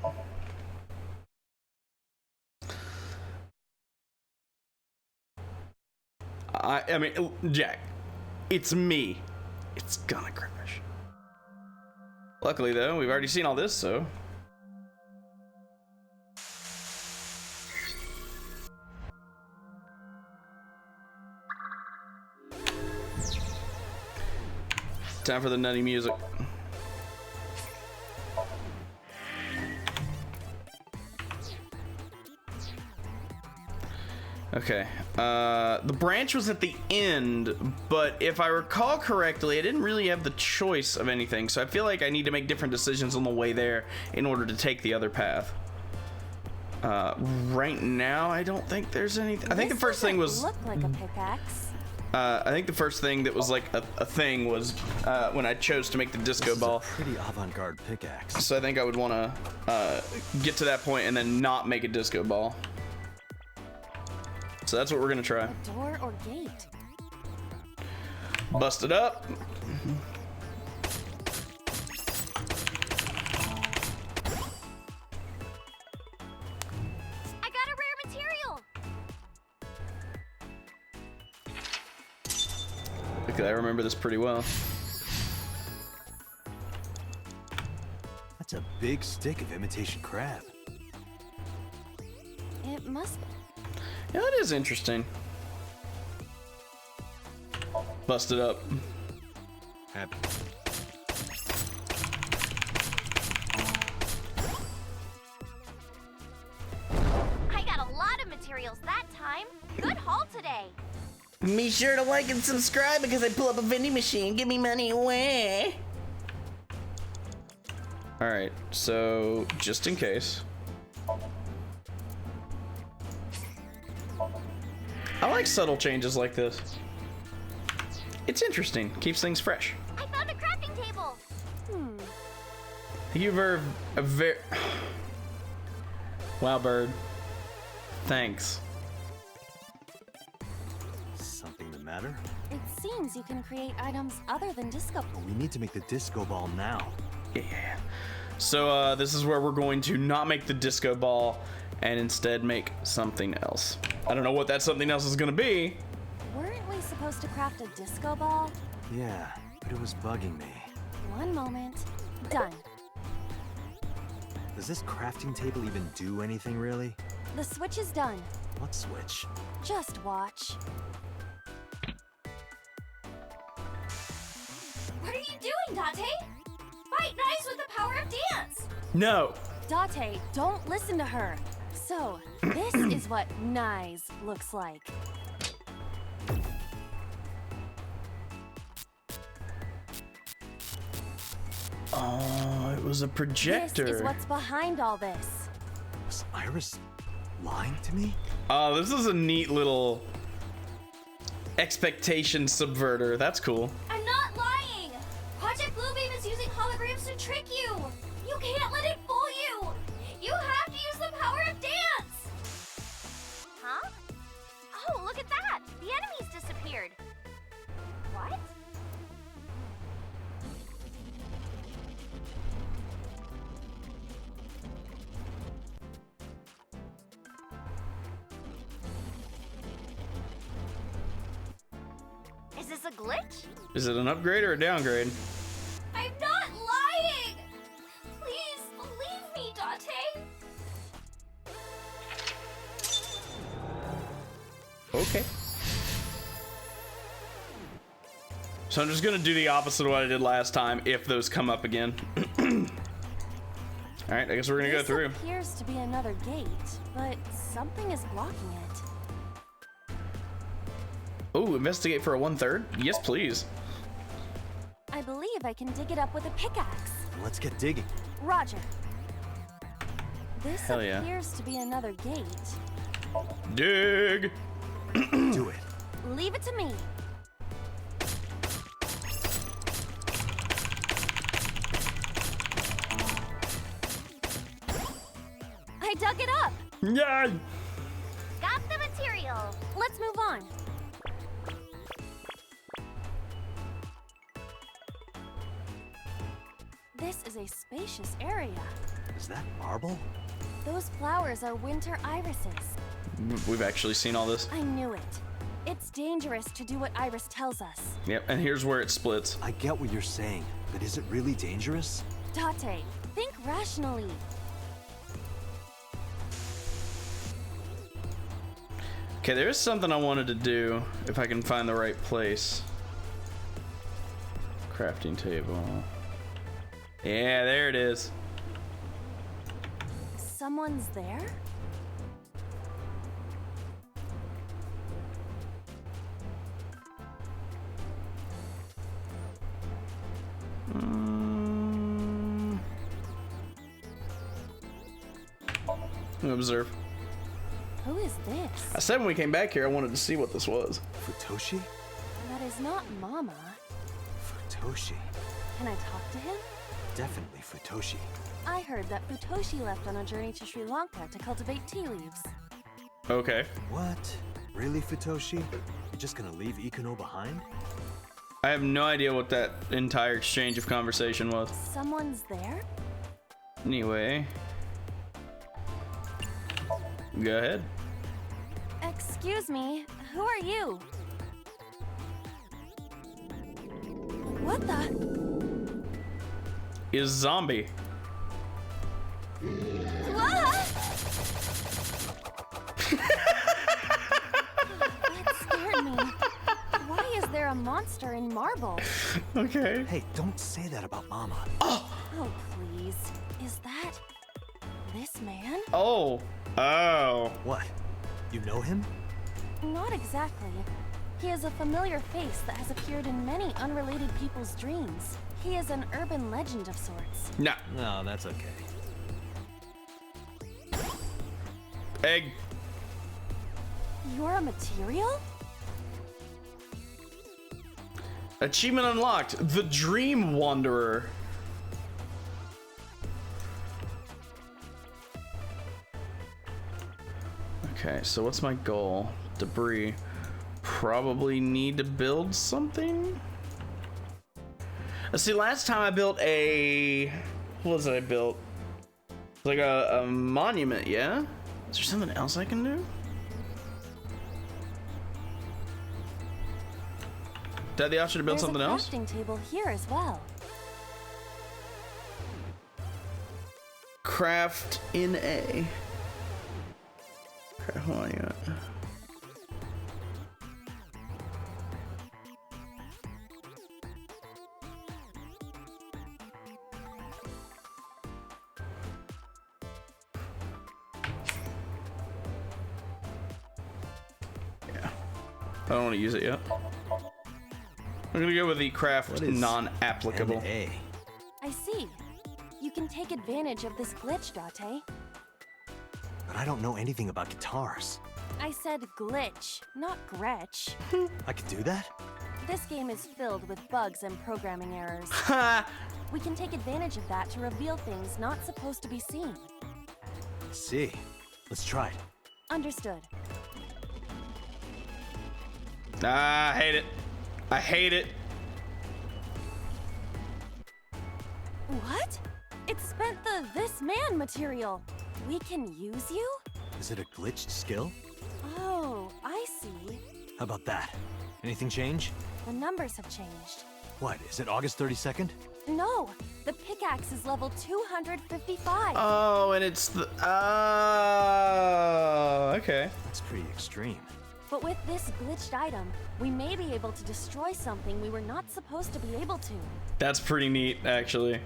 I mean, Jack, it's me. It's gonna crash. Luckily, though, we've already seen all this, so. Time for the nutty music. Okay, the branch was at the end, but if I recall correctly, I didn't really have the choice of anything, so I feel like I need to make different decisions on the way there in order to take the other path. Right now, I don't think there's anything. I think the first thing was... Look like a pickaxe. I think the first thing that was like a thing was when I chose to make the disco ball. Pretty avant-garde pickaxe. So I think I would want to get to that point and then not make a disco ball. So that's what we're gonna try. A door or gate? Bust it up. I got a rare material. Okay, I remember this pretty well. That's a big stick of imitation crab. It must. Yeah, that is interesting. Bust it up. Happy. I got a lot of materials that time. Good haul today. Be sure to like and subscribe because I pull up a vending machine. Give me money away. Alright, so just in case. I like subtle changes like this. It's interesting. Keeps things fresh. I found a crafting table. Thank you for a very... Wow, bird. Thanks. Something the matter? It seems you can create items other than disco. But we need to make the disco ball now. Yeah. So this is where we're going to not make the disco ball and instead make something else. I don't know what that something else is gonna be. Weren't we supposed to craft a disco ball? Yeah, but it was bugging me. One moment. Done. Does this crafting table even do anything, really? The switch is done. What switch? Just watch. What are you doing, Dante? Fight nice with the power of dance. No. Date, don't listen to her. So, this is what nice looks like. Oh, it was a projector. This is what's behind all this. Was Iris lying to me? Oh, this is a neat little expectation subverter. That's cool. I'm not lying. Project Bluebeam is using holograms to trick you. You can't let it fool you. You have to use the power of dance. Huh? Oh, look at that. The enemies disappeared. What? Is this a glitch? Is it an upgrade or a downgrade? I'm not lying! Please believe me, Dante. Okay. So I'm just gonna do the opposite of what I did last time if those come up again. Alright, I guess we're gonna go through. This appears to be another gate, but something is blocking it. Oh, investigate for a 1/3? Yes, please. I believe I can dig it up with a pickaxe. Let's get digging. Roger. This Hell yeah. appears to be another gate. Dig! Do it. Leave it to me. I dug it up. Yay! Got the material. Let's move on. This is a spacious area. Is that marble? Those flowers are winter irises. We've actually seen all this. I knew it. It's dangerous to do what Iris tells us. Yep, and here's where it splits. I get what you're saying, but is it really dangerous? Date, think rationally. Okay, there is something I wanted to do if I can find the right place. Crafting table. Yeah, there it is. Someone's there? Observe. Who is this? I said when we came back here, I wanted to see what this was. Futoshi? That is not Mama. Futoshi. Can I talk to him? Definitely Futoshi. I heard that Futoshi left on a journey to Sri Lanka to cultivate tea leaves. Okay. What? Really, Futoshi? You're just gonna leave Ikuno behind? I have no idea what that entire exchange of conversation was. Someone's there? Anyway. Go ahead. Excuse me, who are you? What the? Is zombie. That scared me. Why is there a monster in marble? Okay. Hey, don't say that about Mama. Oh, please. Is that this man? Oh. Oh. What? You know him? Not exactly. He is a familiar face that has appeared in many unrelated people's dreams. He is an urban legend of sorts. No. No, that's okay. Egg. You're a material? Achievement unlocked. The Dream Wanderer. Okay, so what's my goal? Debris. Probably need to build something? Let's see, last time I built a... What was it I built? Like a monument, yeah? Is there something else I can do? Did I have the option to build something else? There's a crafting table here as well. Craft in A. Okay, hold on, yeah. I don't want to use it yet. I'm gonna go with the craft non-applicable. A. I see. You can take advantage of this glitch, Date. But I don't know anything about guitars. I said glitch, not Gretch. I could do that? This game is filled with bugs and programming errors. Ha! We can take advantage of that to reveal things not supposed to be seen. I see. Let's try it. Understood. Ah, I hate it. I hate it. What? It spent the this man material. We can use you? Is it a glitched skill? Oh, I see. How about that? Anything change? The numbers have changed. What, is it August 32nd? No, the pickaxe is level 255. Oh, and it's the... Oh, okay. That's pretty extreme. But with this glitched item, we may be able to destroy something we were not supposed to be able to. That's pretty neat, actually.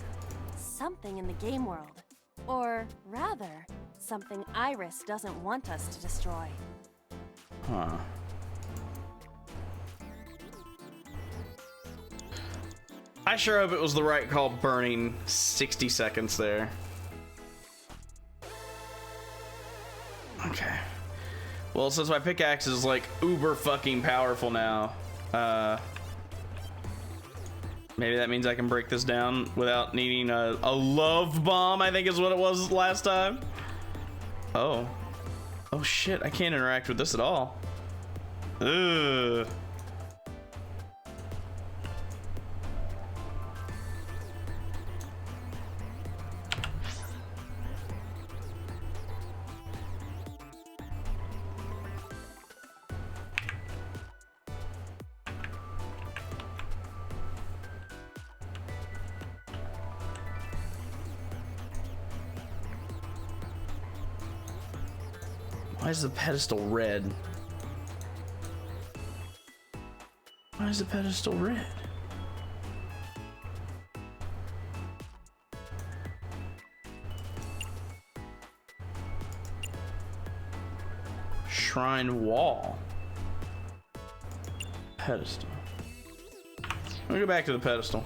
Something in the game world. Or rather, something Iris doesn't want us to destroy. Huh. I sure hope it was the right call burning 60 seconds there. Okay. Well, since my pickaxe is like uber fucking powerful now, maybe that means I can break this down without needing a love bomb, I think is what it was last time. Oh. Oh shit, I can't interact with this at all. Ugh. Why is the pedestal red? Why is the pedestal red? Shrine wall. Pedestal. Let me go back to the pedestal.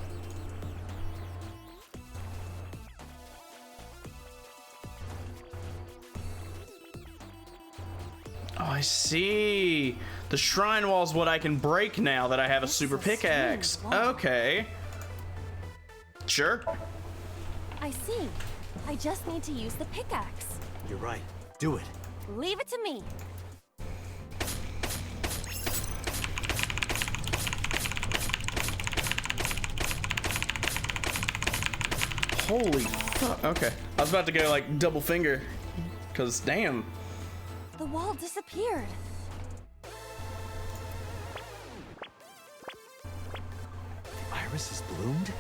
Oh, I see. The shrine wall is what I can break now that I have a super pickaxe. Okay. Sure. I see. I just need to use the pickaxe. You're right. Do it. Leave it to me. Holy fuck. Okay. I was about to go like double finger. Cause damn. The wall disappeared. Iris has bloomed?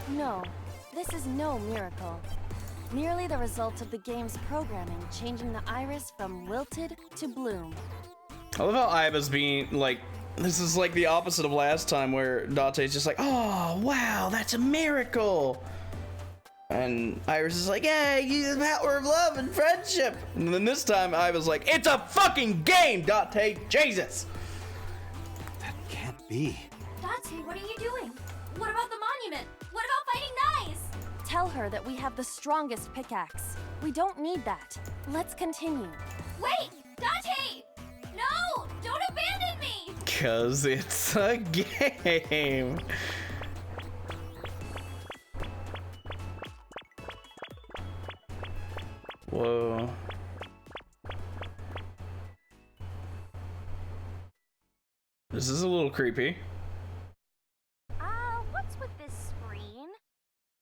No, this is no miracle. Merely the result of the game's programming changing the iris from wilted to bloom. I love how Iba's being like, this is like the opposite of last time where Dante's just like, oh wow, that's a miracle. And Iris is like, yeah, use the power of love and friendship. And then this time Iba's like, it's a fucking game, Dante, Jesus. That can't be. Dante, what are you doing? What about the monument? What about fighting knives? Tell her that we have the strongest pickaxe. We don't need that. Let's continue. Wait! Dante! No! Don't abandon me! Cause it's a game. Whoa. This is a little creepy. What's with this screen?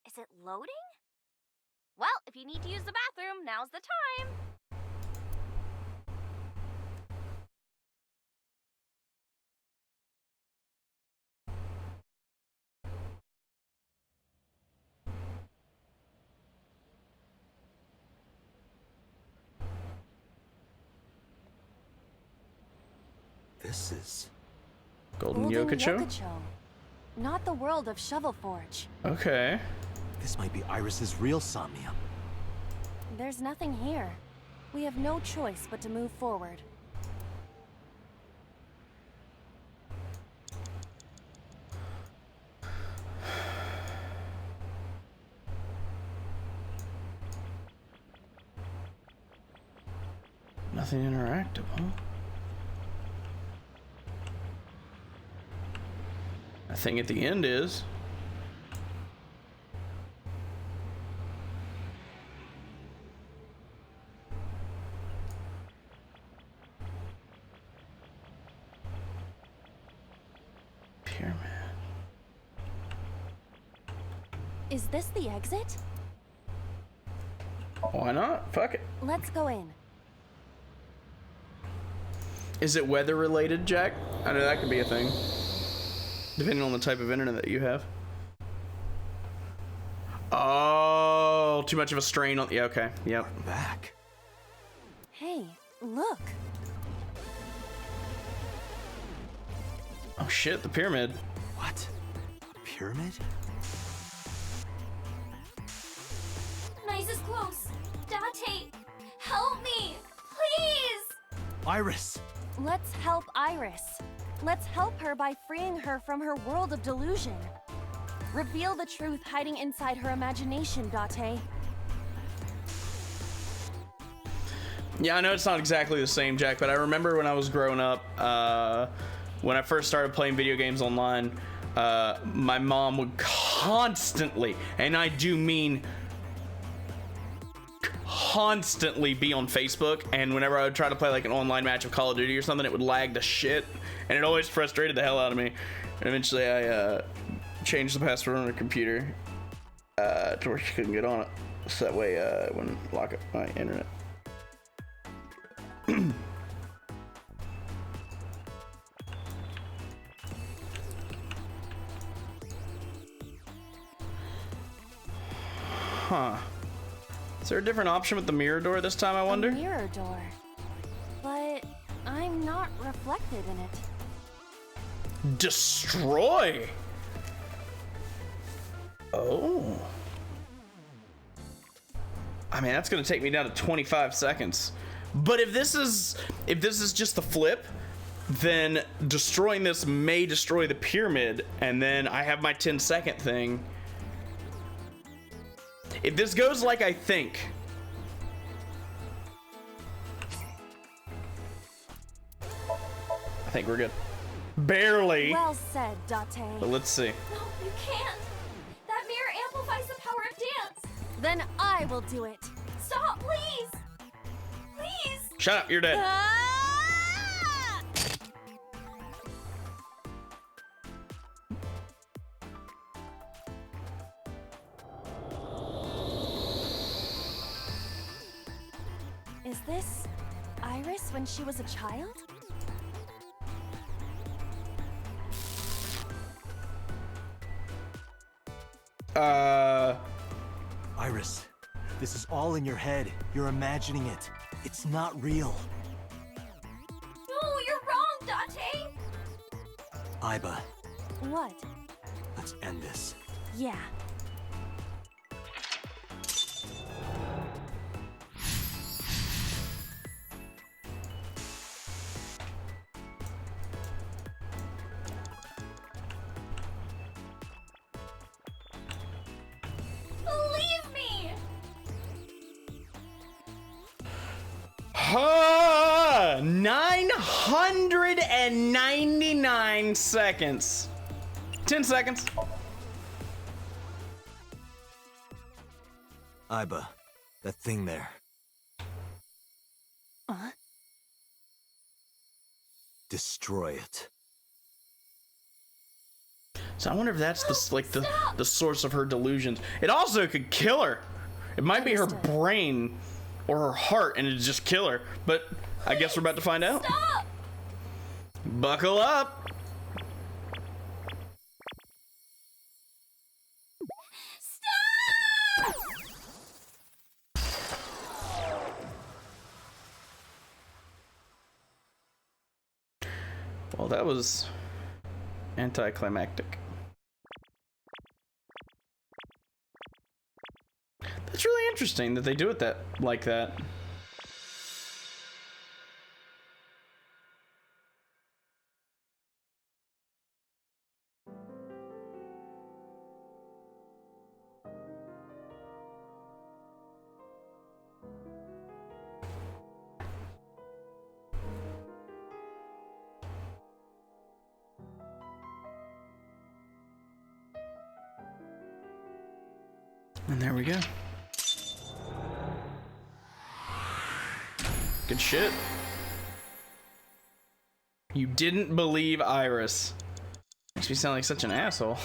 Is it loading? Well, if you need to use the bathroom, now's the time. This is... Golden Yokocho? Not the world of Shovelforge. Okay. This might be Iris's real Somnium. There's nothing here. We have no choice but to move forward. Nothing interactive, huh? I think at the end is. Pyramid. Is this the exit? Why not? Fuck it. Let's go in. Is it weather related, Jack? I know that could be a thing. Depending on the type of internet that you have. Oh, too much of a strain on. Yeah, okay. Yep. Back. Hey, look. Oh shit, the pyramid. What? A pyramid? Nice is close. Date, help me, please! Iris! Let's help Iris. Let's help her by freeing her from her world of delusion. Reveal the truth hiding inside her imagination, Date. Yeah, I know it's not exactly the same, Jack, but I remember when I was growing up, when I first started playing video games online, my mom would constantly, and I do mean constantly, be on Facebook, and whenever I would try to play like an online match of Call of Duty or something, it would lag the shit, and it always frustrated the hell out of me. And eventually I changed the password on her computer to where she couldn't get on it, so that way it wouldn't lock up my internet. Huh. Is there a different option with the mirror door this time, I wonder? A mirror door. But I'm not reflected in it. Destroy! Oh. I mean, that's gonna take me down to 25 seconds. But if this is just the flip, then destroying this may destroy the pyramid, and then I have my 10-second thing. If this goes like I think, I think we're good. Barely. Well said, Date. But let's see. No, you can't. That mirror amplifies the power of dance. Then I will do it. Stop, please. Please. Shut up, you're dead. Ah! Is this Iris when she was a child? Iris, this is all in your head. You're imagining it. It's not real. No, you're wrong, Date. Iba, What? let's end this. Yeah. Believe me. 999 seconds. 10 seconds. Iba, that thing there. Destroy it. So I wonder if that's the source of her delusions. It also could kill her. It might be her brain or her heart, and it'd just kill her. But I guess we're about to find out. Stop. Buckle up. Stop. Well, that was anticlimactic. That's really interesting that they do it like that. And there we go. Good shit. You didn't believe Iris. Makes me sound like such an asshole.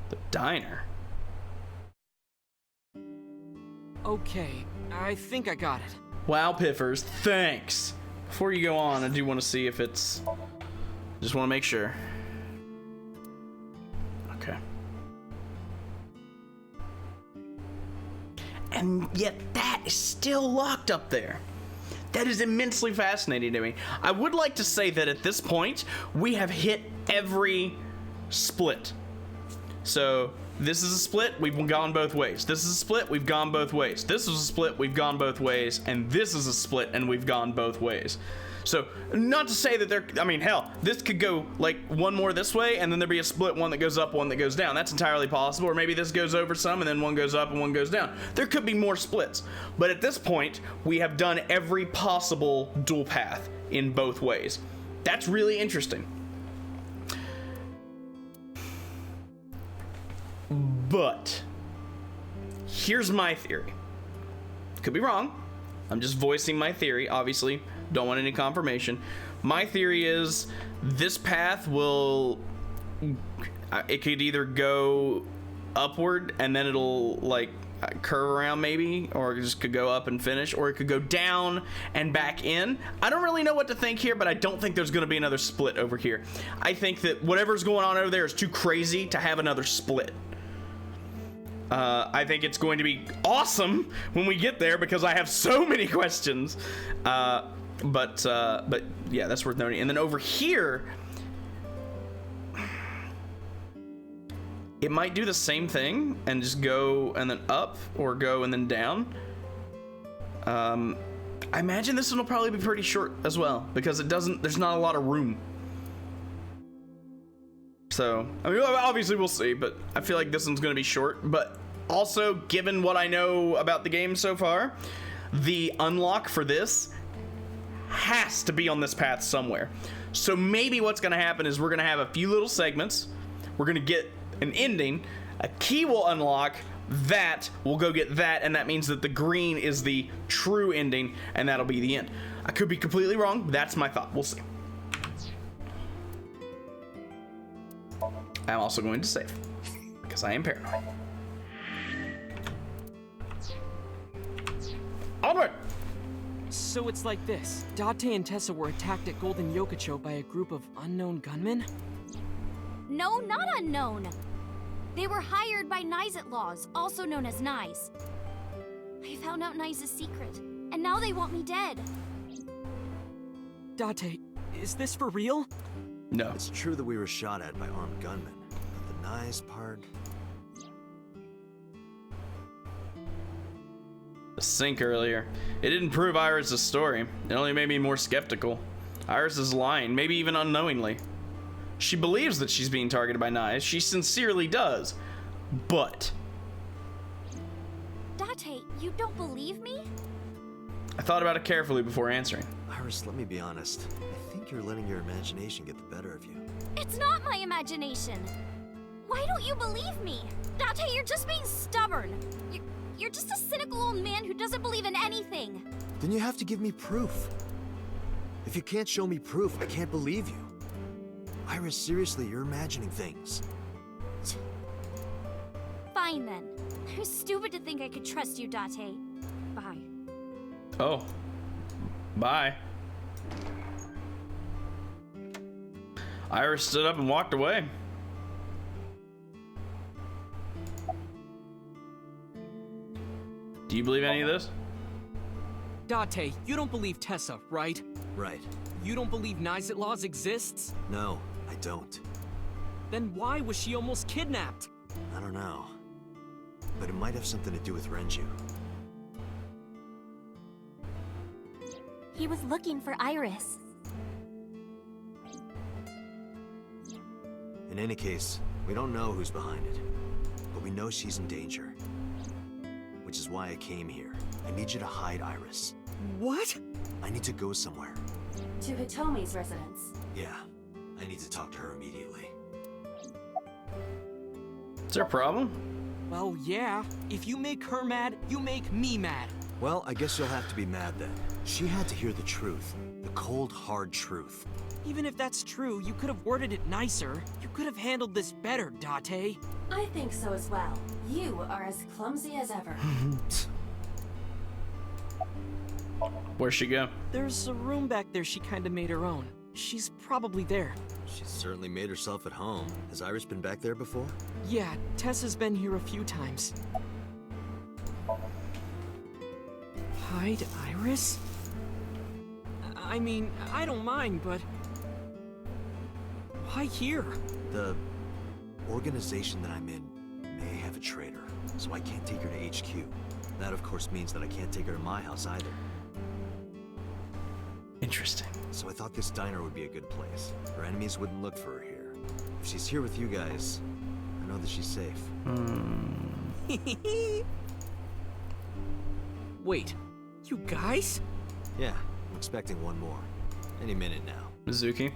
The diner. Okay, I think I got it. Wow, Piffers, thanks. Before you go on, I do want to see if it's... Just want to make sure. Okay. And yet that is still locked up there. That is immensely fascinating to me. I would like to say that at this point, we have hit every split. So, this is a split, we've gone both ways. This is a split, we've gone both ways. This is a split, we've gone both ways. And this is a split, and we've gone both ways. So, not to say that I mean, hell, this could go like one more this way, and then there'd be a split, one that goes up, one that goes down. That's entirely possible. Or maybe this goes over some, and then one goes up and one goes down. There could be more splits. But at this point, we have done every possible dual path in both ways. That's really interesting. But here's my theory. Could be wrong. I'm just voicing my theory, obviously. Don't want any confirmation. My theory is this path will... It could either go upward and then it'll like curve around maybe, or it just could go up and finish, or it could go down and back in. I don't really know what to think here, but I don't think there's going to be another split over here. I think that whatever's going on over there is too crazy to have another split. I think it's going to be awesome when we get there because I have so many questions. But yeah, that's worth noting. And then over here, it might do the same thing and just go and then up, or go and then down. I imagine this one will probably be pretty short as well because there's not a lot of room. So, I mean, obviously we'll see, but I feel like this one's going to be short. But also, given what I know about the game so far, the unlock for this has to be on this path somewhere. So maybe what's going to happen is we're going to have a few little segments. We're going to get an ending. A key will unlock that. We'll go get that, and that means that the green is the true ending, and that'll be the end. I could be completely wrong, but that's my thought. We'll see. I'm also going to save because I am paranoid. Onward! So it's like this. Date and Tessa were attacked at Golden Yokocho by a group of unknown gunmen? No, not unknown. They were hired by Nyes-Outlaws, also known as Nyes. I found out Nyes' secret, and now they want me dead. Date, is this for real? No. It's true that we were shot at by armed gunmen, but the nice part... The sync earlier. It didn't prove Iris' story. It only made me more skeptical. Iris is lying, maybe even unknowingly. She believes that she's being targeted by Nyes. She sincerely does. But... Date, you don't believe me? I thought about it carefully before answering. Iris, let me be honest. I think you're letting your imagination get the better of you. It's not my imagination. Why don't you believe me? Date, you're just being stubborn. You're just a cynical old man who doesn't believe in anything. Then you have to give me proof. If you can't show me proof, I can't believe you. Iris, seriously, you're imagining things. Fine then. I'm stupid to think I could trust you, Date. Bye. Oh. Bye. Iris stood up and walked away. Do you believe any of this? Date, you don't believe Tessa, right? Right. You don't believe Nyes-Outlaws exists? No, I don't. Then why was she almost kidnapped? I don't know. But it might have something to do with Renju. He was looking for Iris. In any case, we don't know who's behind it. But we know she's in danger. Which is why I came here. I need you to hide Iris. What? I need to go somewhere. To Hitomi's residence. Yeah, I need to talk to her immediately. Is there a problem? Well, yeah. If you make her mad, you make me mad. Well, I guess you'll have to be mad then. She had to hear the truth. The cold, hard truth. Even if that's true, you could have worded it nicer. You could have handled this better, Date. I think so as well. You are as clumsy as ever. Where'd she go? There's a room back there she kinda made her own. She's probably there. She's certainly made herself at home. Has Iris been back there before? Yeah, Tessa's been here a few times. Hide Iris? I mean, I don't mind, but... why here? The organization that I'm in may have a traitor, so I can't take her to HQ. That, of course, means that I can't take her to my house either. Interesting. So I thought this diner would be a good place. Her enemies wouldn't look for her here. If she's here with you guys, I know that she's safe. Wait, you guys? Yeah, I'm expecting one more. Any minute now. Mizuki.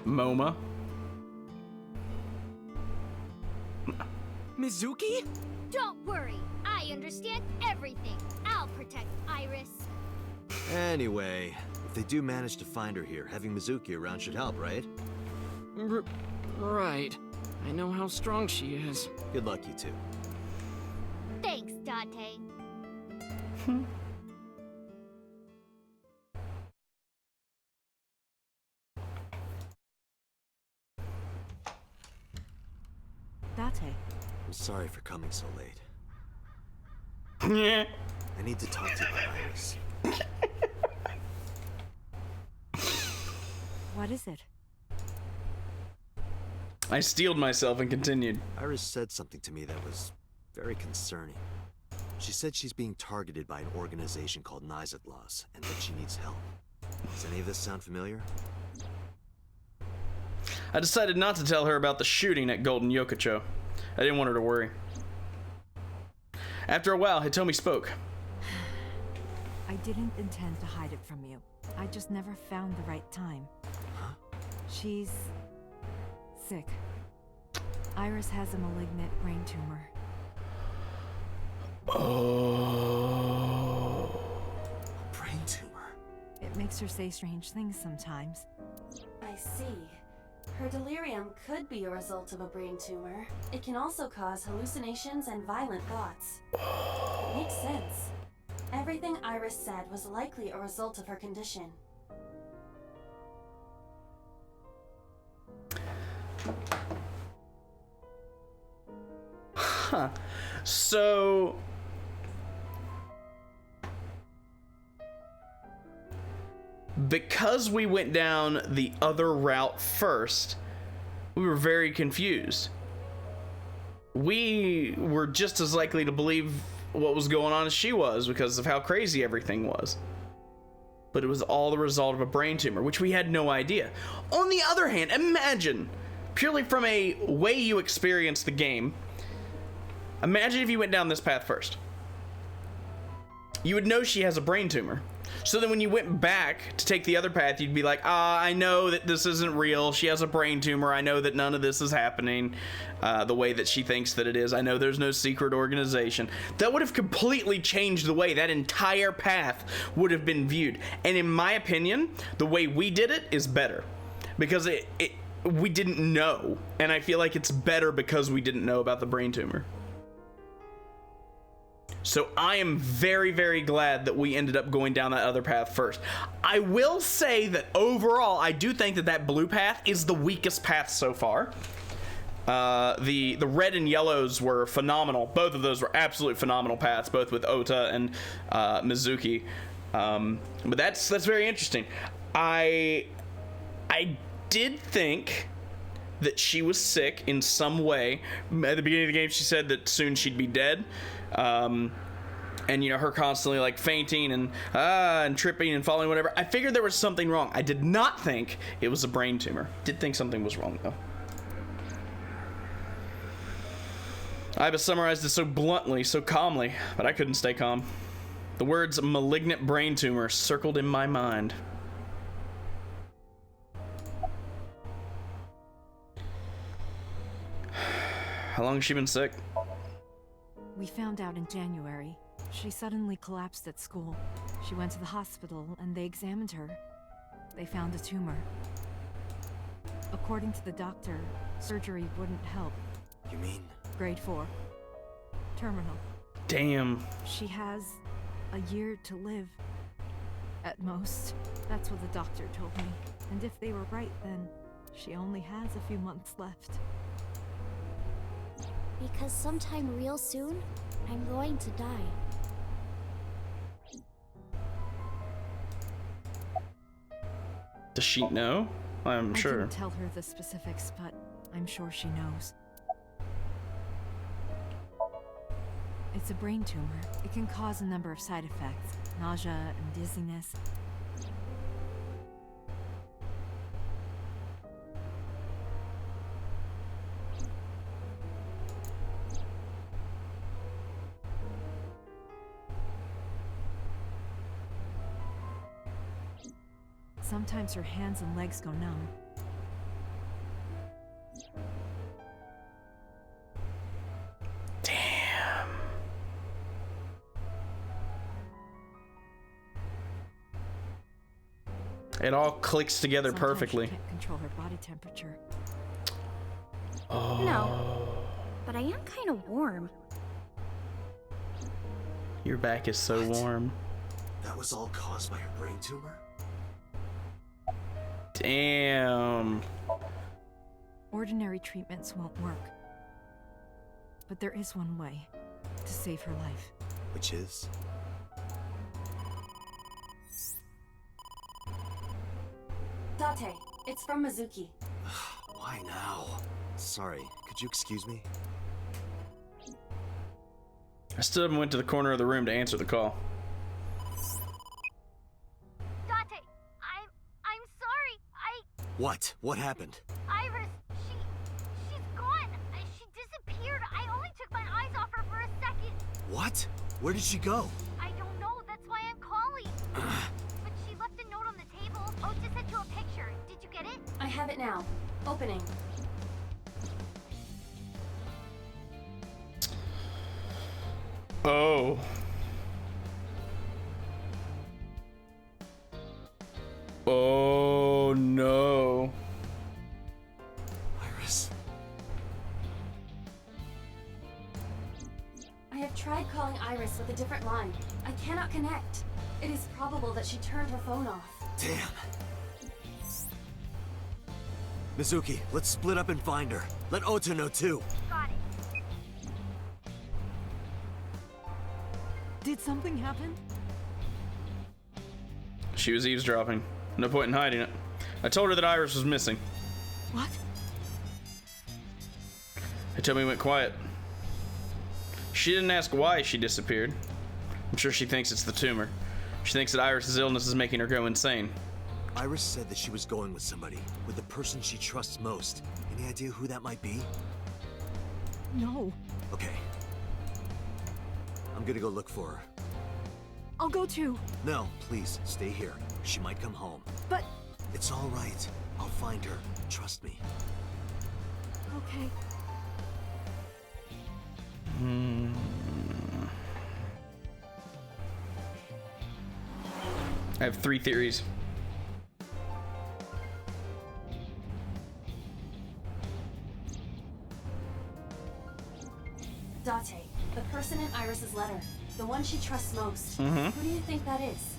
MoMA. Mizuki? Don't worry, I understand everything. I'll protect Iris. Anyway, if they do manage to find her here, having Mizuki around should help, right? Right. I know how strong she is. Good luck, you two. Thanks, Date. Date. I'm sorry for coming so late. Yeah. I need to talk to you about Iris. What is it? I steeled myself and continued. Iris said something to me that was very concerning. She said she's being targeted by an organization called Nizatlas, and that she needs help. Does any of this sound familiar? I decided not to tell her about the shooting at Golden Yokocho. I didn't want her to worry. After a while, Hitomi spoke. I didn't intend to hide it from you. I just never found the right time. Huh? She's... sick. Iris has a malignant brain tumor. Oh. A brain tumor. It makes her say strange things sometimes. I see. Her delirium could be a result of a brain tumor. It can also cause hallucinations and violent thoughts. It makes sense. Everything Iris said was likely a result of her condition. Huh. So... because we went down the other route first, we were very confused. We were just as likely to believe what was going on as she was because of how crazy everything was. But it was all the result of a brain tumor, which we had no idea. On the other hand, imagine, purely from a way you experience the game, imagine if you went down this path first. You would know she has a brain tumor. So then when you went back to take the other path, you'd be like, I know that this isn't real. She has a brain tumor. I know that none of this is happening the way that she thinks that it is. I know there's no secret organization. That would have completely changed the way that entire path would have been viewed. And in my opinion, the way we did it is better. Because we didn't know. And I feel like it's better because we didn't know about the brain tumor. So I am very, very glad that we ended up going down that other path first. I will say that overall, I do think that that blue path is the weakest path so far. The red and yellows were phenomenal. Both of those were absolute phenomenal paths, both with Ota and Mizuki. But that's very interesting. I did think that she was sick in some way. At the beginning of the game, she said that soon she'd be dead. And you know, her constantly like fainting and tripping and falling, whatever. I figured there was something wrong. I did not think it was a brain tumor. Did think something was wrong though. Iba summarized it so bluntly, so calmly, but I couldn't stay calm. The words malignant brain tumor circled in my mind. How long has she been sick? We found out in January. She suddenly collapsed at school. She went to the hospital and they examined her. They found a tumor. According to the doctor, surgery wouldn't help. You mean? Grade 4. Terminal. Damn. She has a year to live. At most. That's what the doctor told me. And if they were right, then she only has a few months left. Because sometime real soon, I'm going to die. Does she know? I'm I sure. didn't tell her the specifics, but I'm sure she knows. It's a brain tumor. It can cause a number of side effects. Nausea and dizziness. Sometimes her hands and legs go numb. Damn. It all clicks together Sometimes perfectly. she can't control her body temperature. Oh. No, but I am kind of warm. Your back is so warm. That was all caused by her brain tumor? Damn. Ordinary treatments won't work. But there is one way to save her life. Which is? Date, it's from Mizuki. Why now? Sorry, could you excuse me? I stood up and went to the corner of the room to answer the call. Date, I'm sorry. What? What happened? Iris, she's gone. She disappeared. I only took my eyes off her for a second. What? Where did she go? I don't know. That's why I'm calling. But she left a note on the table. Oh, just sent you a picture. Did you get it? I have it now. Opening. Oh. Oh no. Iris. I have tried calling Iris with a different line. I cannot connect. It is probable that she turned her phone off. Damn. Mizuki, let's split up and find her. Let Ota know too. Got it. Did something happen? She was eavesdropping. No point in hiding it. I told her that Iris was missing. What? They told me it went quiet. She didn't ask why she disappeared. I'm sure she thinks it's the tumor. She thinks that Iris's illness is making her go insane. Iris said that she was going with somebody, with the person she trusts most. Any idea who that might be? No. Okay. I'm gonna go look for her. I'll go too. No, please, stay here. She might come home. But... It's all right. I'll find her. Trust me. Okay. I have 3 theories. Date, the person in Iris's letter. The one she trusts most. Mm-hmm. Who do you think that is?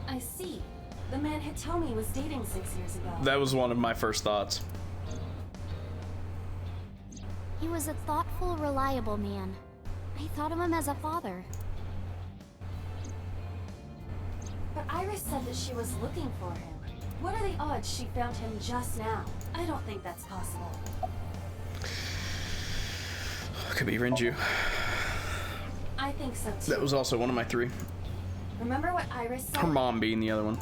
I see. The man Hitomi was dating 6 years ago. That was one of my first thoughts. He was a thoughtful, reliable man. I thought of him as a father. But Iris said that she was looking for him. What are the odds she found him just now? I don't think that's possible. Could be Renju. I think so too. That was also one of my 3. Remember what Iris said? Her mom being the other one.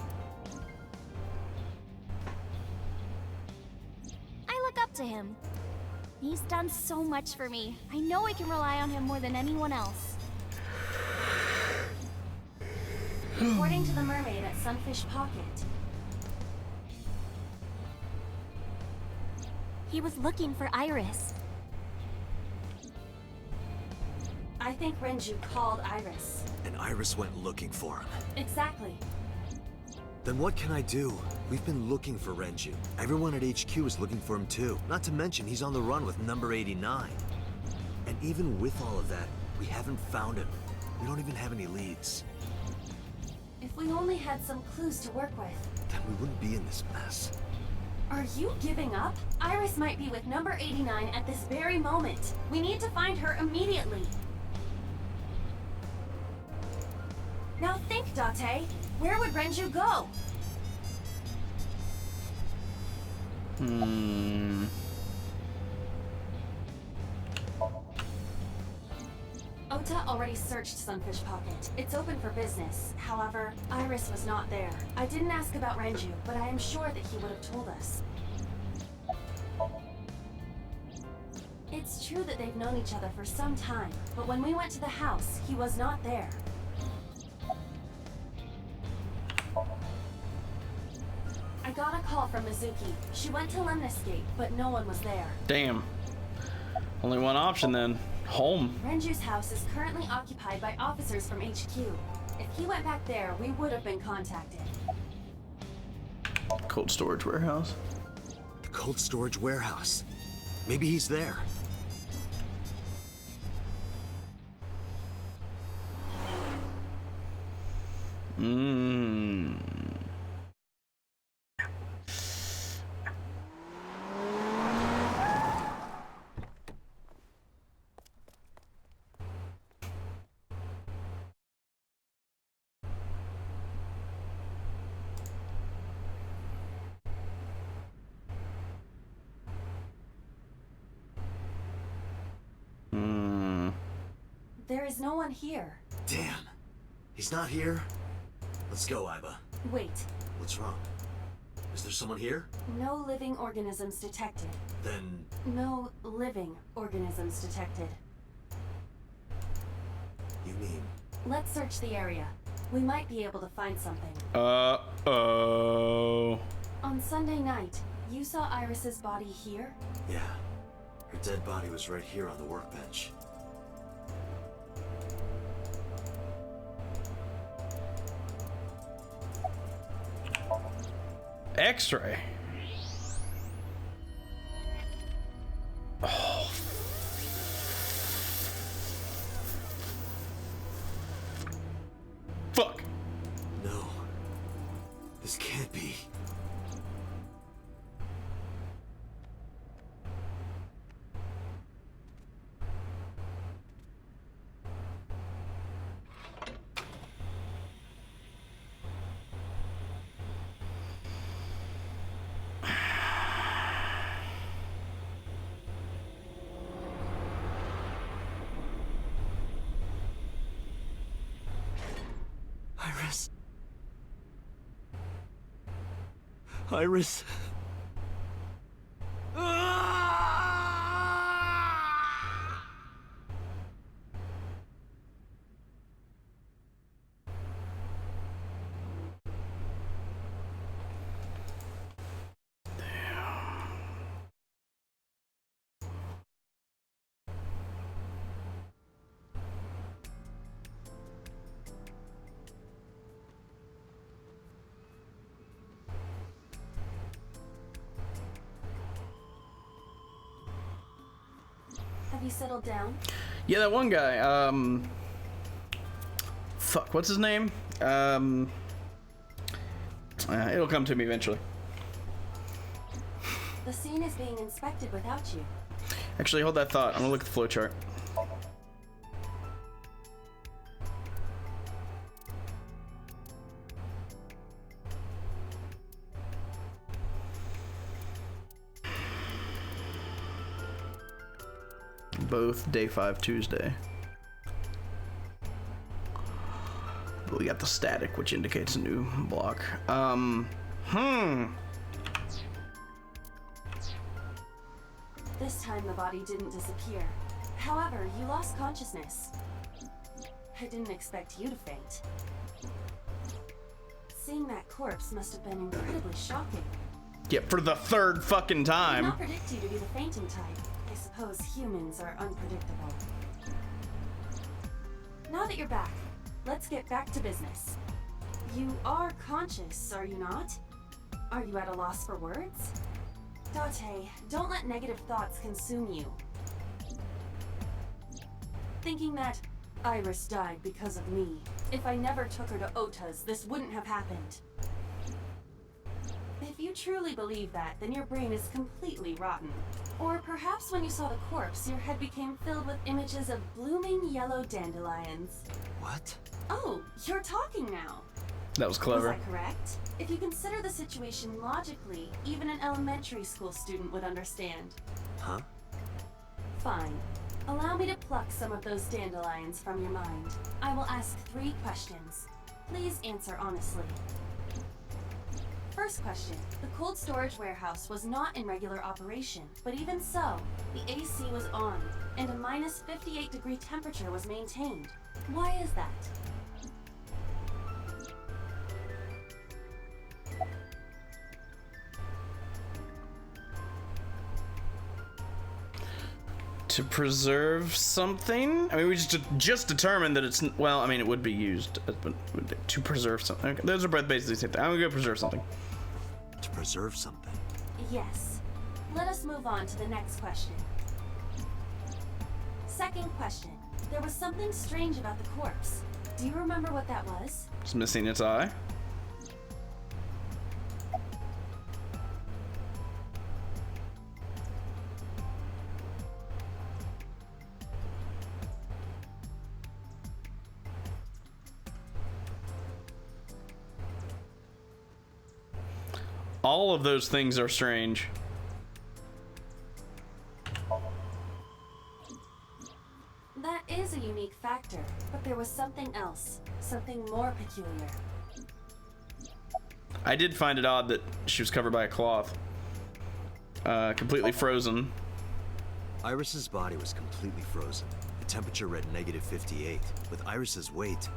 I look up to him. He's done so much for me. I know I can rely on him more than anyone else. According to the mermaid at Sunfish Pocket, He was looking for Iris. I think Renju called Iris. And Iris went looking for him. Exactly. Then what can I do? We've been looking for Renju. Everyone at HQ is looking for him too. Not to mention he's on the run with number 89. And even with all of that, we haven't found him. We don't even have any leads. If we only had some clues to work with. Then we wouldn't be in this mess. Are you giving up? Iris might be with number 89 at this very moment. We need to find her immediately. Now think, Date. Where would Renju go? Ota already searched Sunfish Pocket. It's open for business. However, Iris was not there. I didn't ask about Renju, but I am sure that he would have told us. It's true that they've known each other for some time, but when we went to the house, he was not there. I got a call from Mizuki. She went to Lemniscape, but no one was there. Damn. Only one option then. Home. Renju's house is currently occupied by officers from HQ. If he went back there, we would have been contacted. Cold storage warehouse. The cold storage warehouse. Maybe he's there. There is no one here. Damn. He's not here? Let's go, Iba. Wait. What's wrong? Is there someone here? No living organisms detected. Then... No living organisms detected. You mean... Let's search the area. We might be able to find something. Uh-oh. On Sunday night, you saw Iris's body here? Yeah. Her dead body was right here on the workbench. X-ray. Oh. Fuck. No. This can't be. Iris. Iris. Have you settled down? Yeah, that one guy. Fuck, what's his name? It'll come to me eventually. The scene is being inspected without you. Actually, hold that thought. I'm gonna look at the flowchart. Both day 5 Tuesday. We got the static, which indicates a new block. This time the body didn't disappear. However, you lost consciousness. I didn't expect you to faint. Seeing that corpse must have been incredibly shocking. Yeah, for the third fucking I did time. not predict you to be the fainting type. I suppose humans are unpredictable. Now that you're back, let's get back to business. You are conscious, are you not? Are you at a loss for words? Date, don't let negative thoughts consume you. Thinking that Iris died because of me. If I never took her to Ota's, this wouldn't have happened. If you truly believe that, then your brain is completely rotten. Or perhaps when you saw the corpse, your head became filled with images of blooming yellow dandelions. What? Oh, you're talking now. That was clever. Was I correct? If you consider the situation logically, even an elementary school student would understand. Huh? Fine. Allow me to pluck some of those dandelions from your mind. I will ask 3 questions. Please answer honestly. First question. The cold storage warehouse was not in regular operation, but even so, the AC was on, and a minus 58-degree temperature was maintained. Why is that? To preserve something? I mean, we just determined that it's, well, I mean, it would be used, but to preserve something. Okay, those are both basically the same thing. I'm gonna go preserve something. To preserve something? Yes. Let us move on to the next question. Second question. There was something strange about the corpse. Do you remember what that was? It's missing its eye. All of those things are strange. That is a unique factor, but there was something else. Something more peculiar. I did find it odd that she was covered by a cloth. Completely frozen. Iris's body was completely frozen. The temperature read negative 58. With Iris's weight...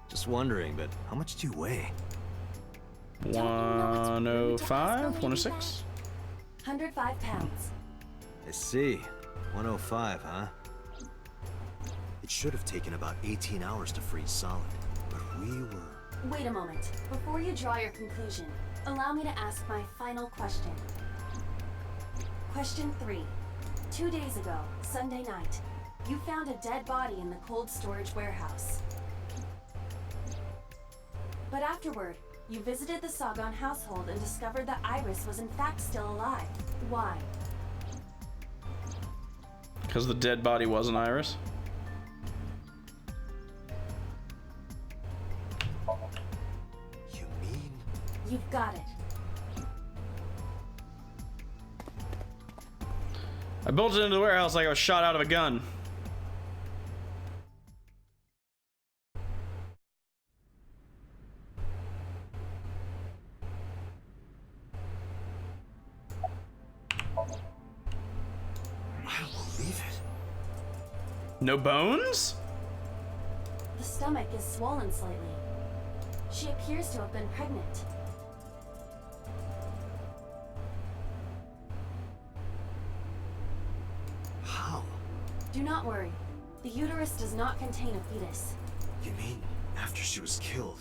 Just wondering, but how much do you weigh? 105? 106? 105 pounds. I see. 105, huh? It should have taken about 18 hours to freeze solid, but we were... Wait a moment. Before you draw your conclusion, allow me to ask my final question. Question 3. 2 days ago, Sunday night, you found a dead body in the cold storage warehouse. But afterward, you visited the Sagan household and discovered that Iris was in fact still alive. Why? Because the dead body wasn't Iris? You mean... You've got it. I bolted into the warehouse like I was shot out of a gun. No bones? The stomach is swollen slightly. She appears to have been pregnant. How? Do not worry. The uterus does not contain a fetus. You mean after she was killed?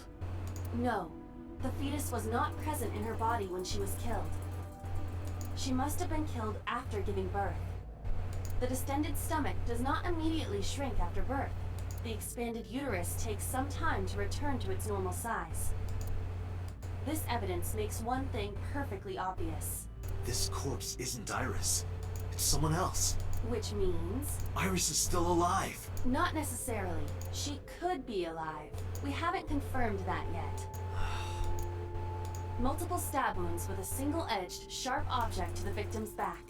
No. The fetus was not present in her body when she was killed. She must have been killed after giving birth. The distended stomach does not immediately shrink after birth. The expanded uterus takes some time to return to its normal size. This evidence makes one thing perfectly obvious. This corpse isn't Iris. It's someone else. Which means... Iris is still alive. Not necessarily. She could be alive. We haven't confirmed that yet. Multiple stab wounds with a single-edged, sharp object to the victim's back.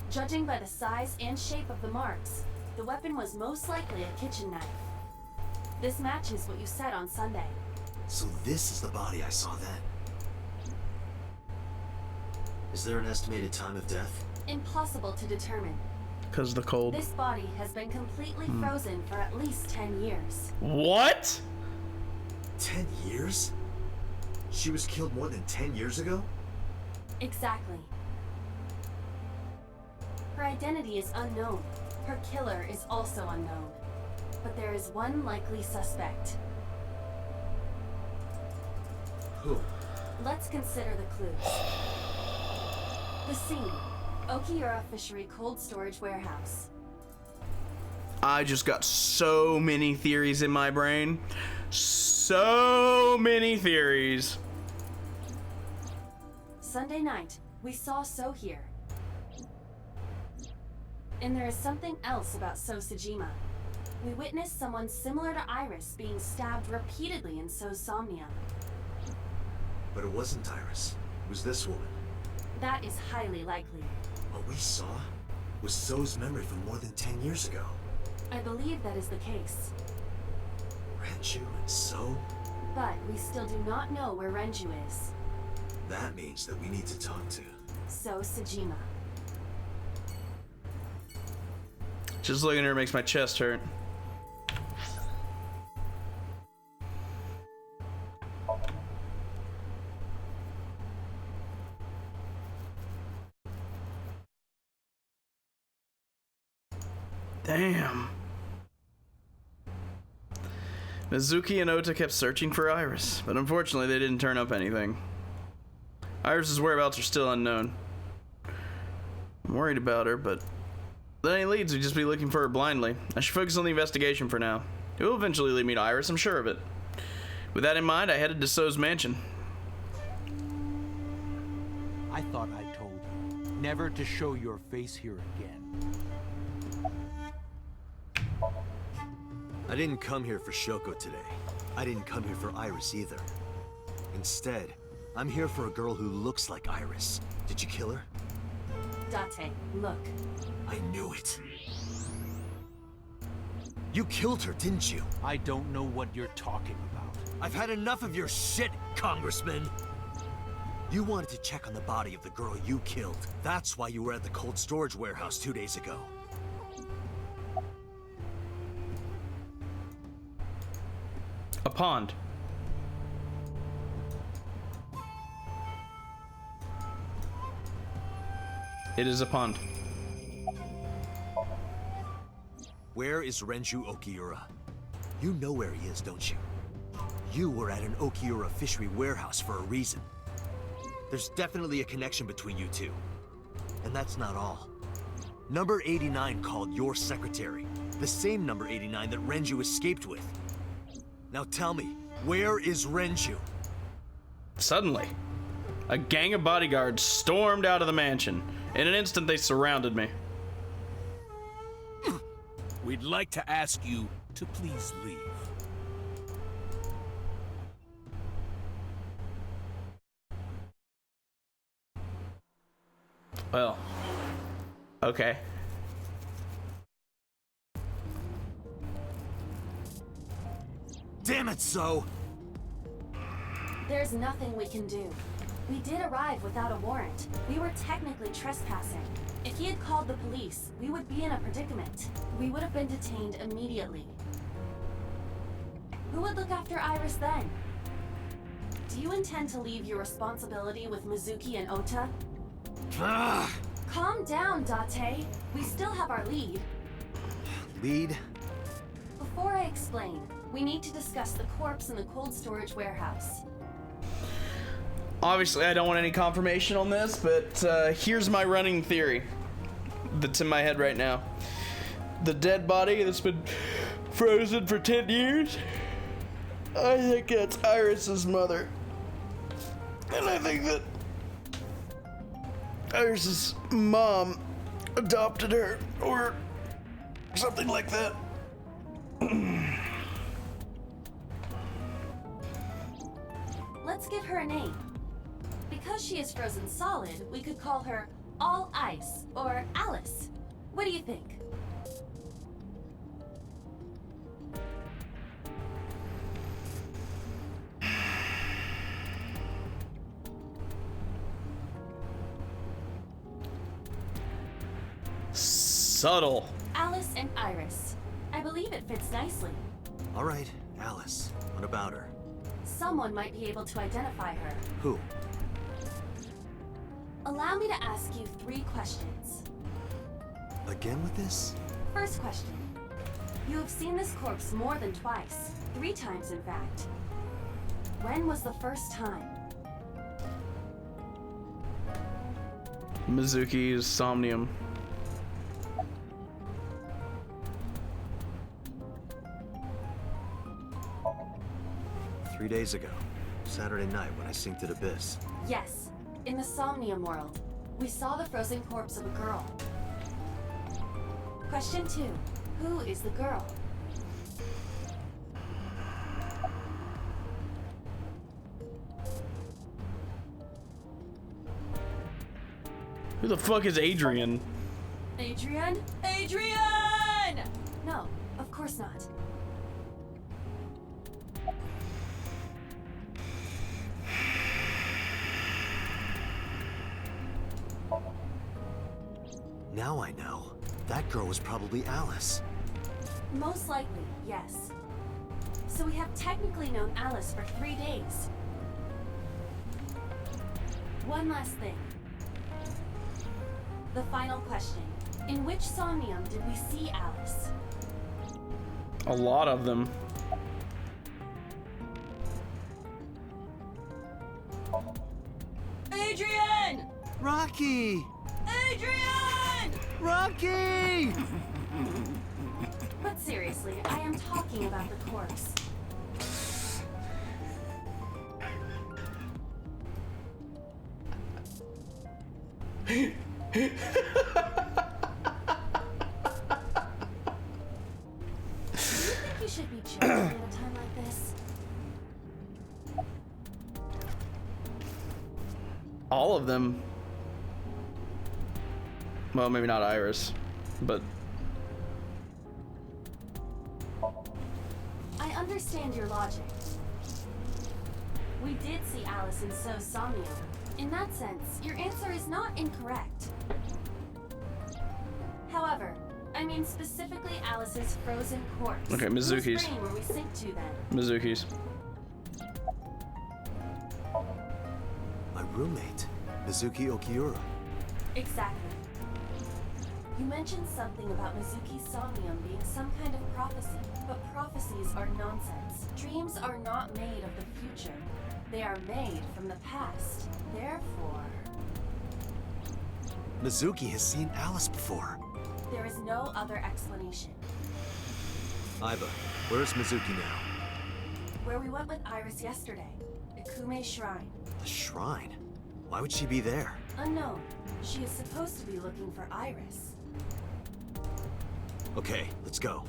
Judging by the size and shape of the marks, the weapon was most likely a kitchen knife. This matches what you said on Sunday. So this is the body I saw then. Is there an estimated time of death? Impossible to determine. Because the cold. This body has been completely frozen for at least 10 years. What? 10 years? She was killed more than 10 years ago? Exactly. Her identity is unknown. Her killer is also unknown. but there is one likely suspect. Who? Let's consider the clues. The scene. Okiura Fishery Cold Storage Warehouse. I just got so many theories in my brain. So many theories. Sunday night, we saw So here. And there is something else about So Sejima. We witnessed someone similar to Iris being stabbed repeatedly in So's Somnium. But it wasn't Iris. It was this woman. That is highly likely. What we saw was So's memory from more than 10 years ago. I believe that is the case. Renju and So? But we still do not know where Renju is. That means that we need to talk to So Sejima. Just looking at her makes my chest hurt. Damn. Mizuki and Ota kept searching for Iris, but unfortunately they didn't turn up anything. Iris's whereabouts are still unknown. I'm worried about her, but that any leads would just be looking for her blindly. I should focus on the investigation for now. It will eventually lead me to Iris, I'm sure of it. With that in mind, I headed to So's mansion. I thought I told you never to show your face here again. I didn't come here for Shoko today. I didn't come here for Iris either. Instead, I'm here for a girl who looks like Iris. Did you kill her? Date, look. I knew it. You killed her, didn't you? I don't know what you're talking about. I've had enough of your shit, Congressman! You wanted to check on the body of the girl you killed. That's why you were at the cold storage warehouse 2 days ago. A pond. It is a pond. Where is Renju Okiura? You know where he is, don't you? You were at an Okiura fishery warehouse for a reason. There's definitely a connection between you two. And that's not all. Number 89 called your secretary. The same number 89 that Renju escaped with. Now tell me, where is Renju? Suddenly, a gang of bodyguards stormed out of the mansion. In an instant, they surrounded me. We'd like to ask you to please leave. Well, okay. Damn it, So! There's nothing we can do. We did arrive without a warrant. We were technically trespassing. If he had called the police, we would be in a predicament. We would have been detained immediately. Who would look after Iris then? Do you intend to leave your responsibility with Mizuki and Ota? Calm down, Date. We still have our lead. Lead? Before I explain, we need to discuss the corpse in the cold storage warehouse. Obviously, I don't want any confirmation on this, but here's my running theory that's in my head right now. The dead body that's been frozen for 10 years, I think that's Iris's mother. And I think that Iris's mom adopted her, or something like that. Let's give her a name. Because she is frozen solid, we could call her All Ice or Alice. What do you think? Subtle. Alice and Iris. I believe it fits nicely. All right, Alice. What about her? Someone might be able to identify her. Who? Allow me to ask you 3 questions. Again with this? First question. You have seen this corpse more than twice. 3 times, in fact. When was the first time? Mizuki's Somnium. Three days ago. Saturday night when I synced at Abyss. Yes. In the Somnium world, we saw the frozen corpse of a girl. Question 2. Who is the girl? Who the fuck is Adrian? Adrian? Adrian! No, of course not. Now I know. That girl was probably Alice. Most likely, yes. So we have technically known Alice for 3 days. One last thing. The final question. In which Somnium did we see Alice? A lot of them. Adrian! Rocky! Adrian! Rocky! But seriously, I am talking about the corpse. Do you think you should be joking at a time like this? All of them. Well, maybe not Iris, but I understand your logic. We did see Alice in So's Somnium. In that sense, your answer is not incorrect. However, I mean specifically Alice's frozen corpse. Okay, Mizuki's. Whose brain were we synced to then? Mizuki's. My roommate, Mizuki Okiura. Exactly. You mentioned something about Mizuki's Somnium being some kind of prophecy, but prophecies are nonsense. Dreams are not made of the future. They are made from the past. Therefore, Mizuki has seen Alice before. there is no other explanation. Iba, where's Mizuki now? Where we went with Iris yesterday, Ikume Shrine. The shrine? Why would she be there? Unknown. She is supposed to be looking for Iris. Okay, let's go.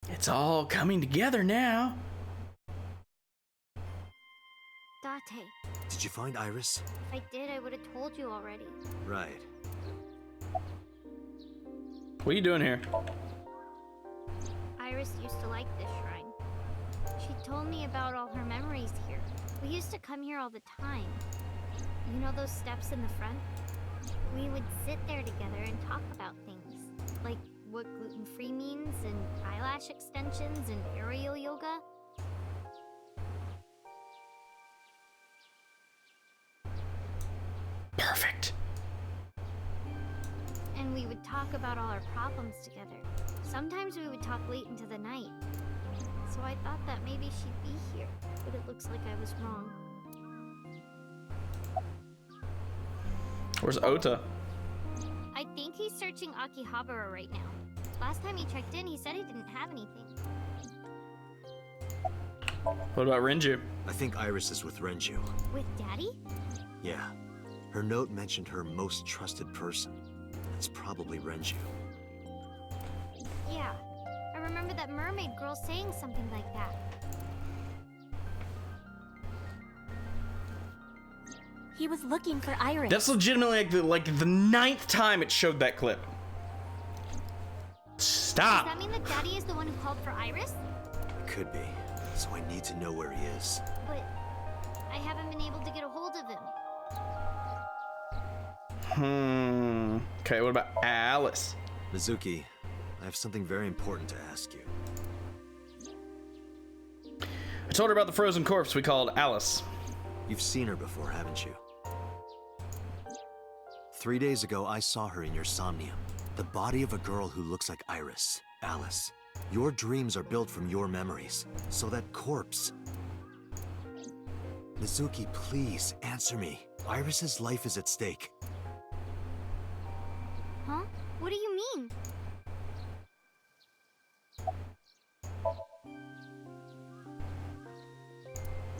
It's all coming together now. Date, Did you find Iris? if I did, I would have told you already. Right. What are you doing here? Iris used to like this shrine. She told me about all her memories here. We used to come here all the time. You know those steps in the front? We would sit there together and talk about things. Like what gluten-free means, and eyelash extensions, and aerial yoga. Perfect. And we would talk about all our problems together. Sometimes we would talk late into the night. So I thought that maybe she'd be here, but it looks like I was wrong. Where's Ota? I think he's searching Akihabara right now. Last time he checked in, he said he didn't have anything. What about Renju? I think Iris is with Renju. With Daddy? Yeah. Her note mentioned her most trusted person. That's probably Renju. Yeah. I remember that mermaid girl saying something like that. He was looking for Iris. That's legitimately like the 9th time it showed that clip. Stop. Does that mean that Daddy is the one who called for Iris? Could be. So I need to know where he is. But I haven't been able to get a hold of him. Okay, what about Alice? Mizuki, I have something very important to ask you. told her about the frozen corpse we called Alice. You've seen her before, haven't you? 3 days ago, I saw her in your Somnium. The body of a girl who looks like Iris. Alice, your dreams are built from your memories. So that corpse... Mizuki, please, answer me. Iris's life is at stake. Huh? What do you mean?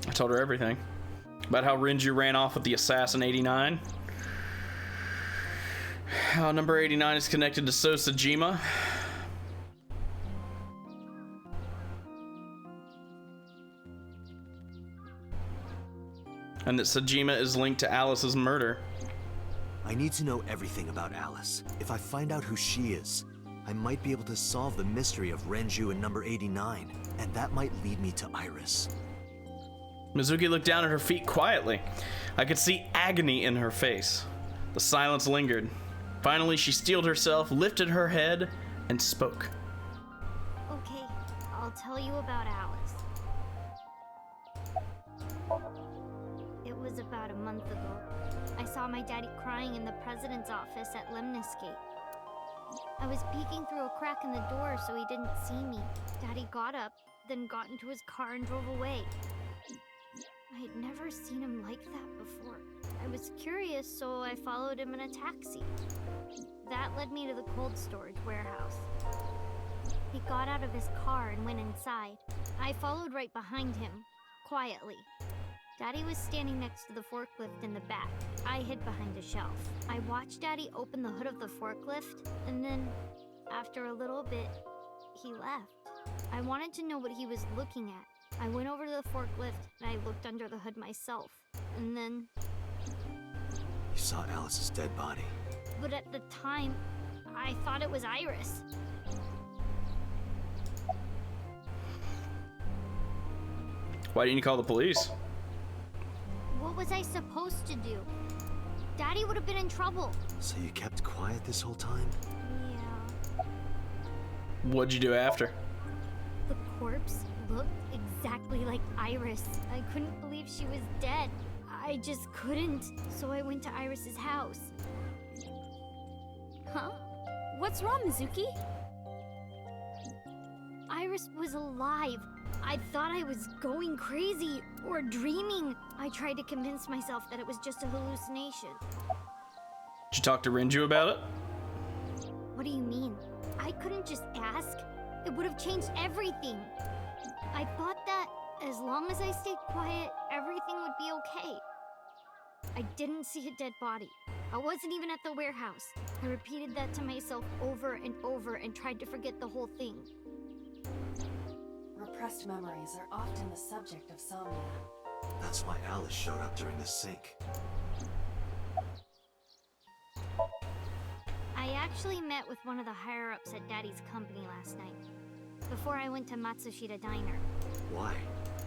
I told her everything. About how Renju ran off with the assassin 89. How number 89 is connected to Sosajima. And that Sajima is linked to Alice's murder. I need to know everything about Alice. If I find out who she is, I might be able to solve the mystery of Renju and number 89, and that might lead me to Iris. Mizuki looked down at her feet quietly. I could see agony in her face. The silence lingered. Finally, she steeled herself, lifted her head, and spoke. Okay, I'll tell you about Alice. It was about a month ago. I saw my daddy crying in the president's office at Lemniscate. I was peeking through a crack in the door so he didn't see me. Daddy got up, then got into his car and drove away. I had never seen him like that before. I was curious, so I followed him in a taxi. That led me to the cold storage warehouse. He got out of his car and went inside. I followed right behind him, quietly. Daddy was standing next to the forklift in the back. I hid behind a shelf. I watched Daddy open the hood of the forklift, and then, after a little bit, he left. I wanted to know what he was looking at. I went over to the forklift, and I looked under the hood myself. And then... You saw Alice's dead body. But at the time, I thought it was Iris. Why didn't you call the police? What was I supposed to do? Daddy would have been in trouble. So you kept quiet this whole time? Yeah. What'd you do after? The corpse looked exactly like Iris. I couldn't believe she was dead. I just couldn't. So I went to Iris's house. Huh? What's wrong, Mizuki? Iris was alive. I thought I was going crazy or dreaming. I tried to convince myself that it was just a hallucination. Did you talk to Renju about it? What do you mean? I couldn't just ask. It would have changed everything. I thought that as long as I stayed quiet, everything would be okay. I didn't see a dead body. I wasn't even at the warehouse. I repeated that to myself over and over and tried to forget the whole thing. Repressed memories are often the subject of somnia. That's why Alice showed up during the sync. I actually met with one of the higher-ups at Daddy's company last night, before I went to Matsushita Diner. Why?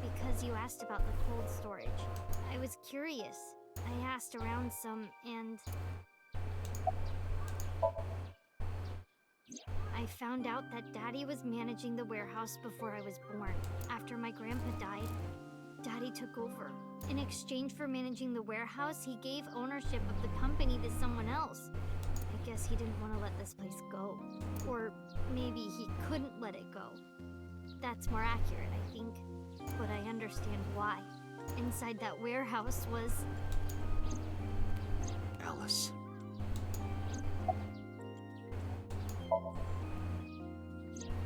Because you asked about the cold storage. I was curious. I asked around some, and... I found out that Daddy was managing the warehouse before I was born. After my grandpa died, Daddy took over. In exchange for managing the warehouse, he gave ownership of the company to someone else. I guess he didn't want to let this place go. Or maybe he couldn't let it go. That's more accurate, I think. But I understand why. Inside that warehouse was... Alice.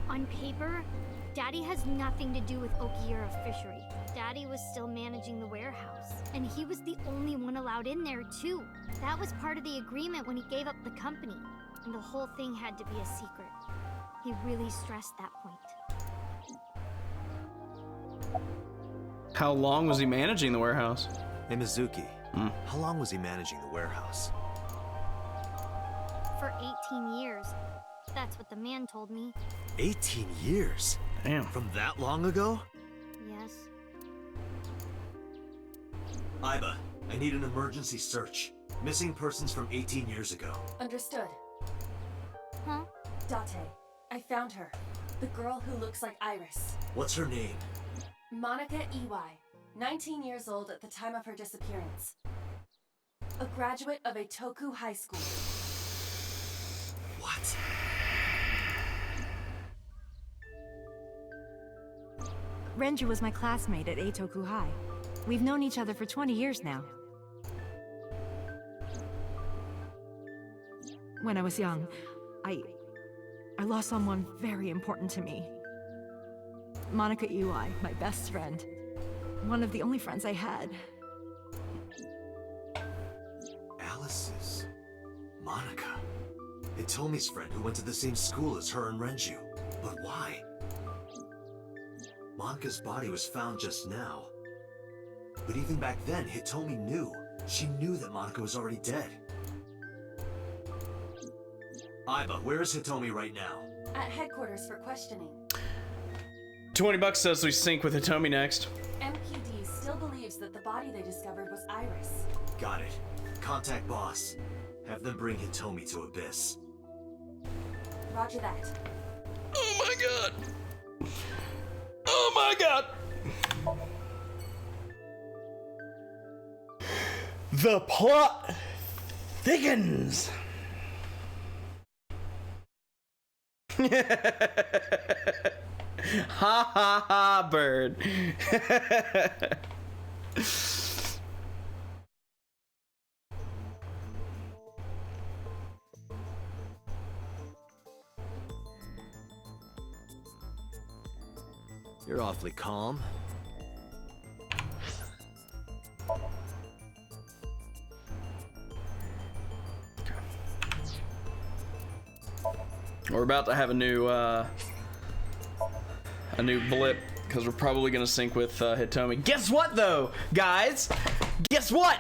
On paper, Daddy has nothing to do with Okiura Fishery. Daddy was still managing the warehouse, and he was the only one allowed in there, too. That was part of the agreement when he gave up the company, and the whole thing had to be a secret. He really stressed that point. How long was he managing the warehouse? Hey, Mizuki. How long was he managing the warehouse? For 18 years. That's what the man told me. 18 years? Damn. From that long ago? Yes. Iba, I need an emergency search. Missing persons from 18 years ago. Understood. Huh? Date, I found her. The girl who looks like Iris. What's her name? Monica Iwai, 19 years old at the time of her disappearance. A graduate of Eitoku High School. What? Renju was my classmate at Eitoku High. We've known each other for 20 years now. When I was young, I lost someone very important to me. Monica Iwai, my best friend. One of the only friends I had. Alice's Monica. Hitomi's friend who went to the same school as her and Renju. But why? Monica's body was found just now. But even back then, Hitomi knew. She knew that Monica was already dead. Aiba, where is Hitomi right now? At headquarters for questioning. $20 says we sync with Hitomi next. MPD still believes that the body they discovered was Iris. Got it. Contact boss. Have them bring Hitomi to Abyss. Roger that. Oh my god. Oh my god. The plot thickens. Ha ha ha, bird. You're awfully calm. We're about to have a new blip because we're probably gonna sync with Hitomi. Guess what though, guys? Guess what?